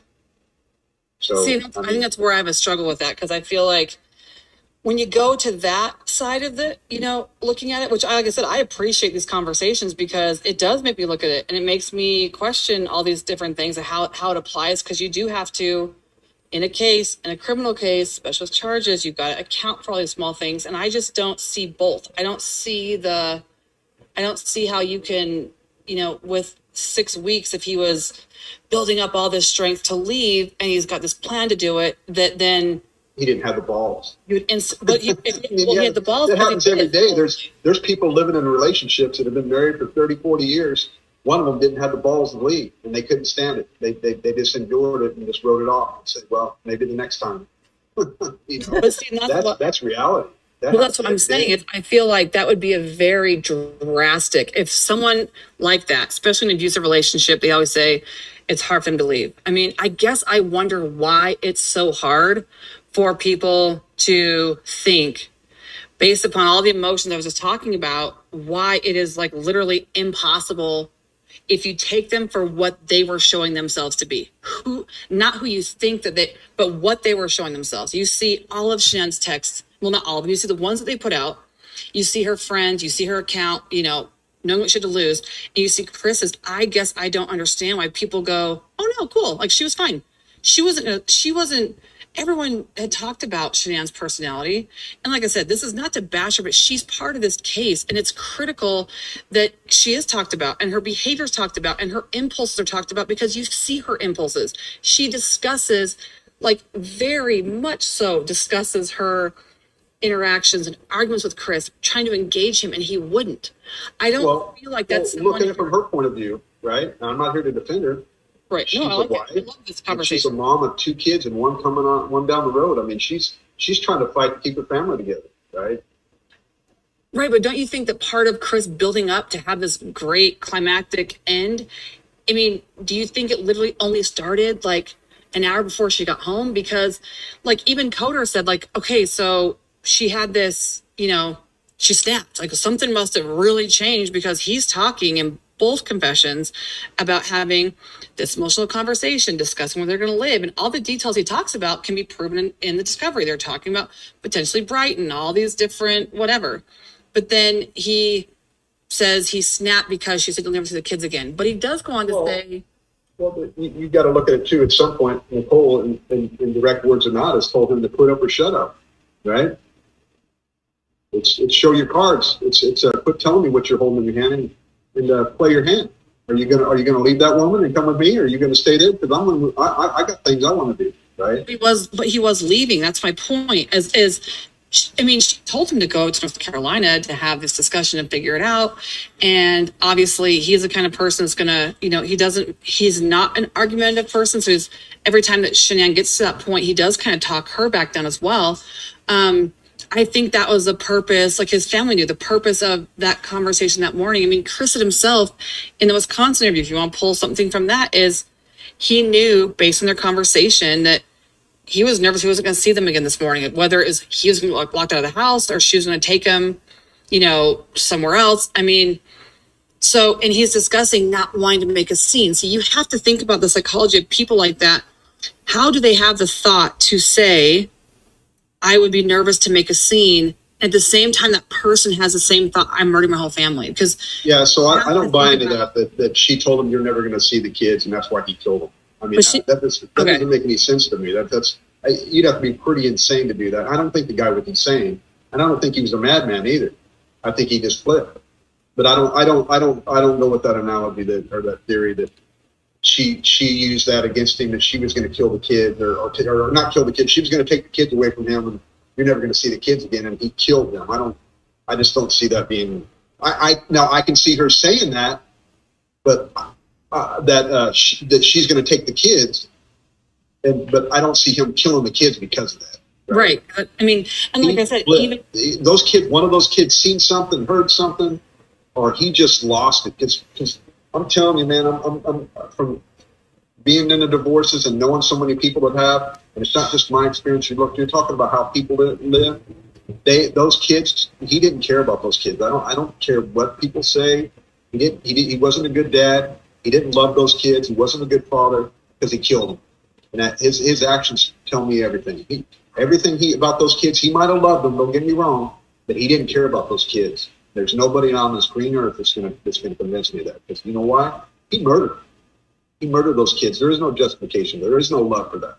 So I think that's where I have a struggle with that, because I feel like when you go to that side of it, looking at it, which like I said, I appreciate these conversations because it does make me look at it and it makes me question all these different things and how it applies. Because you do have to, in a criminal case, special charges, you've got to account for all these small things. And I just don't see both. I don't see how you can with 6 weeks, if he was building up all this strength to leave and he's got this plan to do it, that then He didn't have the balls. you would, but he, he had the balls. That but he happens every did. day. There's people living in relationships that have been married for 30, 40 years. One of them didn't have the balls to leave, and they couldn't stand it. They just endured it and just wrote it off and said, well, maybe the next time. But see, That's reality. Well, that's what I'm saying. I feel like that would be a very drastic, if someone like that, especially in an abusive relationship, they always say it's hard for them to leave. I mean, I guess I wonder why it's so hard for people to think, based upon all the emotions I was just talking about, why it is like literally impossible if you take them for what they were showing themselves to be, not who you think that they, but what they were showing themselves. You see all of Shan's texts, well, not all of them. You see the ones that they put out. You see her friends. You see her account. Knowing what she had to lose. And you see Chris's. I guess I don't understand why people go, "Oh no, cool. Like she was fine. She wasn't. Everyone had talked about Shanann's personality. And like I said, this is not to bash her, but she's part of this case. And it's critical that she is talked about and her behavior is talked about and her impulses are talked about, because you see her impulses. She discusses, like very much so, discusses her interactions and arguments with Chris, trying to engage him, and he wouldn't. I don't feel like that's look at it from her point of view, right? Now, I'm not here to defend her. Right. She's No, I a like wife. it. I love this She's a conversation. mom of 2 kids and one coming on, one down the road. I mean, she's trying to fight to keep her family together, right? Right, but don't you think that part of Chris building up to have this great climactic end, I mean, do you think it literally only started like an hour before she got home? Because like even Coder said, like, okay, so she had this, she snapped. Like something must have really changed, because he's talking in both confessions about having this emotional conversation, discussing where they're going to live, and all the details he talks about can be proven in the discovery. They're talking about potentially Brighton, all these different whatever. But then he says he snapped because she said you'll never see the kids again. But he does go on to say... Well, you got to look at it too. At some point, Nicole, in direct words or not, has told him to put up or shut up, right? It's show your cards. It's quit telling me what you're holding in your hand and play your hand. Are you gonna leave that woman and come with me, or are you gonna stay there? Because I got things I want to do, right? He was leaving. That's my point. She told him to go to North Carolina to have this discussion and figure it out. And obviously he's the kind of person that's gonna, he's not an argumentative person. So every time that Shanann gets to that point, he does kind of talk her back down as well. I think that was the purpose, like his family knew the purpose of that conversation that morning. I mean, Chris himself in the Wisconsin interview, if you want to pull something from that, is he knew based on their conversation that he was nervous he wasn't going to see them again this morning, whether it was he was going to be locked out of the house or she was going to take him, somewhere else. I mean, so, and he's discussing not wanting to make a scene. So you have to think about the psychology of people like that. How do they have the thought to say, I would be nervous to make a scene, at the same time that person has the same thought, I'm murdering my whole family? Because so I don't buy into that she told him you're never going to see the kids, and that's why he killed them. I mean, that doesn't make any sense to me. You'd have to be pretty insane to do that. I don't think the guy was insane, and I don't think he was a madman either. I think he just flipped. But I don't go with that analogy or that theory that she used that against him, that she was going to kill the kids or not kill the kids. She was going to take the kids away from him, and you're never going to see the kids again. And he killed them. I just don't see that being. Now I can see her saying that, but that she's going to take the kids, but I don't see him killing the kids because of that. Right. I mean, and like I said, even those kids, one of those kids seen something, heard something, or he just lost it. Because I'm telling you, man, I'm from being in the divorces and knowing so many people that have, and it's not just my experience. You're talking about how people live. Those kids, he didn't care about those kids. I don't care what people say. He wasn't a good dad. He didn't love those kids. He wasn't a good father because he killed them. And his actions tell me everything. Everything about those kids, he might have loved them. Don't get me wrong, but he didn't care about those kids. There's nobody on this green earth that's going to convince me of that. Because you know why? He murdered those kids. There is no justification. There is no love for that.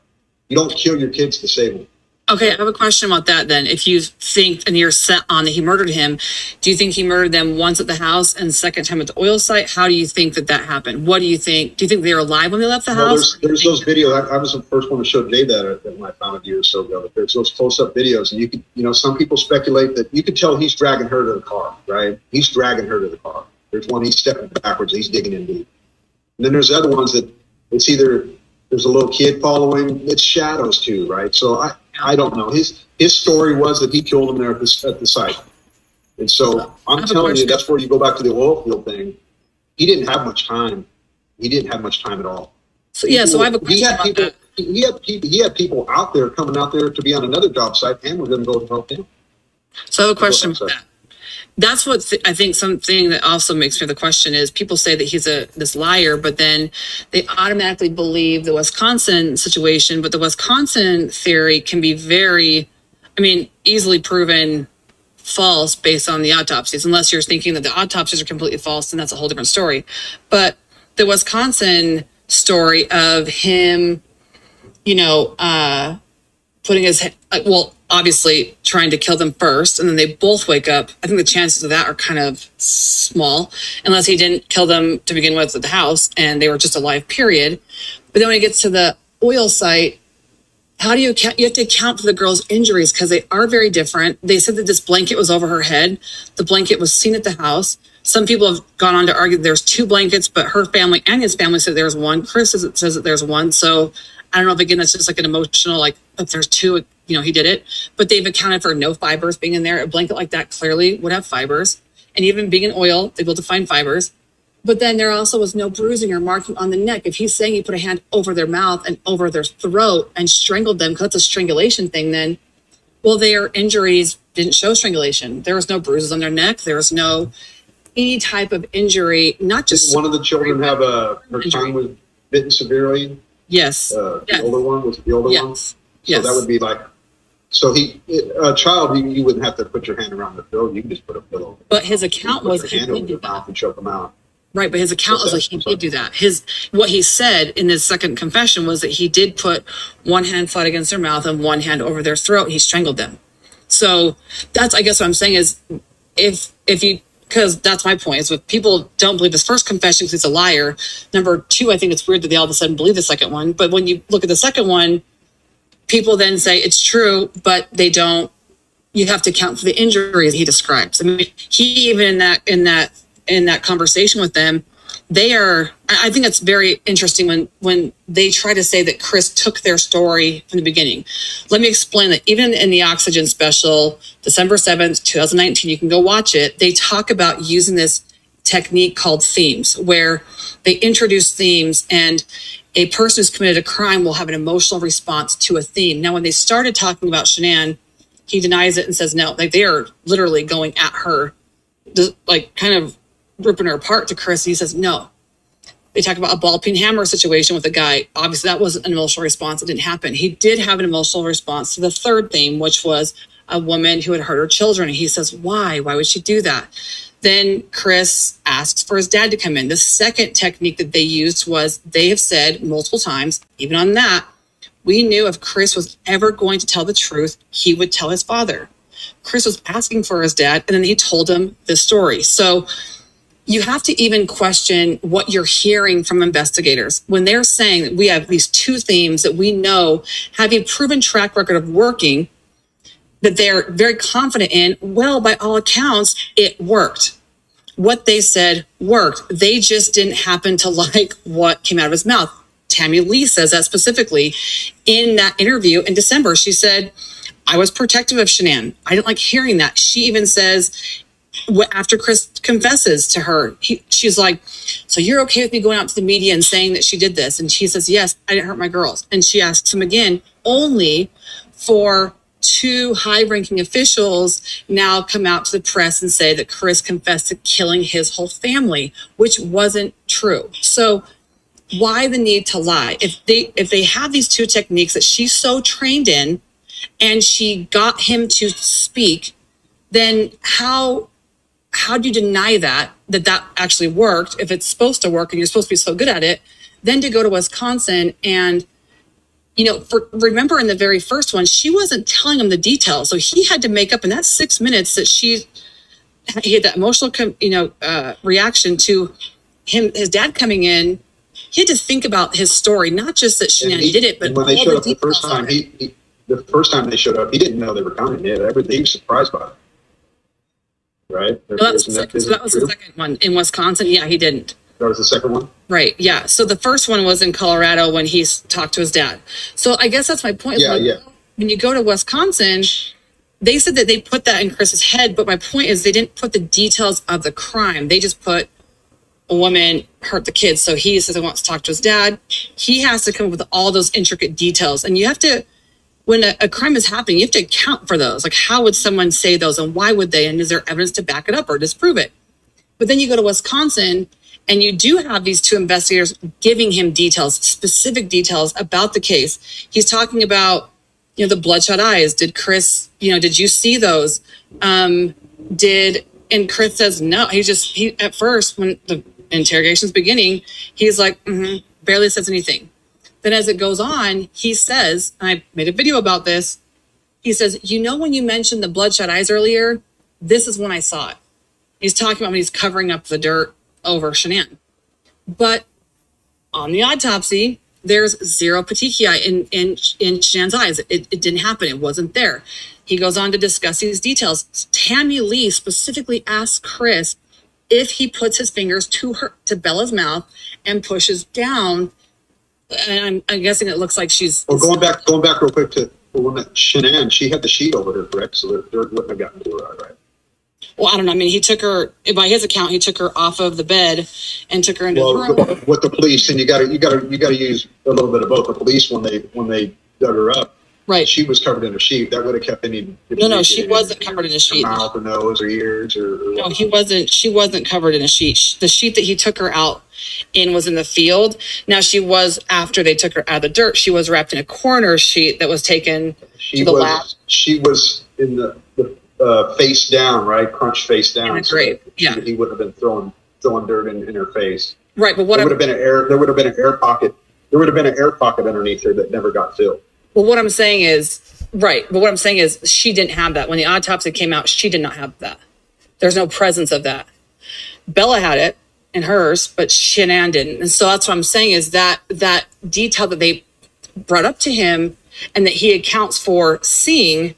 You don't kill your kids to save them. Okay, I have a question about that then. If you think and you're set on that he murdered him, do you think he murdered them once at the house and second time at the oil site? How do you think that happened? What do you think? Do you think they were alive when they left the house? There's those videos. I was the first one to show Jay that when I found it years or so ago. There's those close-up videos, and you could, some people speculate that you could tell he's dragging her to the car, right? He's dragging her to the car. There's one he's stepping backwards, he's digging in deep. And then there's other ones that it's either there's a little kid following, it's shadows too, right? So I don't know. His story was that he killed him there at the site. And so I'm telling you, that's where you go back to the oil field thing. He didn't have much time. He didn't have much time at all. So I have a question about that. He had people out there coming out there to be on another job site, and we're going to go help him. So I have a question about that. That's what I think something that also makes me the question is people say that he's this liar, but then they automatically believe the Wisconsin situation. But the Wisconsin theory can be easily proven false based on the autopsies, unless you're thinking that the autopsies are completely false, and that's a whole different story. But the Wisconsin story of him, putting his obviously trying to kill them first, and then they both wake up. I think the chances of that are kind of small, unless he didn't kill them to begin with at the house and they were just alive, period. But then when he gets to the oil site, how do you account? You have to account for the girl's injuries because they are very different. They said that this blanket was over her head. The blanket was seen at the house. Some people have gone on to argue there's two blankets, but her family and his family said there's one. Chris says that there's one. So I don't know if, again, that's just like an emotional, like if there's two, he did it. But they've accounted for no fibers being in there. A blanket like that clearly would have fibers. And even being in oil, they're able to find fibers. But then there also was no bruising or marking on the neck. If he's saying he put a hand over their mouth and over their throat and strangled them, because that's a strangulation thing, then, their injuries didn't show strangulation. There was no bruises on their neck. There was no any type of injury, not just... Did one of the children have her tongue was bitten severely? Yes. The older one was the older one? So yes. That would be like... So a child, you wouldn't have to put your hand around the throat. You can just put a pillow. But his account was he did do that and choke them out. Right, but his account was like he did do that. What he said in his second confession was that he did put one hand flat against their mouth and one hand over their throat. And he strangled them. So that's, I guess, what I'm saying is, if you, because that's my point, is if people don't believe his first confession because he's a liar. Number two, I think it's weird that they all of a sudden believe the second one. But when you look at the second one, people then say it's true, but they don't. You have to account for the injuries he describes. I mean, he even in that conversation with them, I think it's very interesting when they try to say that Chris took their story from the beginning. Let me explain that even in the Oxygen special, December 7th, 2019, you can go watch it. They talk about using this technique called themes, where they introduce themes and a person who's committed a crime will have an emotional response to a theme. Now, when they started talking about Shanann, he denies it and says no, like they are literally going at her, like kind of ripping her apart to Chris. He says no. They talk about a ball peen hammer situation with a guy. Obviously, that wasn't an emotional response. It didn't happen. He did have an emotional response to the third theme, which was a woman who had hurt her children. And he says, why? Why would she do that? Then Chris asks for his dad to come in. The second technique that they used was they have said multiple times, even on that, we knew if Chris was ever going to tell the truth, he would tell his father. Chris was asking for his dad, and then he told him this story. So you have to even question what you're hearing from investigators when they're saying that we have these two themes that we know have a proven track record of working, that they're very confident in. Well, by all accounts, it worked. What they said worked. They just didn't happen to like what came out of his mouth. Tammy Lee says that specifically in that interview in December. She said, I was protective of Shanann. I didn't like hearing that. She even says, after Chris confesses to her, she's like, so you're okay with me going out to the media and saying that she did this? And she says, yes, I didn't hurt my girls. And she asks him again, only for two high-ranking officials now come out to the press and say that Chris confessed to killing his whole family, which wasn't true. So why the need to lie? If they have these two techniques that she's so trained in and she got him to speak, then how do you deny that actually worked if it's supposed to work and you're supposed to be so good at it? Then to go to Wisconsin and remember in the very first one, she wasn't telling him the details. So he had to make up in that 6 minutes that he had that emotional, reaction to his dad coming in. He had to think about his story, not just that Shanann did it, but when they all showed the up the first details time, the first time they showed up, he didn't know they were coming. He was surprised by it. Right? So that was the second one in Wisconsin. Yeah, he didn't. That was the second one? Right. Yeah. So the first one was in Colorado when he talked to his dad. So I guess that's my point. Yeah. When you go to Wisconsin, they said that they put that in Chris's head, but my point is they didn't put the details of the crime. They just put a woman hurt the kids. So he says he wants to talk to his dad. He has to come up with all those intricate details. And you have to, when a crime is happening, you have to account for those. Like, how would someone say those and why would they? And is there evidence to back it up or disprove it? But then you go to Wisconsin and you do have these two investigators giving him details, specific details about the case. He's talking about, the bloodshot eyes. Did Chris, did you see those? And Chris says no. He at first, when the interrogation's beginning, he's like, barely says anything. Then as it goes on, he says, and I made a video about this, he says, when you mentioned the bloodshot eyes earlier, this is when I saw it. He's talking about when he's covering up the dirt over Shanann. But on the autopsy, there's zero petechiae in Shanann's eyes. It didn't happen. It wasn't there. He goes on to discuss these details. Tammy Lee specifically asked Chris if he puts his fingers to Bella's mouth and pushes down. And I'm guessing it looks like she's. Well, going back real quick to when Shanann, she had the sheet over her, correct? So the dirt wouldn't have gotten to her, right? Well, I don't know. I mean, he took her, by his account, he took her off of the bed and took her into his room. With the police, and you got to use a little bit of both. The police, when they dug her up, right? She was covered in a sheet. That would have kept any. No, she wasn't covered in a sheet. Mouth or nose or ears or. No, he wasn't. She wasn't covered in a sheet. The sheet that he took her out in was in the field. Now she was, after they took her out of the dirt, she was wrapped in a coroner sheet that was taken to the lab. She was in the face down, right? Crunched face down. In a grave. Yeah. He would have been throwing dirt in her face. Right, but there would have been an air pocket. There would have been an air pocket underneath her that never got filled. Well, what I'm saying is, she didn't have that. When the autopsy came out, she did not have that. There's no presence of that. Bella had it in hers, but Shanann didn't. And so that's what I'm saying is that detail that they brought up to him and that he accounts for seeing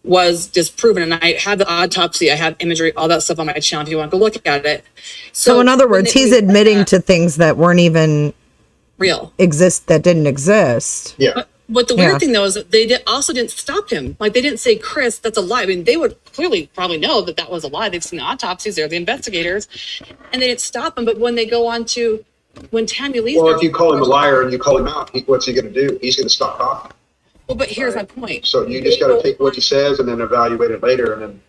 was disproven. And I had the autopsy, I have imagery, all that stuff on my channel if you want to go look at it. So in other words, he's admitting to things that weren't even real, that didn't exist. Yeah. But the weird thing though is that they also didn't stop him. Like, they didn't say, Chris, that's a lie. I mean, they would clearly probably know that was a lie. They've seen the autopsies, they're the investigators, and they didn't stop him. But when they go on to, when Tammy Lee's if you call him a liar and you call him out, what's he going to do? He's going to stop talking. Well, but here's my point. So you just got to take what he says and then evaluate it later, and then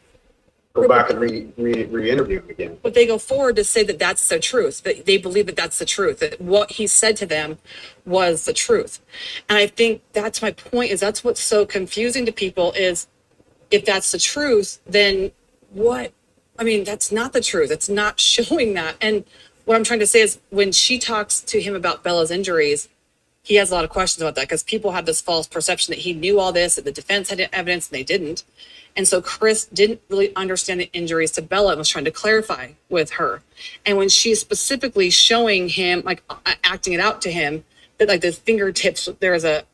go back and re-interview him again. But they go forward to say that that's the truth, that they believe that that's the truth, that what he said to them was the truth. And I think that's my point, is that's what's so confusing to people is, if that's the truth, then what? I mean, that's not the truth. It's not showing that. And what I'm trying to say is, when she talks to him about Bella's injuries, he has a lot of questions about that, because people have this false perception that he knew all this, that the defense had evidence, and they didn't. And so Chris didn't really understand the injuries to Bella and was trying to clarify with her. And when she's specifically showing him, like acting it out to him, that like the fingertips, there was a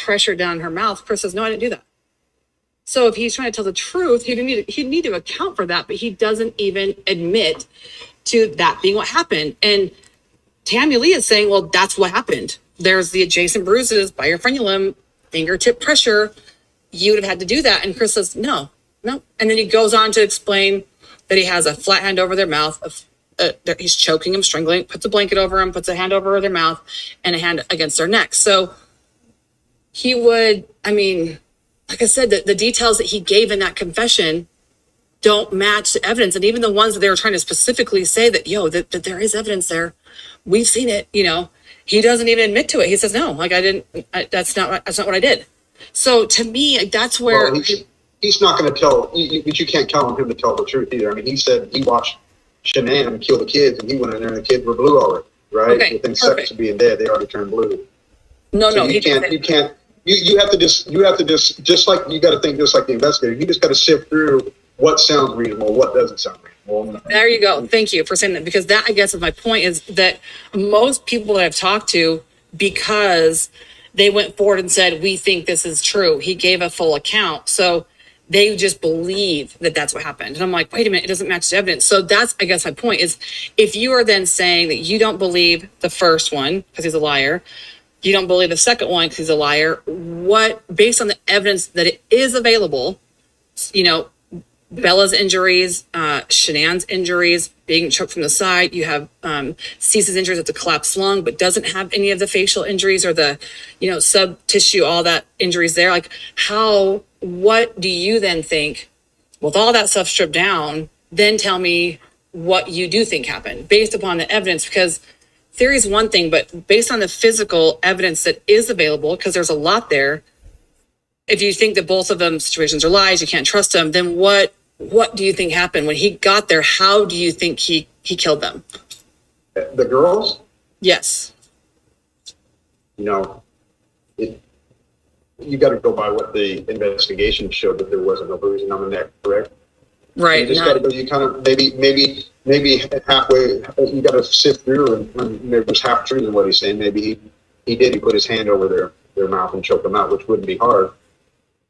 pressure down her mouth, Chris says, no, I didn't do that. So if he's trying to tell the truth, he'd need to account for that, but he doesn't even admit to that being what happened. And Tammy Lee is saying, well, that's what happened. There's the adjacent bruises by your frenulum, fingertip pressure. You would have had to do that. And Chris says, no. And then he goes on to explain that he has a flat hand over their mouth. He's choking them, strangling, puts a blanket over them, puts a hand over their mouth and a hand against their neck. So he would, like I said, the details that he gave in that confession don't match the evidence. And even the ones that they were trying to specifically say that, that there is evidence there. We've seen it, he doesn't even admit to it. He says, no, that's not what I did. So to me, that's where he's not going to tell, but you can't tell him to tell the truth either. I mean, he said he watched Shanann kill the kids, and he went in there and the kids were blue already, right? Okay, within seconds of being dead, they already turned blue. No, you can't you have to just like you got to think just like the investigator. You just got to sift through what sounds reasonable, what doesn't sound reasonable. There you go. Thank you for saying that, because that, I guess, is my point, is that most people that I've talked to, because they went forward and said, we think this is true, he gave a full account, so they just believe that that's what happened. And I'm like, wait a minute, it doesn't match the evidence. So that's, I guess, my point is, if you are then saying that you don't believe the first one because he's a liar, you don't believe the second one because he's a liar, what, based on the evidence that it is available, you know, Bella's injuries, Shanann's injuries, being choked from the side. You have Cease's injuries with the collapsed lung, but doesn't have any of the facial injuries or the, you know, sub tissue, all that injuries there. Like, what do you then think, with all that stuff stripped down, then tell me what you do think happened based upon the evidence? Because theory is one thing, but based on the physical evidence that is available, because there's a lot there, if you think that both of them situations are lies, you can't trust them, then what do you think happened when he got there? How do you think he killed them? The girls? Yes. You know, you got to go by what the investigation showed, that there wasn't no bruising on the neck, correct? Right. You just got to go. You kind of maybe halfway. You got to sift through, and maybe there's half truth in what he's saying. Maybe he did. He put his hand over their mouth and choked them out, which wouldn't be hard.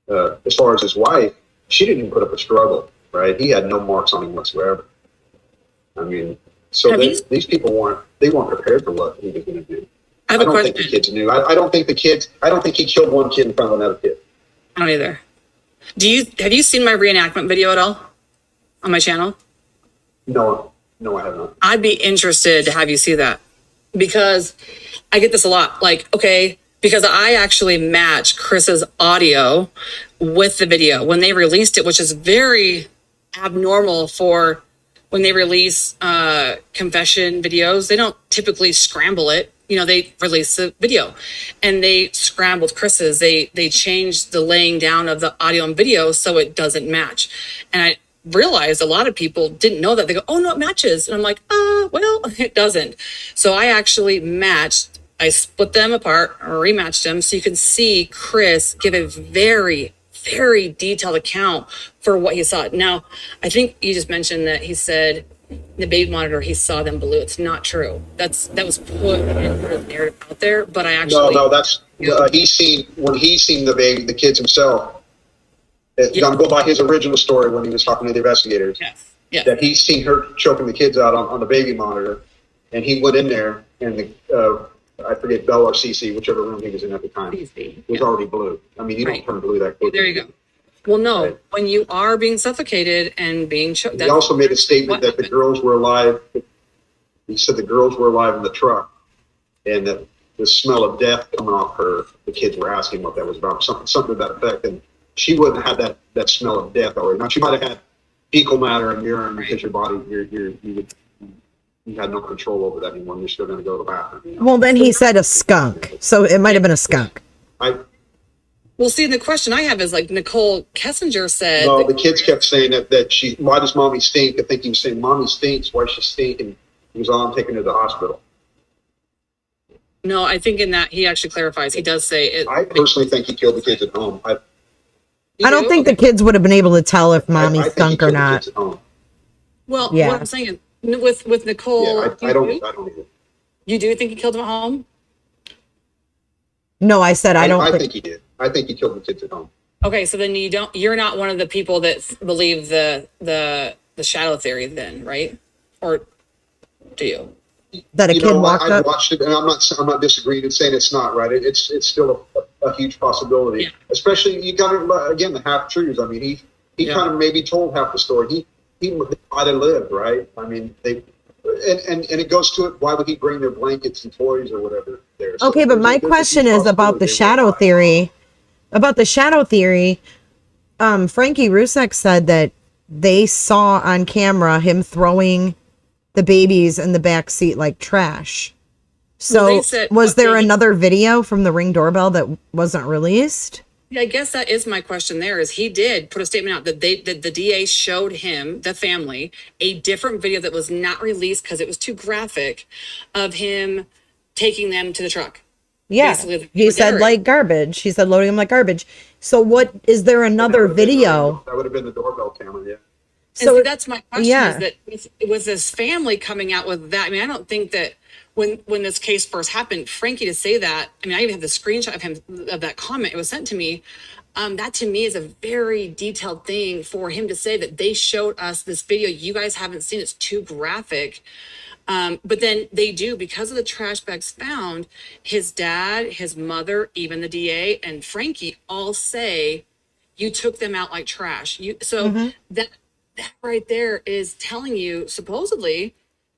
As far as his wife, she didn't even put up a struggle, right? He had no marks on him whatsoever. I mean, so these people weren't prepared for what he was going to do. I have a question. Think the kids knew. I don't think he killed one kid in front of another kid. I don't either. Have you seen my reenactment video at all on my channel? No, I have not. I'd be interested to have you see that, because I get this a lot. Like, okay, because I actually match Chris's audio with the video when they released it, which is very abnormal for when they release confession videos. They don't typically scramble it. You know, they release the video, and they scrambled Chris's. They changed the laying down of the audio and video so it doesn't match. And I realized a lot of people didn't know that. They go, oh no, it matches. And I'm like, well, it doesn't. So I actually matched. I split them apart, rematched them, so you can see Chris give a very, very detailed account for what he saw. Now, I think you just mentioned that he said the baby monitor, he saw them blue. It's not true. That was put in the narrative out there, but I actually that's he's seen the kids himself. I'm going by his original story when he was talking to the investigators. Yes. That he's seen her choking the kids out on the baby monitor, and he went in there, and I forget, Bella or Cece, whichever room he was in at the time, was already blue. I mean, you don't turn blue that quickly. There you go. Well, no, right. When you are being suffocated and being choked. He also made a statement that the girls were alive. He said the girls were alive in the truck, and that the smell of death coming off her, the kids were asking what that was about, something to that effect. And she wouldn't have had that smell of death already. Now, she might have had fecal matter and urine because your body, you had no control over that anymore. You're still going to go to the bathroom. You know? Well, then he said a skunk, so it might have been a skunk. Well, see, the question I have is, like, Nicole Kessinger said. No, the kids kept saying that why does mommy stink? I think he was saying, mommy stinks. Why does she stink? And he was on taking her to the hospital. No, I think in that he actually clarifies. He does say it. I personally think he killed the kids at home. I don't think the kids would have been able to tell if mommy stunk or not. Well, yeah. What I'm saying with Nicole, I don't either. You do think he killed them at home? No, I said I don't. I think he did. I think he killed the kids at home. Okay, so then you're not one of the people that believe the shadow theory, then, right? Or do you? That a kid walked up. I watched it, and I'm not disagreeing and saying it's not right. It's still a huge possibility. Yeah. Especially you got again the half truths. I mean, he kind of maybe told half the story. He might have lived, right? I mean, and it goes to it. Why would he bring their blankets and toys or whatever there? So okay, but my question is about the shadow theory. About the shadow theory, Frankie Rusek said that they saw on camera him throwing the babies in the back seat like trash. So was there another video from the Ring doorbell that wasn't released? Yeah, I guess that is my question there, is he did put a statement out that the DA showed him, the family, a different video that was not released because it was too graphic of him taking them to the truck. Yeah. basically He said Derek. like garbage. He said loading him like garbage. So what, is there another video? That would have been the doorbell camera, yeah. So See, that's my question, yeah. is that it was this family coming out with that. I mean, I don't think that when this case first happened, Frankie to say that, I mean, I even have the screenshot of him, of that comment. It was sent to me. That to me is a very detailed thing for him to say that they showed us this video. You guys haven't seen, it's too graphic. But then they do, because of the trash bags found, his dad, his mother, even the DA and Frankie all say, you took them out like trash. That right there is telling you supposedly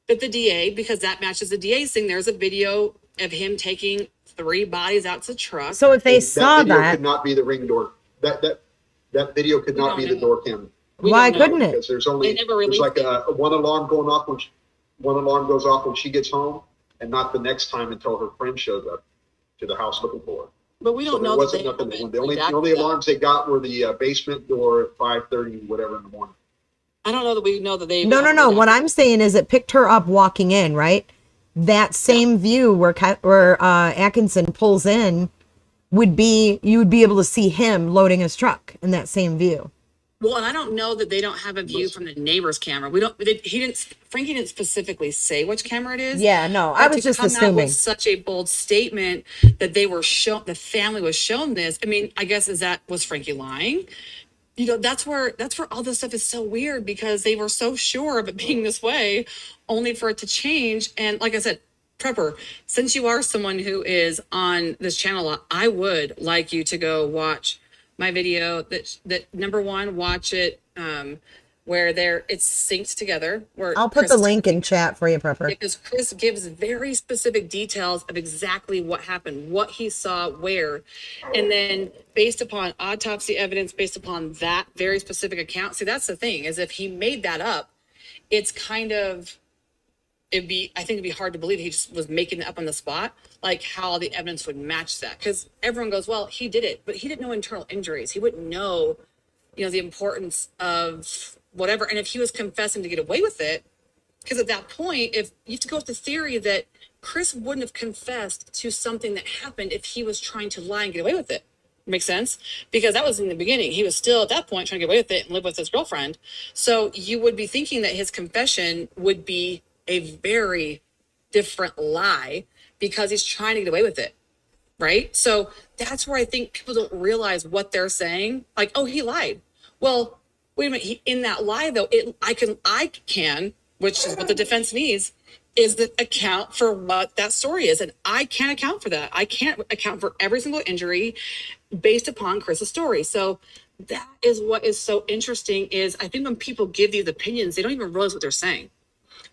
that the DA, because that matches the DA's thing, there's a video of him taking 3 bodies out to the truck. So if they saw video that, could not be the ring door. That video could not be the door camera. why couldn't it? Because there's only, there's like one alarm going off one alarm goes off when she gets home, and not the next time until her friend shows up to the house looking for her. But we don't know. Wasn't nothing. The only alarms they got were the basement door at 5:30, whatever in the morning. I don't know that we know that they. No. What I'm saying is it picked her up walking in, right? That same view where Atkinson pulls in you would be able to see him loading his truck in that same view. Well, and I don't know that they don't have a view from the neighbor's camera. Frankie didn't specifically say which camera it is. Yeah, no, I was just assuming. Out with such a bold statement that they were shown, the family was shown this. I mean, I guess was Frankie lying? You know, that's where all this stuff is so weird, because they were so sure of it being this way, only for it to change. And like I said, Prepper, since you are someone who is on this channel, I would like you to go watch my video that number one, watch it where it's synced together. Where I'll put the link in chat for you, Prepper. Because Chris gives very specific details of exactly what happened, what he saw, where. And then based upon autopsy evidence, based upon that very specific account. See, that's the thing, is if he made that up, it's kind of, I think it'd be hard to believe he just was making it up on the spot, like how the evidence would match that. Because everyone goes, well, he did it, but he didn't know internal injuries. He wouldn't know, the importance of whatever. And if he was confessing to get away with it, because at that point, if you have to go with the theory that Chris wouldn't have confessed to something that happened if he was trying to lie and get away with it. Makes sense? Because that was in the beginning. He was still at that point trying to get away with it and live with his girlfriend. So you would be thinking that his confession would be a very different lie because he's trying to get away with it, right? So that's where I think people don't realize what they're saying. Like, oh, he lied. Well, wait a minute. In that lie, though, I can, which is what the defense needs, is the account for what that story is. And I can't account for that. I can't account for every single injury based upon Chris's story. So that is what is so interesting, is I think when people give these opinions, they don't even realize what they're saying.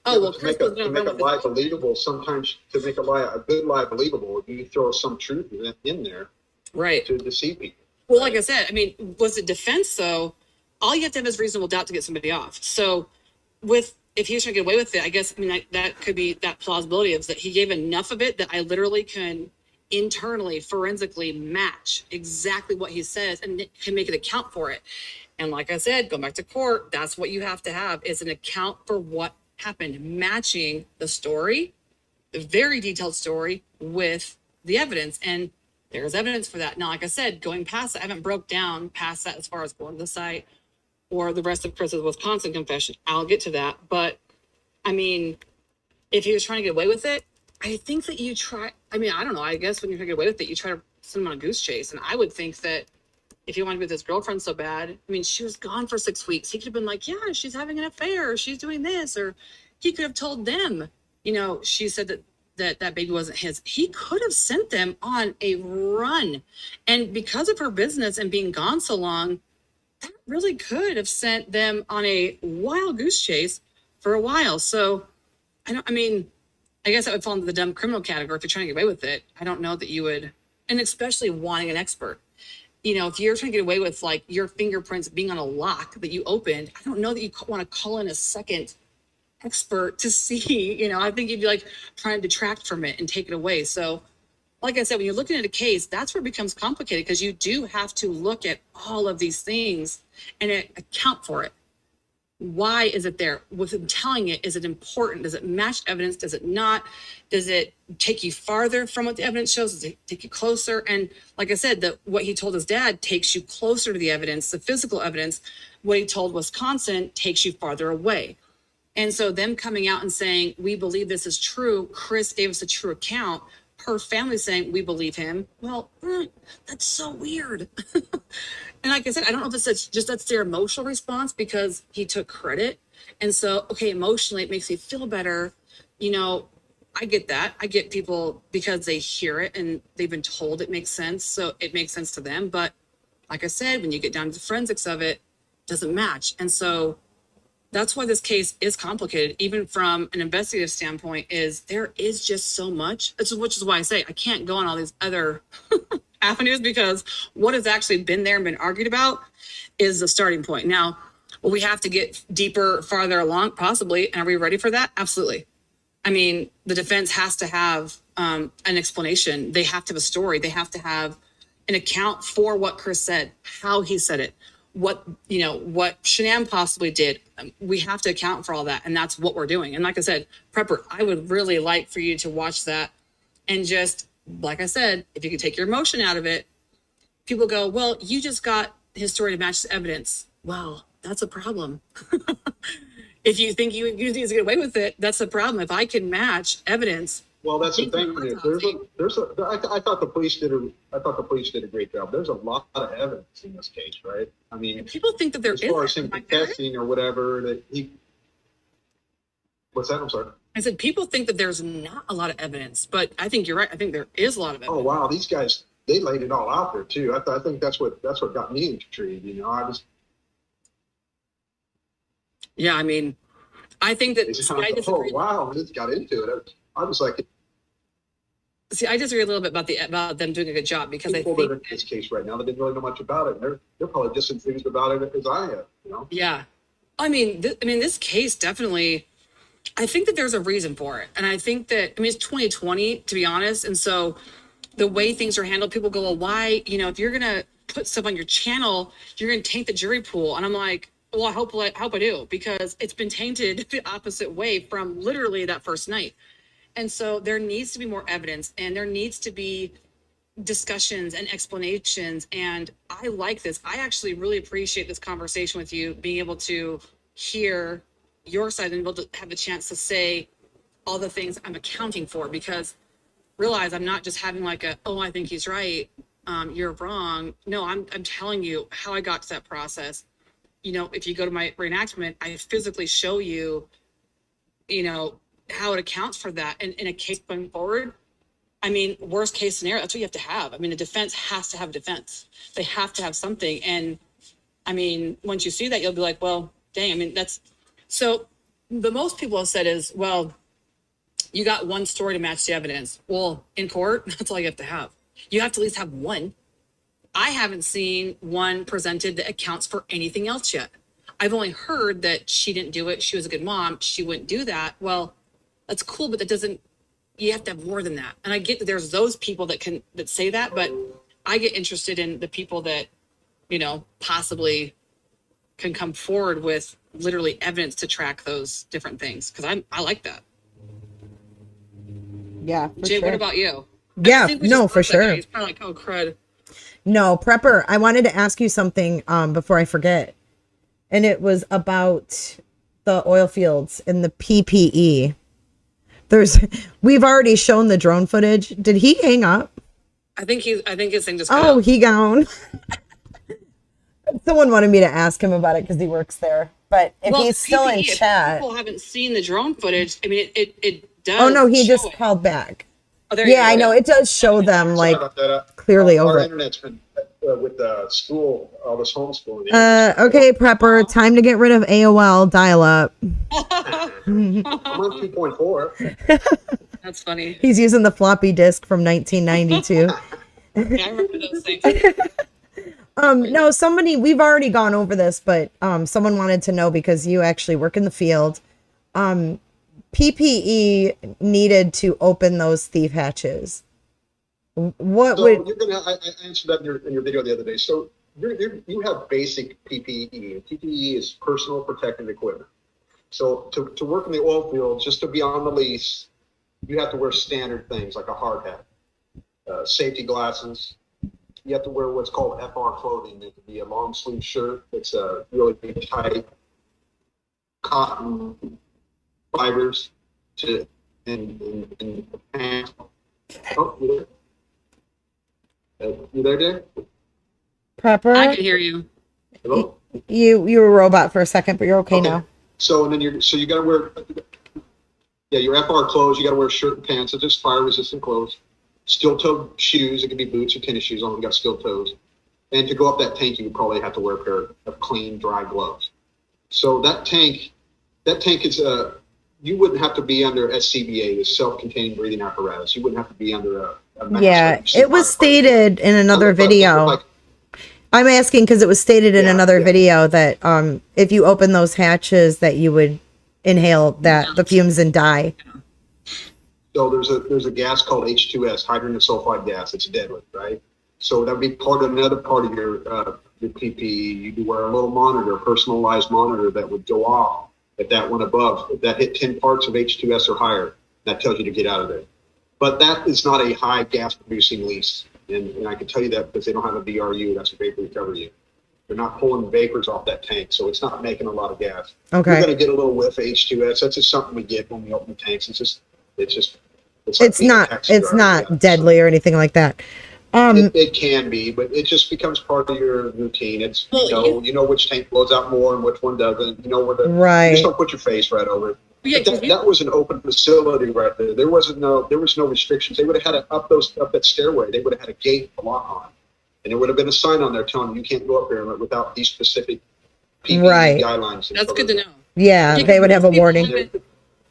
Oh, well, to make a lie believable, sometimes to make a good lie believable, you throw some truth in there, right, to deceive people. Well, like I said, I mean, was it defense though? All you have to have is reasonable doubt to get somebody off. So, if he was trying to get away with it, I guess that could be that plausibility of that he gave enough of it that I literally can internally, forensically match exactly what he says and can make an account for it. And like I said, going back to court, that's what you have to have, is an account for what happened, matching the story, the very detailed story, with the evidence. And there's evidence for that. Now, like I said, going past that, I haven't broke down past that as far as going to the site or the rest of Chris's Wisconsin confession. I'll get to that. But I mean, if he was trying to get away with it, I think that I don't know. I guess when you're trying to get away with it, you try to send him on a goose chase. And I would think that if he wanted to be with his girlfriend so bad, I mean, she was gone for 6 weeks. He could have been like, yeah, she's having an affair, or she's doing this, or he could have told them, she said that baby wasn't his. He could have sent them on a run. And because of her business and being gone so long, that really could have sent them on a wild goose chase for a while. So I guess that would fall into the dumb criminal category if you're trying to get away with it. I don't know that you would, and especially wanting an expert. If you're trying to get away with like your fingerprints being on a lock that you opened, I don't know that you want to call in a second expert to see, I think you'd be like trying to detract from it and take it away. So like I said, when you're looking at a case, that's where it becomes complicated, because you do have to look at all of these things and account for it. Why is it there? With him telling it, is it important? Does it match evidence? Does it not? Does it take you farther from what the evidence shows? Does it take you closer? And like I said, what he told his dad takes you closer to the evidence, the physical evidence. What he told Wisconsin takes you farther away. And so them coming out and saying, we believe this is true, Chris gave us a true account, her family saying, we believe him. Well, that's so weird. And like I said, I don't know if it's just that's their emotional response because he took credit. And so, okay, emotionally, it makes me feel better. You know, I get that. I get people because they hear it and they've been told it makes sense. So it makes sense to them. But like I said, when you get down to the forensics of it, it doesn't match. And so that's why this case is complicated, even from an investigative standpoint, is there is just so much, which is why I say I can't go on all these other avenues because what has actually been there and been argued about is the starting point. Now, will we have to get deeper, farther along? Possibly. And are we ready for that? Absolutely. I mean, the defense has to have an explanation. They have to have a story. They have to have an account for what Chris said, how he said it, what Shanann possibly did. We have to account for all that. And that's what we're doing. And like I said, Prepper, I would really like for you to watch that. And just, like I said, if you can take your emotion out of it, people go, well, you just got his story to match the evidence. Well, that's a problem. If you think you think he's get away with it, that's a problem. If I can match evidence. Well, that's the thing. I thought the police did a great job. There's a lot of evidence in this case, right? I mean, and people think that there is. As far as him confessing or whatever, that he. What's that? I'm sorry. I said people think that there's not a lot of evidence, but I think you're right. I think there is a lot of evidence. Oh wow, these guys, they laid it all out there too. I think that's what got me intrigued. You know, I was. Yeah, I mean, I think that. Wow, I just got into it. I was like. See, I disagree a little bit about them doing a good job because I think in this case right now they didn't really know much about it. And they're probably just enthused about it as I am. You know. Yeah, I mean, this case definitely. I think that there's a reason for it, and I think that it's 2020 to be honest, and so the way things are handled, people go, well, why? You know, if you're gonna put stuff on your channel, you're gonna taint the jury pool, and I'm like. Well, I hope I do, because it's been tainted the opposite way from literally that first night. And so there needs to be more evidence and there needs to be discussions and explanations. And I like this. I actually really appreciate this conversation with you, being able to hear your side and able to have a chance to say all the things I'm accounting for, because realize I'm not just having like I think he's right. You're wrong. No, I'm telling you how I got to that process. You know, if you go to my reenactment, I physically show you, how it accounts for that. And in a case going forward, I mean, worst case scenario, that's what you have to have. I mean, a defense has to have a defense. They have to have something. And I mean, once you see that, you'll be like, well, dang, I mean, so the most people have said is, well, you got one story to match the evidence. Well, in court, that's all you have to have. You have to at least have one. I haven't seen one presented that accounts for anything else yet. I've only heard that she didn't do it. She was a good mom. She wouldn't do that. Well, that's cool, but you have to have more than that. And I get that there's those people that say that, but I get interested in the people that, possibly can come forward with literally evidence to track those different things. Cause I like that. Yeah. Jay, what about you? Yeah, no, for sure. He's probably like, oh, crud. No, Prepper, I wanted to ask you something before I forget. And it was about the oil fields and the PPE. We've already shown the drone footage. Did he hang up? I think his thing just cut out. He gone. Someone wanted me to ask him about it because he works there. But if he's still in chat. People haven't seen the drone footage. I mean, it does. Oh, no, he just called back. Oh, there I know. It does show them clearly over. Our internet's been with the school, all this homeschooling. Okay, Prepper, time to get rid of AOL dial-up. I'm on 2.4. That's funny. He's using the floppy disk from 1992. Yeah, I remember those things. No, we've already gone over this, but someone wanted to know because you actually work in the field. PPE needed to open those thief hatches. I answered that in your video the other day. So you have basic PPE. PPE is personal protective equipment. So to work in the oil field, just to be on the lease, you have to wear standard things like a hard hat, safety glasses. You have to wear what's called FR clothing. It could be a long sleeve shirt that's really tight, cotton fibers and pants. Oh, you there? You there, Dave? Prepper. I can hear you. Hello? You were a robot for a second, but you're okay now. So and then you got to wear your FR clothes. You got to wear shirt and pants. It's just fire resistant clothes. Steel-toed shoes. It could be boots or tennis shoes. Only got steel toes. And to go up that tank, you would probably have to wear a pair of clean, dry gloves. So that tank is you wouldn't have to be under SCBA, the self-contained breathing apparatus. You wouldn't have to be under a mask. Yeah, it was stated in another video. I'm asking because it was stated in another video that if you open those hatches that you would inhale the fumes and die. So there's a gas called H2S, hydrogen sulfide gas. It's deadly, right? So that would be another part of your PPE. You wear a little monitor, a personalized monitor that would go off if that went above. If that hit 10 parts of H2S or higher, that tells you to get out of there. But that is not a high gas producing lease. And I can tell you that because they don't have a VRU, that's a vapor recovery. They're not pulling vapors off that tank, so it's not making a lot of gas. Okay. You're going to get a little whiff of H2S. That's just something we get when we open the tanks. It's not deadly or anything like that. It can be, but it just becomes part of your routine. It's you know which tank blows out more and which one doesn't. You know where you just don't put your face right over it. Yeah, that was an open facility right there. There was no restrictions. They would have had to up that stairway. They would have had a gate to lock on, and there would have been a sign on there telling them you can't go up there without these specific PPE guidelines. That's good to know. Yeah, they would have a warning.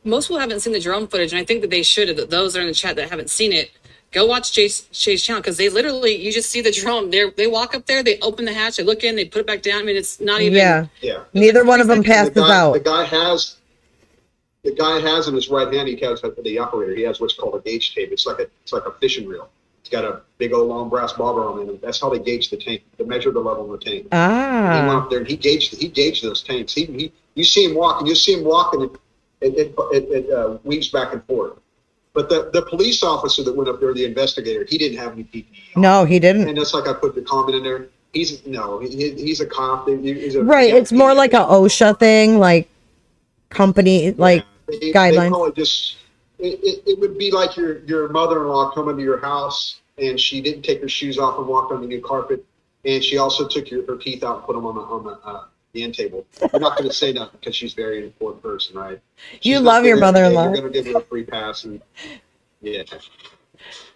Most people haven't seen the drone footage, and I think that they should. Those are in the chat that haven't seen it. Go watch Jay's channel because they literally, you just see the drone. They walk up there, they open the hatch, they look in, they put it back down. I mean, it's not even. Yeah. Neither one of them passes out. The guy has in his right hand. He has the operator. He has what's called a gauge tape. It's like a fishing reel. It's got a big old long brass bobber on it. That's how they gauge the tank. To measure the level of the tank. And he went up there and he gauged those tanks. You see him walk, and you see him walking. It weaves back and forth. But the police officer that went up there, the investigator, he didn't have any PPE on. No, he didn't. And that's like I put the comment in there. He's a cop. Right. It's more like a OSHA thing, like company, like guidelines. They probably just, it would be like your mother-in-law coming to your house and she didn't take her shoes off and walked on the new carpet. And she also took her teeth out and put them on the end table. You're not going to say nothing because she's a very important person, right? You love your mother-in-law. You're going to give her a free pass, and yeah.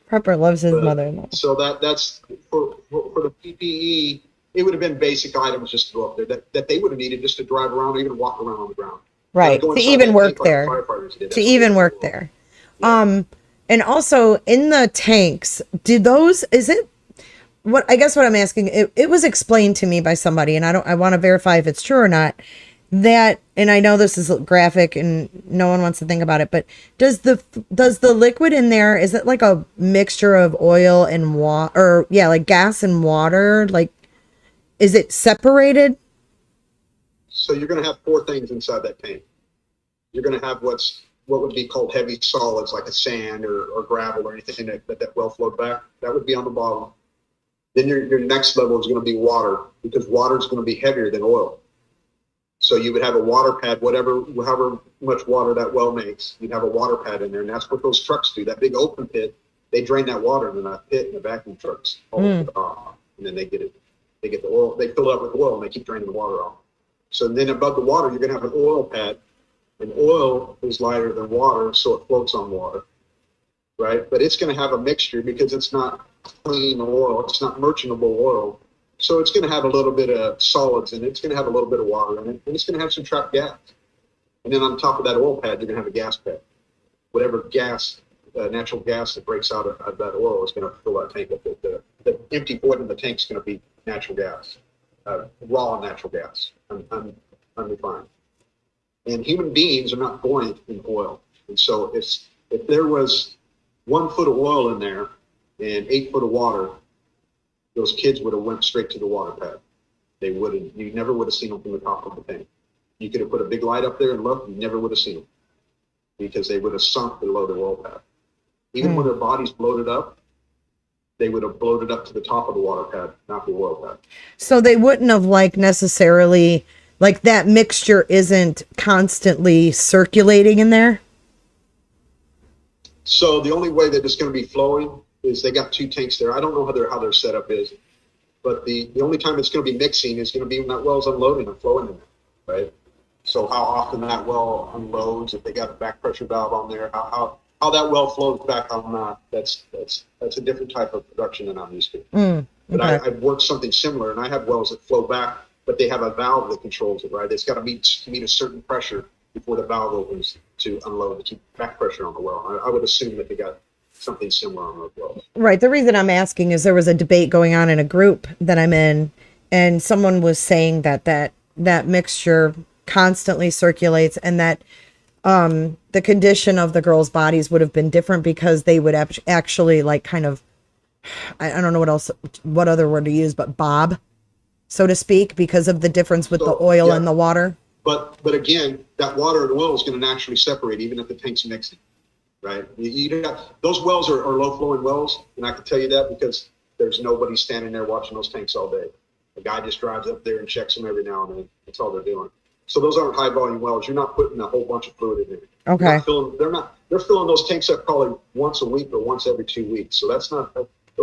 Prepper loves his mother-in-law. So that's for the PPE. It would have been basic items just to go up there that they would have needed just to drive around or even walk around on the ground. Right, to even work there. To even work there. And also in the tanks, what I'm asking, it was explained to me by somebody, and I want to verify if it's true or not, that, and I know this is graphic and no one wants to think about it, but does the liquid in there, is it like a mixture of oil and water, or like gas and water? Like, is it separated? So you're going to have four things inside that tank. You're going to have what would be called heavy solids, like a sand or gravel or anything that well flowed back. That would be on the bottom. Then your next level is going to be water, because water is going to be heavier than oil. So you would have a water pad, however much water that well makes, you'd have a water pad in there, and that's what those trucks do. That big open pit, they drain that water into that pit, and the vacuum trucks and then they get the oil, they fill it up with oil, and they keep draining the water off. So then above the water, you're going to have an oil pad, and oil is lighter than water, so it floats on water, right? But it's going to have a mixture because it's not clean oil, it's not merchantable oil. So it's going to have a little bit of solids in it, it's going to have a little bit of water in it, and it's going to have some trapped gas. And then on top of that oil pad, you're going to have a gas pad. Whatever gas, natural gas that breaks out of that oil is going to fill that tank up. The empty void in the tank is going to be natural gas, raw natural gas, unrefined. And human beings are not buoyant in oil. And so if there was 1 foot of oil in there and 8 foot of water, those kids would have went straight to the water pad. You never would have seen them from the top of the tank. You could have put a big light up there and looked, you never would have seen them because they would have sunk below the well pad. Even when their bodies bloated up, they would have bloated up to the top of the water pad, not the oil pad. So they wouldn't have necessarily, that mixture isn't constantly circulating in there? So the only way that it's going to be flowing is they got 2 tanks there. I don't know how their setup is, but the only time it's going to be mixing is going to be when that well's unloading and flowing in there, right? So how often that well unloads, if they got a back pressure valve on there, how that well flows back on that, that's a different type of production than I'm used to. Okay. But I've worked something similar, and I have wells that flow back, but they have a valve that controls it, right? It's got to meet a certain pressure before the valve opens to unload, to keep back pressure on the well. I would assume that they got something similar on those wells. Right. The reason I'm asking is there was a debate going on in a group that I'm in, and someone was saying that mixture constantly circulates, and that the condition of the girls' bodies would have been different because they would actually I don't know what other word to use, but bob, so to speak, because of the difference with the oil and the water. But again, that water and oil is going to naturally separate even if the tank's mixing, right? Those wells are low flowing wells, and I can tell you that because there's nobody standing there watching those tanks all day. A guy just drives up there and checks them every now and then. That's all they're doing. So those aren't high volume wells. You're not putting a whole bunch of fluid in there. Okay. They're filling those tanks up probably once a week or once every 2 weeks. So those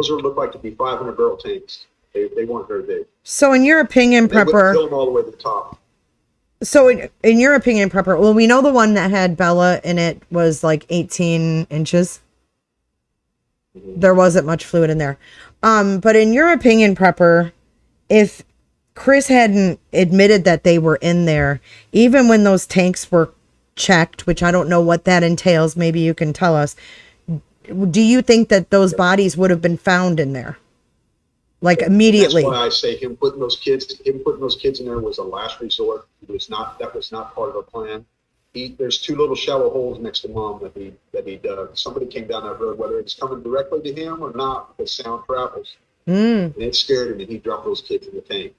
look like to be 500 barrel tanks. They weren't very big. So in your opinion, Prepper, they wouldn't fill them all the way to the top. So in your opinion, Prepper, well, we know the one that had Bella in it was 18 inches. Mm-hmm. There wasn't much fluid in there. But in your opinion, Prepper, if Chris hadn't admitted that they were in there, even when those tanks were checked, which I don't know what that entails, maybe you can tell us, do you think that those bodies would have been found in there? Immediately? That's why I say him putting those kids in there was a last resort. That was not part of the plan. There's 2 little shallow holes next to Mom that he dug. Somebody came down that road, whether it's coming directly to him or not, because sound travels. And it scared him, and he dropped those kids in the tank.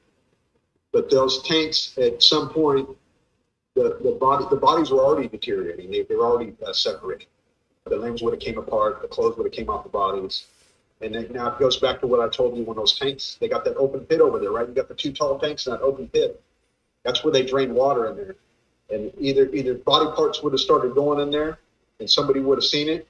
But those tanks, at some point, the bodies were already deteriorating. They were already separating. The limbs would have came apart. The clothes would have came off the bodies. And then now it goes back to what I told you when those tanks, they got that open pit over there, right? You got the 2 tall tanks in that open pit. That's where they drain water in there. And either body parts would have started going in there, and somebody would have seen it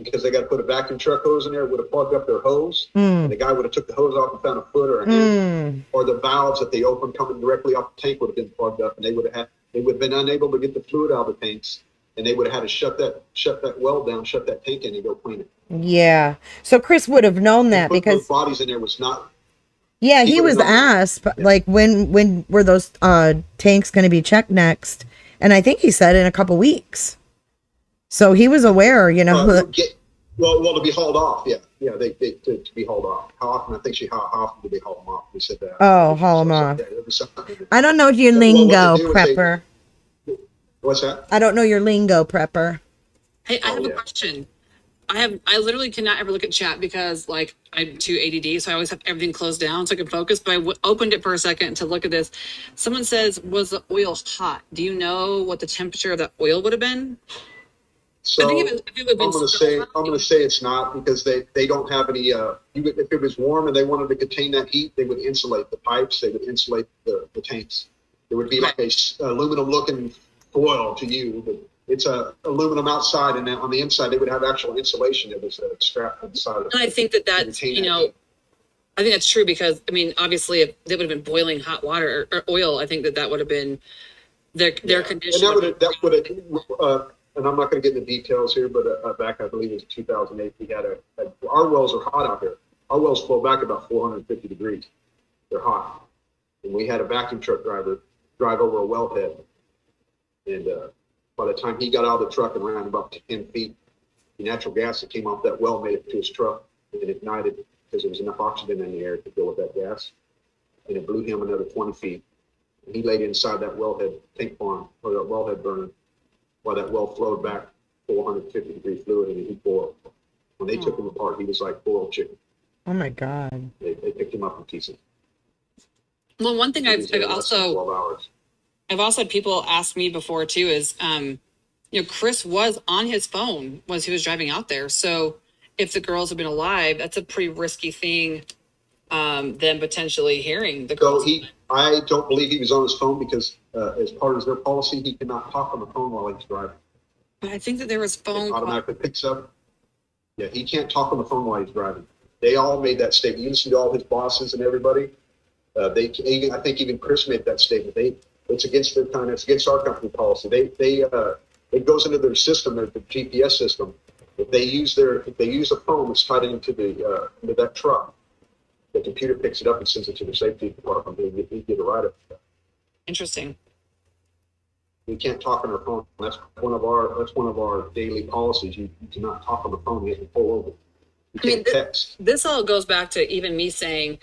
because they got to put a vacuum truck hose in there. It would have plugged up their hose. And the guy would have took the hose off and found a foot or a hand. Or the valves that they opened coming directly off the tank would have been plugged up, and they would have been unable to get the fluid out of the tanks. And they would have had to shut that well down, shut that tank in, and go clean it. Yeah. So Chris would have known that because those bodies in there was not. Yeah, he was asked, when were those tanks going to be checked next? And I think he said in a couple weeks. So he was aware, Well, to be hauled off, yeah, they to be hauled off. How often did they haul them off? We said that. Oh, haul them off. I don't know your lingo, Prepper. What's that? I don't know your lingo, Prepper. Hey, I have a question. I literally cannot ever look at chat because I'm too ADD, so I always have everything closed down so I can focus. But I opened it for a second to look at this. Someone says, "Was the oil hot?" Do you know what the temperature of that oil would have been? So I'm going to say it's not because they don't have any. If it was warm and they wanted to contain that heat, they would insulate the pipes. They would insulate the tanks. There would be a aluminum looking foil to you, but it's a aluminum outside, and then on the inside they would have actual insulation that was strapped inside. And I think that's I think that's true because obviously if they would have been boiling hot water or oil, I think that would have been their condition. And that would have. And I'm not going to get into details here, but back I believe it was 2008. We had our wells are hot out here. Our wells flow back about 450 degrees. They're hot, and we had a vacuum truck driver drive over a wellhead. And by the time he got out of the truck and ran about 10 feet, the natural gas that came off that well made it to his truck and it ignited because there was enough oxygen in the air to go with that gas. And it blew him another 20 feet. And he laid inside that wellhead tank farm or that wellhead burner while that well flowed back 450 degree fluid and he boiled. When they took him apart, he was like boiled chicken. Oh my God. They picked him up in pieces. Well, one thing He was there less than 12 hours. I've also had people ask me before too is, Chris was on his phone as he was driving out there. So if the girls have been alive, that's a pretty risky thing. Them potentially hearing the girls. So I don't believe he was on his phone because as part of their policy, he cannot talk on the phone while he's driving. But I think that there was phone. It automatically picks up. Yeah, he can't talk on the phone while he's driving. They all made that statement. You listen to all his bosses and everybody. I think even Chris made that statement. It's against their kind. It's against our company policy. It goes into their system, the GPS system. If they use a phone that's tied into that truck, the computer picks it up and sends it to the safety department. They get a write-up. Interesting. We can't talk on our phone. That's one of our daily policies. You cannot talk on the phone. You have to pull over. You can't text. This all goes back to even me saying,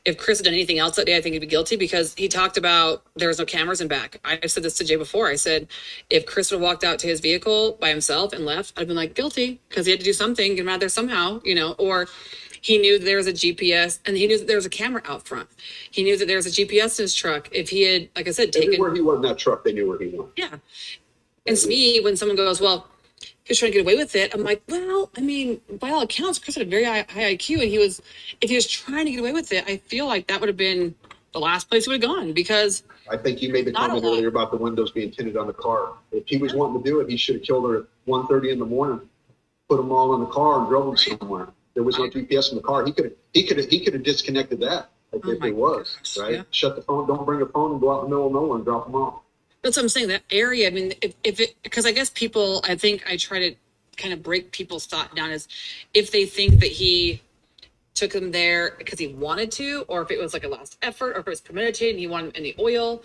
if Chris had done anything else that day, I think he'd be guilty because he talked about there was no cameras in back. I said this to Jay before. I said, if Chris would have walked out to his vehicle by himself and left, I'd been like, guilty, because he had to do something, get him out there somehow, or he knew there was a GPS and he knew that there was a camera out front. He knew that there was a GPS in his truck. If he had, like I said, taken where he went in that truck, they knew where he went. Yeah. And to me, when someone goes, well, he was trying to get away with it, I'm like, well, I mean, by all accounts, Chris had a very high IQ, and if he was trying to get away with it, I feel like that would have been the last place he would have gone, because I think you made the comment earlier about the windows being tinted on the car. If he was wanting to do it, he should have killed her at 1:30 in the morning, put them all in the car and drove them somewhere. There was no GPS in the car. He could have disconnected that if it was, right? Yeah. Shut the phone, don't bring a phone, and go out in the middle of nowhere and drop them off. That's what I'm saying. That area, I mean, because I guess people, I think I try to kind of break people's thought down as if they think that he took them there because he wanted to, or if it was like a last effort, or if it was premeditated and he wanted in the oil.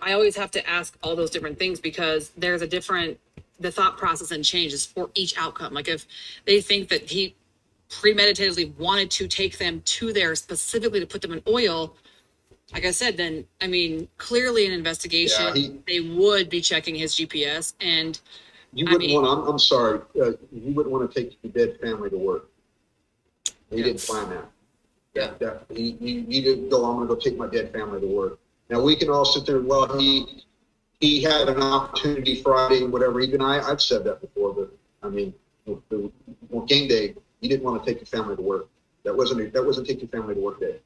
I always have to ask all those different things because there's the thought process and changes for each outcome. Like if they think that he premeditatedly wanted to take them to there specifically to put them in oil, like I said, then, I mean, clearly an investigation, they would be checking his GPS. And you wouldn't want, I'm sorry, you wouldn't want to take your dead family to work. He didn't plan that. He didn't go, I'm going to go take my dead family to work. Now, we can all sit there, well, he had an opportunity Friday, whatever. Even I've said that before, but I mean, on game day, you didn't want to take your family to work. That wasn't take your family to work day.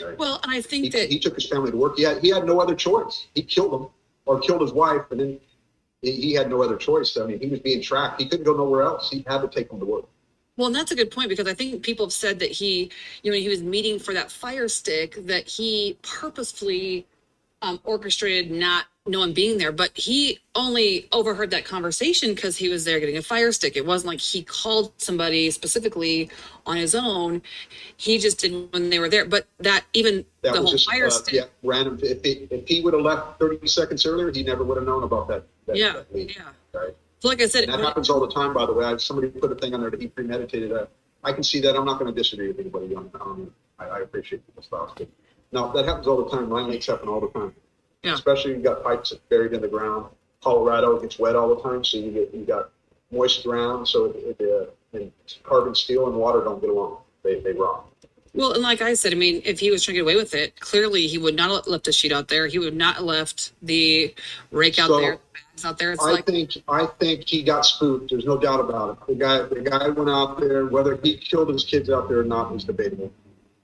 Right. Well, and I think he took his family to work. He had no other choice. He killed them or killed his wife, and then he had no other choice. I mean, he was being tracked. He couldn't go nowhere else. He had to take them to work. Well, and that's a good point because I think people have said that he was meeting for that fire stick, that he purposefully orchestrated not no one being there, but he only overheard that conversation because he was there getting a fire stick. It wasn't like he called somebody specifically on his own. He just didn't when they were there. But that whole just, fire stick. Yeah, random. If he would have left 30 seconds earlier, he never would have known about that lead, right? So like I said, and that happens all the time, by the way. Somebody put a thing on there that he premeditated. I can see that. I'm not going to disagree with anybody on I appreciate people's thoughts. But no, that happens all the time. Line leaks happen all the time. Yeah. Especially when you've got pipes buried in the ground. Colorado gets wet all the time, so you got moist ground, so and carbon, steel, and water don't get along. They rot. Well, and like I said, I mean, if he was trying to get away with it, clearly he would not have left the sheet out there. He would not have left the rake out there, the bags out there. I think he got spooked. There's no doubt about it. The guy went out there. Whether he killed his kids out there or not was debatable.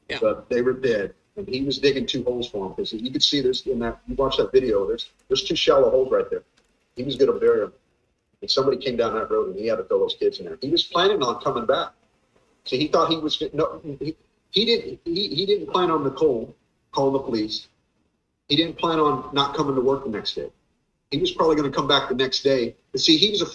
Yeah. But they were dead. And he was digging 2 holes for him because you could see this in that. You watch that video. There's 2 shallow holes right there. He was going to bury them, and somebody came down that road and he had to throw those kids in there. He was planning on coming back. So he thought he was no. He didn't plan on Nicole calling the police. He didn't plan on not coming to work the next day. He was probably going to come back the next day. But see, he was a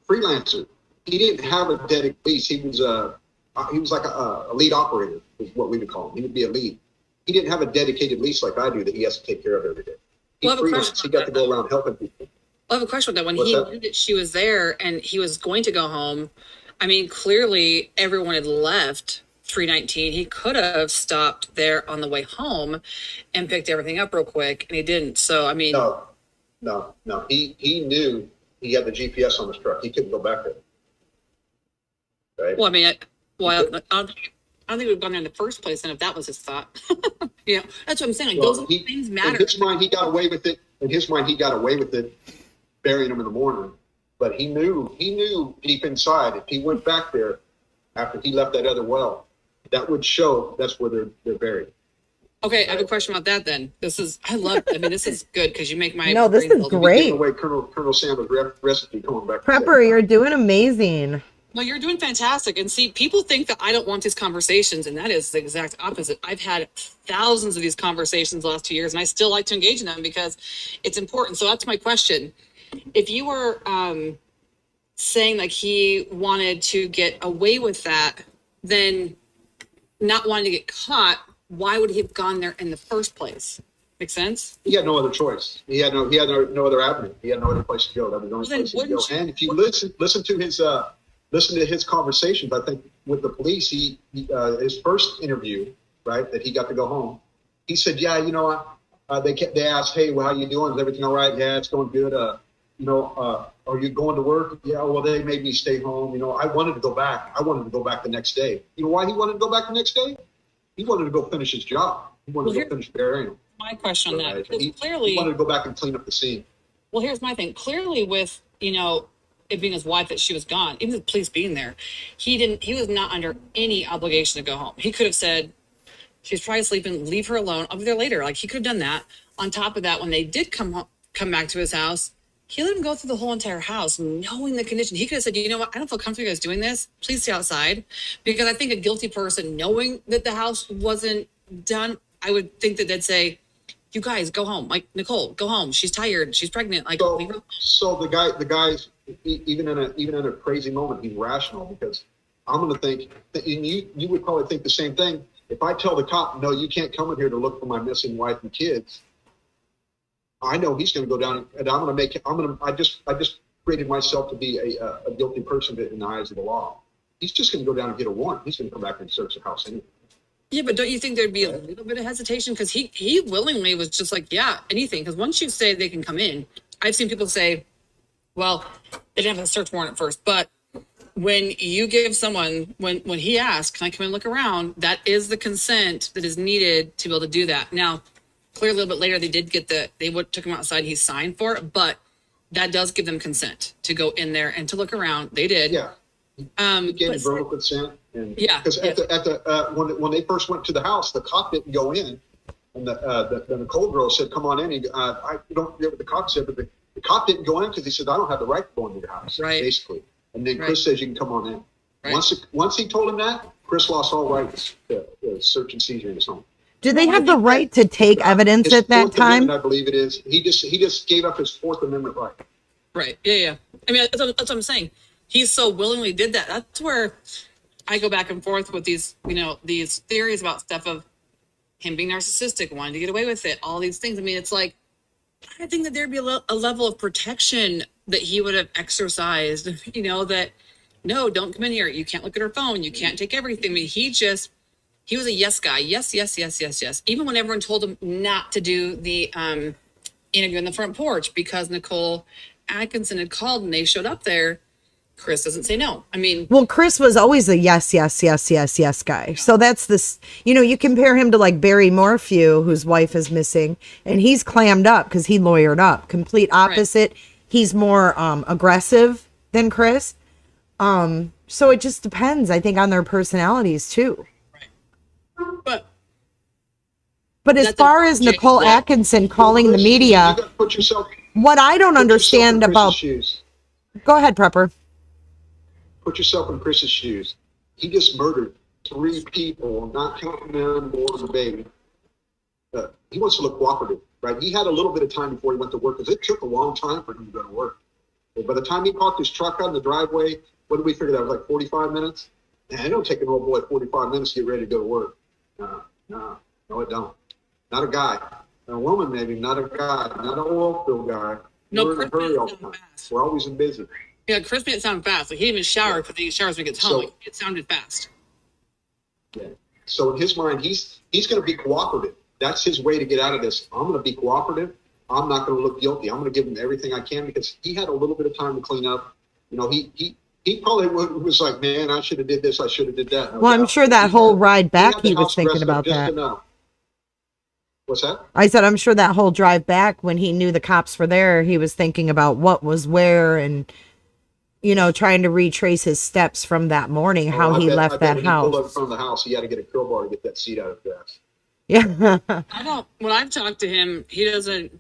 freelancer. He didn't have a dedicated lease. He was like a lead operator, is what we would call him. He would be a lead. He didn't have a dedicated lease like I do that he has to take care of every day. He got to go around helping people. I have a question with that. When he knew that she was there and he was going to go home, I mean, clearly everyone had left 319. He could have stopped there on the way home and picked everything up real quick, and he didn't. So, I mean... No. He knew he had the GPS on his truck. He couldn't go back there. Right? Well, I mean, Well, I don't think we've gone there in the first place, and if that was his thought, that's what I'm saying. Like Well, those things matter. In his mind, he got away with it. In his mind, he got away with it, burying him in the morning. But he knew deep inside, if he went back there after he left that other well, that would show that's where they're buried. Okay, I have a question about that then. This is good because you make my No, this brain is a little- great. Giving away Colonel Sanders' recipe coming back. Prepper, you're doing amazing. No, you're doing fantastic. And see, people think that I don't want these conversations, and that is the exact opposite. I've had thousands of these conversations the last 2 years, and I still like to engage in them because it's important. So that's my question. If you were saying like he wanted to get away with that, then not wanting to get caught, why would he have gone there in the first place? Make sense? He had no other choice. He had no other avenue. He had no other place to go. That was the only place he could go. And if you listen to his conversations, I think with the police, his first interview, right, that he got to go home, he said, yeah, they asked, hey, well, how you doing? Is everything all right? Yeah, it's going good. Are you going to work? Yeah, well, they made me stay home. I wanted to go back. I wanted to go back the next day. You know why he wanted to go back the next day? He wanted to go finish his job. He wanted to go finish burying him. My question on that. He Clearly, wanted to go back and clean up the scene. well, here's my thing. Clearly with, it being his wife that she was gone, even the police being there, he was not under any obligation to go home. He could have said, she's probably sleeping, leave her alone. I'll be there later. Like he could have done that. On top of that, when they did come back to his house, he let him go through the whole entire house, knowing the condition. He could have said, you know what? I don't feel comfortable you guys doing this. Please stay outside. Because I think a guilty person, knowing that the house wasn't done, I would think that they'd say, you guys go home. Like Nicole, go home. She's tired. She's pregnant. Like leave her. So the guy's even in a crazy moment, he's rational because I'm going to think, and you would probably think the same thing. If I tell the cop, no, you can't come in here to look for my missing wife and kids, I know he's going to go down and I just created myself to be a guilty person in the eyes of the law. He's just going to go down and get a warrant. He's going to come back and search the house anyway. Yeah, but don't you think there'd be a little bit of hesitation? Because he willingly was just like, yeah, anything. Because once you say they can come in, I've seen people say, well, they didn't have a search warrant at first. But when you give someone, when he asks, can I come in and look around? That is the consent that is needed to be able to do that. Now, clearly a little bit later, they did get took him outside. He signed for it, but that does give them consent to go in there and to look around. They did. Yeah. Again, verbal consent. Yeah. Because when they first went to the house, the cop didn't go in, and the Nicole girl said, "Come on in." I don't forget what the cop said, but the cop didn't go in because he said, "I don't have the right to go into the house." Right. Basically, and then Chris says, "You can come on in." Right. Once he told him that, Chris lost all rights to search and seizure in his home. Do they have the right to take evidence at that time? I believe it is. He just gave up his Fourth Amendment right. Right. Yeah. I mean, that's what I'm saying. He so willingly did that. That's where I go back and forth with these, these theories about stuff of him being narcissistic, wanting to get away with it, all these things. I mean, it's like, I think that there'd be a level of protection that he would have exercised, that, no, don't come in here. You can't look at her phone. You can't take everything. I mean, he was a yes guy. Yes, yes, yes, yes, yes. Even when everyone told him not to do the interview on the front porch because Nicole Atkinson had called and they showed up there, Chris doesn't say no. I mean, well, Chris was always a yes, yes, yes, yes, yes guy. So that's this, you compare him to like Barry Morphew, whose wife is missing, and he's clammed up because he lawyered up. Complete opposite. Right. He's more aggressive than Chris. So it just depends, I think, on their personalities too. Right. But as far as Nicole Atkinson calling the media, what I don't understand about... Go ahead, Prepper. Put yourself in Chris's shoes. He just murdered 3 people, not counting the unborn and the baby. He wants to look cooperative, right? He had a little bit of time before he went to work because it took a long time for him to go to work. But by the time he parked his truck out in the driveway, what did we figure that was like 45 minutes? And it don't take an old boy 45 minutes to get ready to go to work. No, it don't. Not a guy. A woman, maybe, not a guy. Not an oil field guy. No, We're in a hurry all the time. We're always in busy. Yeah, Chris made it sound fast. Like he didn't even shower because he showers when he gets home. It sounded fast. Yeah. So in his mind, he's going to be cooperative. That's his way to get out of this. I'm going to be cooperative. I'm not going to look guilty. I'm going to give him everything I can because he had a little bit of time to clean up. He he probably was like, man, I should have did this. I should have did that. No Well, I'm doubt. sure that whole ride back, had the he was house thinking dressed up about just that. enough. What's that? I said, I'm sure that whole drive back when he knew the cops were there, he was thinking about what was where and, trying to retrace his steps from that morning, how he left that when he pulled up in house. front of the house, he had to get a crowbar to get that seat out of the grass. Yeah. When I've talked to him, he doesn't,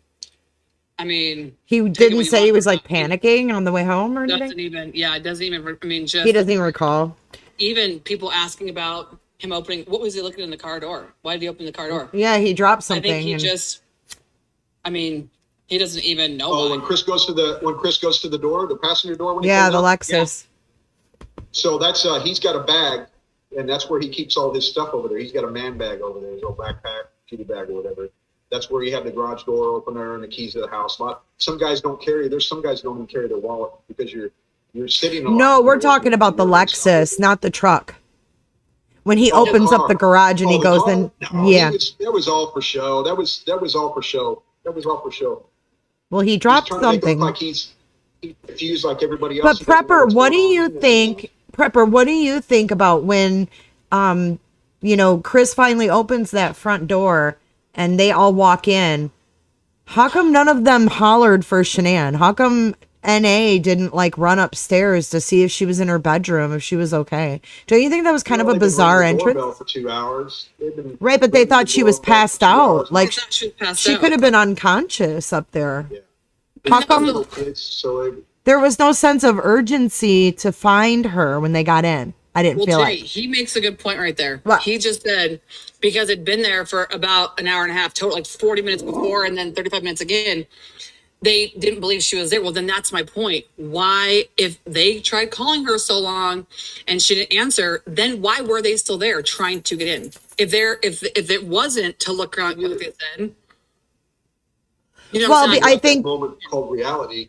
I mean. He take it didn't when you say he want, was like but panicking on the way home or it anything? doesn't even, yeah, it doesn't even, I mean, just. He doesn't even recall. Even people asking about him opening, what was he looking in the car door? Why did he open the car door? Yeah, he dropped I something. think he and- just, I mean, he doesn't even know Oh, why. when Chris goes to the door, the passenger door, when he Yeah, pulls the up? Lexus. So that's he's got a bag, and that's where he keeps all his stuff over there. He's got a man bag over there, his old backpack, kitty bag, or whatever. That's where you have the garage door opener and the keys to the house. Some guys don't carry. There's some guys don't even carry their wallet because you're sitting. No, we're talking about the Lexus, not the truck. When he opens up the garage and he goes, then yeah. That was all for show. That was all for show. That was all for show. Well, he dropped He's trying to make it something. look like he's confused like everybody But else. He doesn't know Prepper, what's what do going you on. think? Prepper, what do you think about when, Chris finally opens that front door and they all walk in? How come none of them hollered for Shanann? How come NA didn't run upstairs to see if she was in her bedroom, if she was okay? Don't you think that was kind of a They've been bizarre ringing the entrance? doorbell for 2 hours. Right, but they thought she was passed out. I thought she was passed She out. could have been unconscious up there. Yeah. How come Little kids, so there was no sense of urgency to find her when they got in? I didn't Well, feel Terry, like. he makes a good point right there. What? He just said because it'd been there for about an hour and a half, total, like 40 minutes before, and then 35 minutes again. They didn't believe she was there. Well, then that's my point. Why, if they tried calling her so long and she didn't answer, then why were they still there trying to get in? If it wasn't to look around, like they said. Well, I think that moment called reality.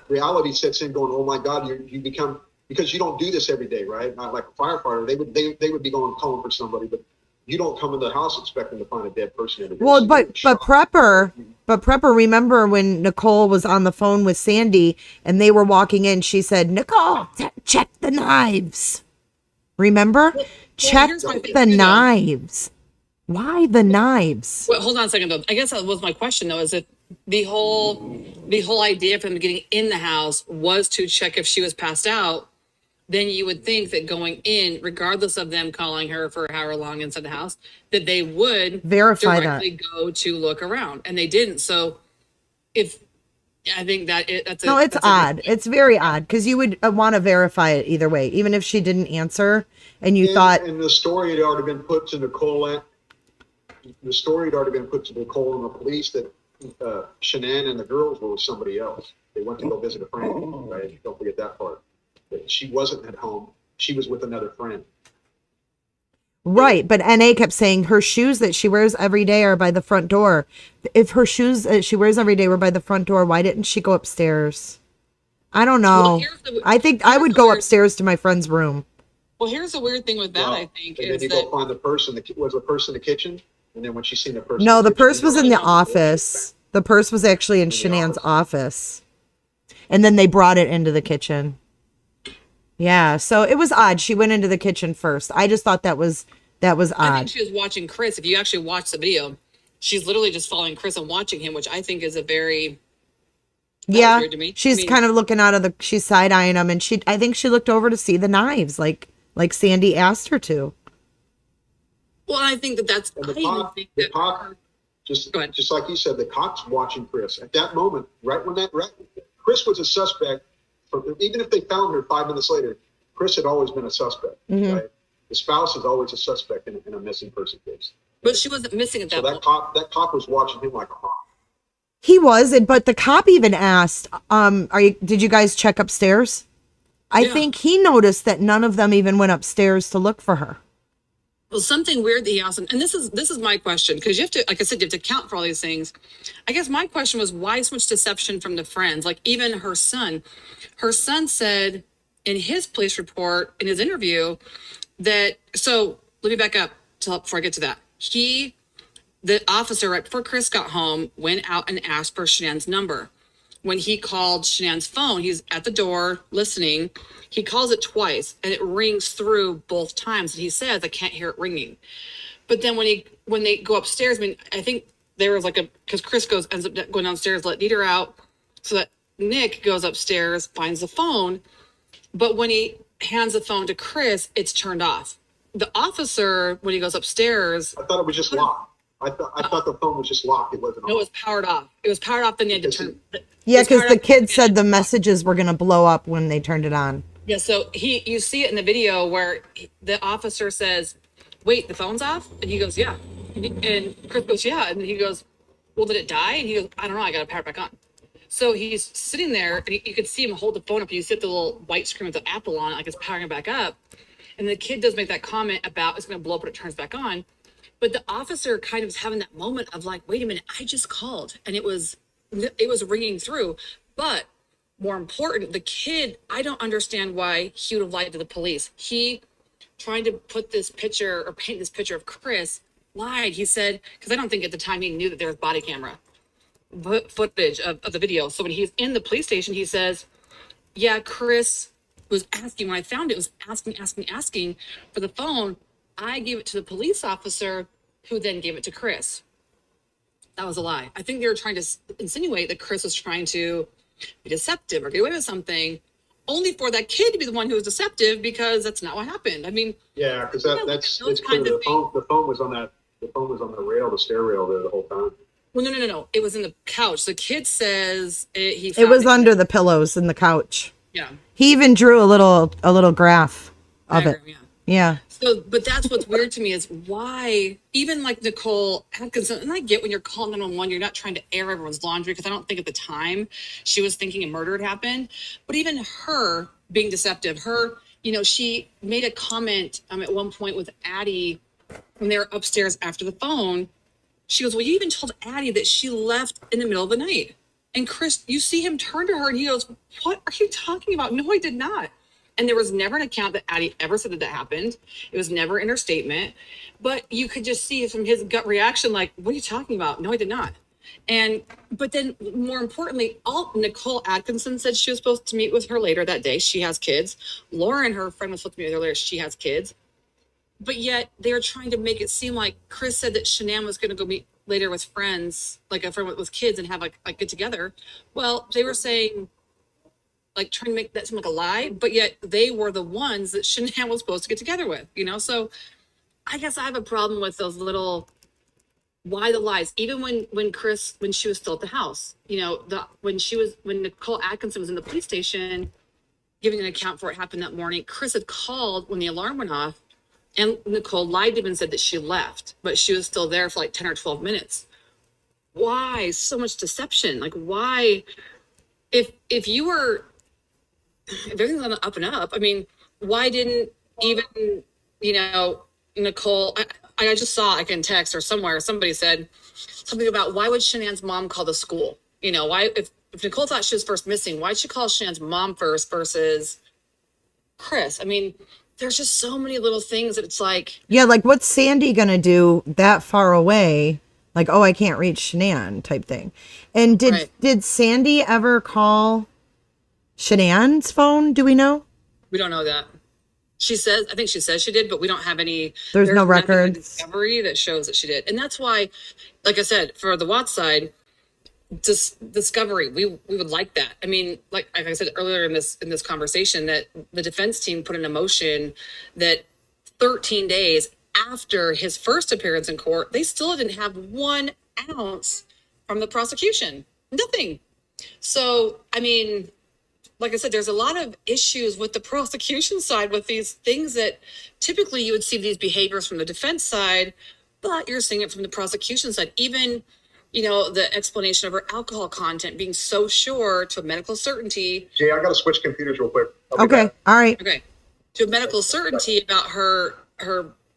Reality sets in, going, "Oh my God, you become." Because you don't do this every day, right? Not like a firefighter. They would be going calling for somebody, but you don't come into the house expecting to find a dead person every day. well, So but you're shocked. Prepper, remember when Nicole was on the phone with Sandy and they were walking in? She said, "Nicole, check the knives." Remember? Check here's my thing the too, though. knives. Why the knives? Well, hold on a second though. I guess that was my question though, is that the whole idea for them getting in the house was to check if she was passed out. Then you would think that going in, regardless of them calling her for however long inside the house, that they would Verify that. directly go to look around, and they didn't. So, I think that's No, it's odd. It's very odd because you would want to verify it either way, even if she didn't answer and you thought, And the story had already been put to Nicole. The story had already been put to Nicole and the police that Shanann and the girls were with somebody else. They went to go visit a friend. Right? Don't forget that part. That she wasn't at home. She was with another friend. right. But NA kept saying her shoes that she wears every day are by the front door. If her shoes that she wears every day were by the front door, why didn't she go upstairs? I don't know. I think I would go upstairs to my friend's room. Well, here's the weird thing with that. Well, I think and then is you that go find the purse. Was the purse in the kitchen? And then when she seen the purse, No, in the kitchen, purse was in the office. The purse was actually in Shanann's office. And then they brought it into the kitchen. Yeah, so it was odd. She went into the kitchen first. I just thought that was I odd. think she was watching Chris. If you actually watch the video, she's literally just following Chris and watching him, which I think is a very that was Yeah, weird to me. she's I mean, kind of looking out of the. She's side eyeing him, and I think she looked over to see the knives, like Sandy asked her to. Well, I think that's. And I even think the that. cop, just Go ahead. like you said, the cop's watching Chris at that moment. Chris was a suspect. Even if they found her 5 minutes later, Chris had always been a suspect. Mm-hmm. Right? The spouse is always a suspect in a missing person case. But she wasn't missing at So that that point. cop was watching him like a hawk. He was, but the cop even asked, did you guys check upstairs? I Yeah. think he noticed that none of them even went upstairs to look for her. Well, something weird that he asked, and this is my question, because you have to, like I said, you have to account for all these things. I guess my question was, why so much deception from the friends? Like even her son said in his police report, in his interview, that, so let me back up before I get to that. The officer, right before Chris got home, went out and asked for Shanann's number. when he called Shanann's phone, he's at the door listening. He calls it twice and it rings through both times. And he says, I can't hear it ringing. But then when they go upstairs, I mean, I think there was because Chris ends up going downstairs, let Dieter out, so that Nick goes upstairs, finds the phone. But when he hands the phone to Chris, it's turned off. The officer, when he goes upstairs, I thought it was just locked. I thought the phone was just locked. It wasn't. No, it was powered off. It was powered off. Then you had to turn. Yeah, because the kid said the messages were going to blow up when they turned it on. Yeah, so you see it in the video where the officer says, "Wait, the phone's off," and he goes, "Yeah," and Chris goes, "Yeah," and he goes, "Well, did it die?" And he goes, "I don't know. I got to power it back on." So he's sitting there, and you could see him hold the phone up. You see the little white screen with the apple on it, like it's powering it back up. And the kid does make that comment about it's going to blow up when it turns back on. But the officer kind of is having that moment of like, wait a minute, I just called, and it was ringing through. But more important, the kid, I don't understand why he would have lied to the police. He trying to put this picture or paint this picture of Chris, lied. He said, because I don't think at the time he knew that there was body camera footage of the video. So when he's in the police station, he says, yeah, Chris was asking, when I found it, was asking for the phone. I gave it to the police officer who then gave it to Chris. That was a lie. I think they were trying to insinuate that Chris was trying to be deceptive or get away with something, only for that kid to be the one who was deceptive, because that's not what happened. I mean, yeah, because that's clear. The phone was on the rail, the stair rail there the whole time. Well, no. It was in the couch. The kid says it was under the pillows in the couch. Yeah. He even drew a little graph of it. Yeah. Yeah. So, but that's what's weird to me is why, even like Nicole Atkinson, and I get when you're calling 911, you're not trying to air everyone's laundry, because I don't think at the time she was thinking a murder had happened. But even her being deceptive, she made a comment at one point with Addie when they were upstairs after the phone. She goes, well, you even told Addie that she left in the middle of the night. And Chris, you see him turn to her and he goes, what are you talking about? No, I did not. And there was never an account that Addie ever said that happened. It was never in her statement. But you could just see from his gut reaction, like, what are you talking about? No, I did not. But then more importantly, Nicole Atkinson said she was supposed to meet with her later that day. She has kids. Lauren, her friend, was supposed to meet with her later. She has kids. But yet they were trying to make it seem like Chris said that Shanann was going to go meet later with friends, like a friend with kids, and have like get together. Well, they were saying, like, trying to make that seem like a lie, but yet they were the ones that Shanann was supposed to get together with, So I guess I have a problem with those little, why the lies? Even when she was still at the house, when Nicole Atkinson was in the police station giving an account for what happened that morning, Chris had called when the alarm went off, and Nicole lied to him and said that she left, but she was still there for like 10 or 12 minutes. Why so much deception? Like, why, if everything's on the up and up, I mean, why didn't even, Nicole, I just saw, I can text or somewhere, somebody said something about, why would Shanann's mom call the school? Why, if Nicole thought she was first missing, why'd she call Shanann's mom first versus Chris? I mean, there's just so many little things that it's like. Yeah, like, what's Sandy going to do that far away? Like, oh, I can't reach Shanann type thing. And did Sandy ever call Shanann's phone? Do we know? We don't know that. I think she says she did, but we don't have any. There's no records. Discovery that shows that she did. And that's why, like I said, for the Watts side, discovery, we would like that. I mean, like I said earlier in this conversation, that the defense team put in a motion that 13 days after his first appearance in court, they still didn't have 1 ounce from the prosecution. Nothing. So, I mean, like I said, there's a lot of issues with the prosecution side with these things that typically you would see these behaviors from the defense side, but you're seeing it from the prosecution side. Even, the explanation of her alcohol content being so sure to a medical certainty. Jay, I got to switch computers real quick. Okay. All right. Okay. To a medical certainty about her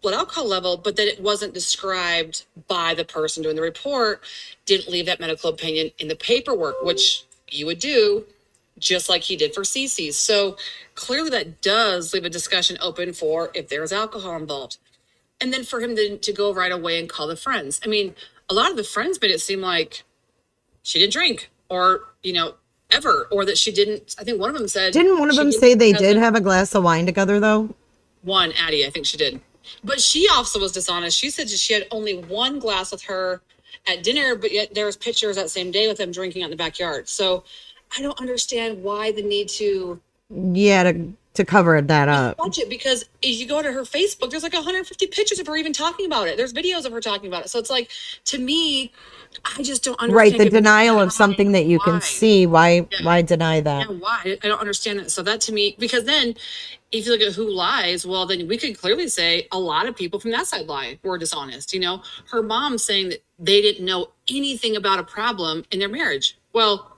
blood alcohol level, but that it wasn't described by the person doing the report, didn't leave that medical opinion in the paperwork, which you would do just like he did for Cece's. So clearly that does leave a discussion open for if there's alcohol involved. And then for him to go right away and call the friends. I mean, a lot of the friends made it seem like she didn't drink, or, ever, or that she didn't. I think one of them said. Didn't one of she them didn't say they have did a- have a glass of wine together though? One, Addie, I think she did. But she also was dishonest. She said that she had only one glass with her at dinner, but yet there was pictures that same day with them drinking out in the backyard. So I don't understand why the need to Yeah, to cover that up. budget, because if you go to her Facebook, there's like 150 pictures of her even talking about it. There's videos of her talking about it. So it's like, to me, I just don't understand. Right, the if- denial of something that you can why? see. Why Yeah. deny that? Yeah, why? I don't understand that. So that to me, because then if you look at who lies, well, then we could clearly say a lot of people from that side lie, were dishonest. You know, her mom saying that they didn't know anything about a problem in their marriage. Well,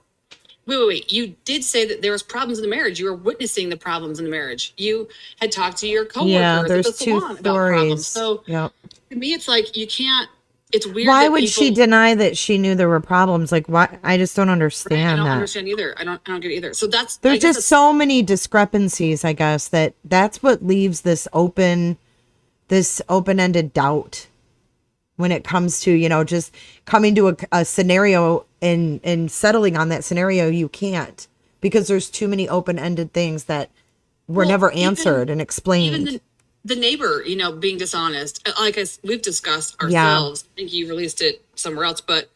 wait. You did say that there was problems in the marriage. You were witnessing the problems in the marriage. You had talked to your coworkers Yeah, at there's the two salon about problems. stories. So Yep. to me, it's like, you can't, it's weird. Why that would she people- deny that she knew there were problems? Like, why? I just don't I understand don't that. understand either. I don't get it either. So that's, I There's guess just so many discrepancies, I guess, that's what leaves this open-ended doubt when it comes to, just coming to a scenario and settling on that scenario. You can't, because there's too many open-ended things that were Well, never even- answered and explained. even the neighbor, being dishonest, like we've discussed ourselves. I think you released it somewhere else, but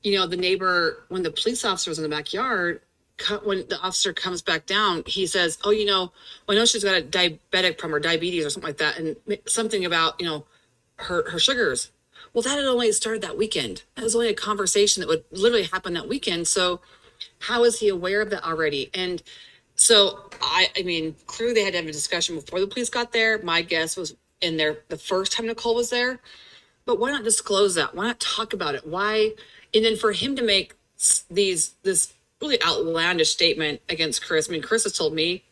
the neighbor, when the police officer was in the backyard, when the officer comes back down, he says, "Oh, I know she's got a diabetic problem or diabetes or something like that, and something about her sugars." Well, that had only started that weekend. That was only a conversation that would literally happen that weekend. So, how is he aware of that already? And so, I mean, clearly they had to have a discussion before the police got there. My guess was in there the first time Nicole was there. But why not disclose that? Why not talk about it? Why? And then for him to make this really outlandish statement against Chris. I mean, Chris has told me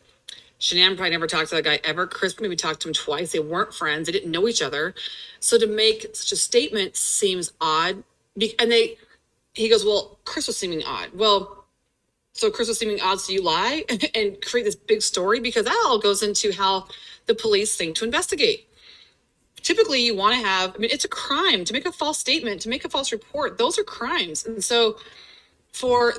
Shanann probably never talked to that guy ever. Chris maybe talked to him twice. They weren't friends. They didn't know each other. So to make such a statement seems odd. And he goes, "Well, Chris was seeming odd." Well, so Chris was seeming odd, so you lie and create this big story, because that all goes into how the police think to investigate. Typically, you want to have, it's a crime to make a false statement, to make a false report. Those are crimes. And so for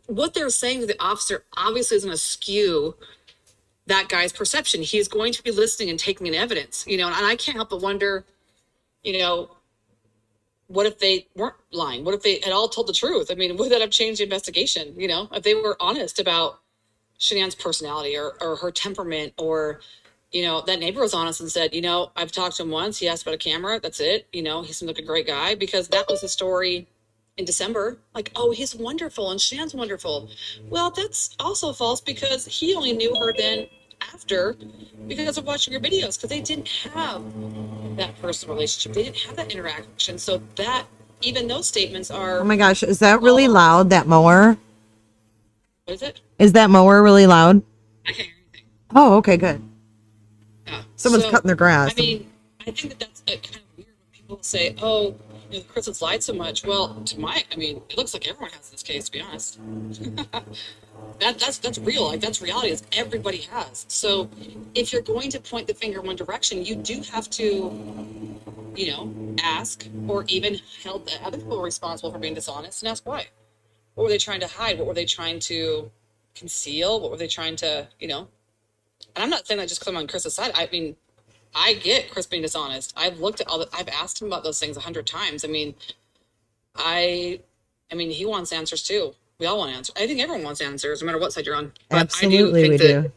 what they're saying to the officer obviously is going to skew that guy's perception. He's going to be listening and taking in evidence, and I can't help but wonder, what if they weren't lying? What if they had all told the truth? Would that have changed the investigation? If they were honest about Shanann's personality or her temperament, or, that neighbor was honest and said, "I've talked to him once. He asked about a camera. That's it. He seemed like a great guy," because that was the story in December. Like, "Oh, he's wonderful and Shannon's wonderful." Well, that's also false, because he only knew her then after, because of watching her videos, because they didn't have that personal relationship. They didn't have that interaction. So that, even those statements are, Oh my gosh, is that really loud, that mower? what is it? Is that mower really loud? I can't hear anything. Oh, okay, good. Yeah. Someone's cutting their grass. I think that's kind of weird when people say, "Oh, Chris has lied so much." Well, it looks like everyone has this case, to be honest. That's real. Like, that's reality. Is everybody has. So if you're going to point the finger in one direction, you do have to, ask, or even held the other people responsible for being dishonest, and ask why. What were they trying to hide? What were they trying to conceal? What were they trying to, And I'm not saying that just because I'm on Chris's side. I get Chris being dishonest. I've looked at I've asked him about those things 100 times. He wants answers too. We all want answers. I think everyone wants answers, no matter what side you're on. But Absolutely, I do we think that do.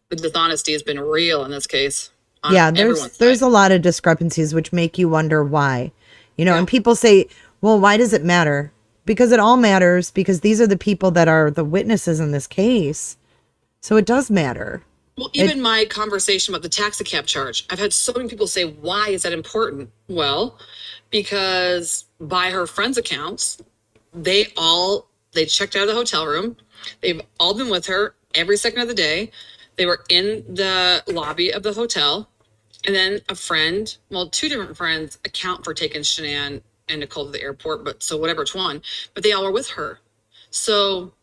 the dishonesty has been real in this case. On Yeah, everyone's there's side. a lot of discrepancies which make you wonder why. Yeah. And people say, "Well, why does it matter?" Because it all matters, because these are the people that are the witnesses in this case. So it does matter. Well, even my conversation about the taxi cab charge, I've had so many people say, "Why is that important?" Well, because by her friends' accounts, they checked out of the hotel room. They've all been with her every second of the day. They were in the lobby of the hotel. And then two different friends account for taking Shanann and Nicole to the airport, but so whatever it's one, but they all were with her. So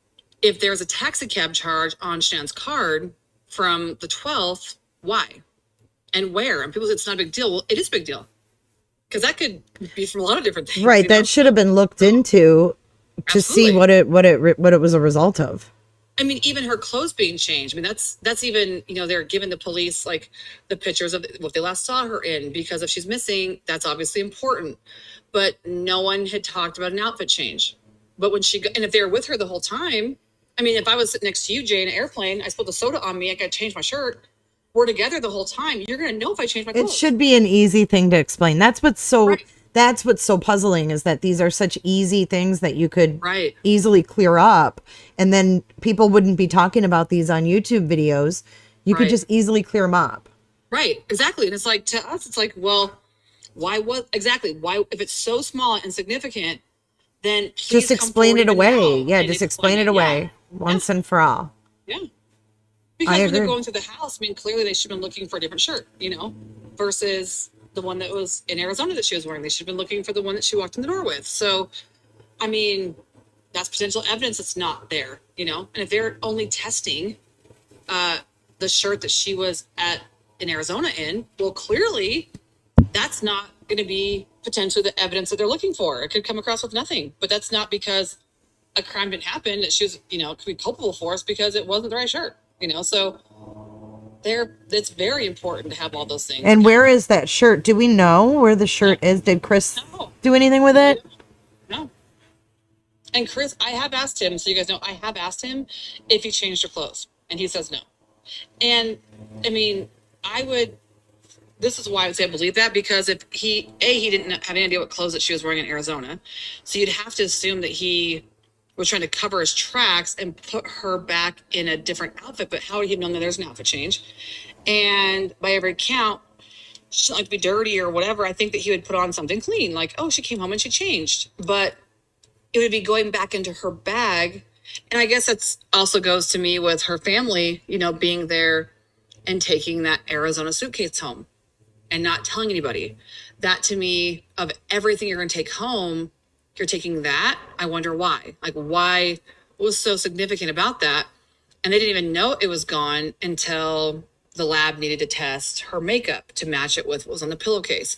if there's a taxi cab charge on Shannon's card from the 12th, why? And where? And people say it's not a big deal. Well, it is a big deal. Because that could be from a lot of different things. Right. you know? That should have been looked into to see Absolutely. what it was a result of. I mean, even her clothes being changed. I mean, that's even, they're giving the police like the pictures of what they last saw her in, because if she's missing, that's obviously important. But no one had talked about an outfit change. But when and if they were with her the whole time, I mean, if I was sitting next to you, Jay, in an airplane, I spilled a soda on me, I got to change my shirt. We're together the whole time. You're going to know if I change my clothes. It should be an easy thing to explain. That's what's so Right. that's what's so puzzling, is that these are such easy things that you could Right. easily clear up, and then people wouldn't be talking about these on YouTube videos. You could Right. just easily clear them up. Right, exactly. And it's like, to us, it's like, well, why, if it's so small and insignificant, then please Just come explain forward it even away. now Yeah, and just explain it Yeah. away once and for all. Yeah. Because I when they're agree. going through the house, I mean, clearly they should have been looking for a different shirt, versus the one that was in Arizona that she was wearing. They should have been looking for the one that she walked in the door with. So, I mean, that's potential evidence that's not there, And if they're only testing the shirt that she was in Arizona in, well, clearly that's not going to be potentially the evidence that they're looking for. It could come across with nothing, but that's not because a crime didn't happen that she was, could be culpable for. It's because it wasn't the right shirt, so it's very important to have all those things. And where is that shirt? Do we know where the shirt is? Did Chris do anything with it? No. And Chris, I have asked him, so you guys know, I have asked him if he changed her clothes, and he says no. And I mean, this is why I would say I believe that, because if he didn't have any idea what clothes that she was wearing in Arizona. So you'd have to assume that he was trying to cover his tracks and put her back in a different outfit. But how would he have known that there's an outfit change? And by every count, she didn't like to be dirty or whatever. I think that he would put on something clean, like, oh, she came home and she changed. But it would be going back into her bag. And I guess that's also goes to me with her family, being there and taking that Arizona suitcase home and not telling anybody. That, to me, of everything you're going to take home, you're taking that. I wonder why. Like, why? What was so significant about that? And they didn't even know it was gone until the lab needed to test her makeup to match it with what was on the pillowcase.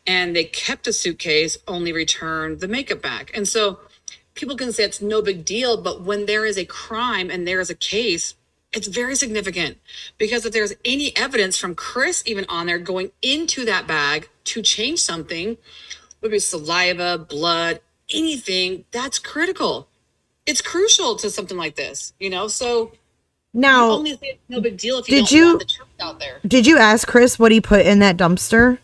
And they kept the suitcase, only returned the makeup back. And so people can say it's no big deal, but when there is a crime and there is a case, it's very significant, because if there's any evidence from Chris even on there going into that bag to change something, whether it's saliva, blood, anything, that's critical. It's crucial to something like this, so Now, you only say it's no big deal if you don't want the truth out there. Did you ask Chris what he put in that dumpster?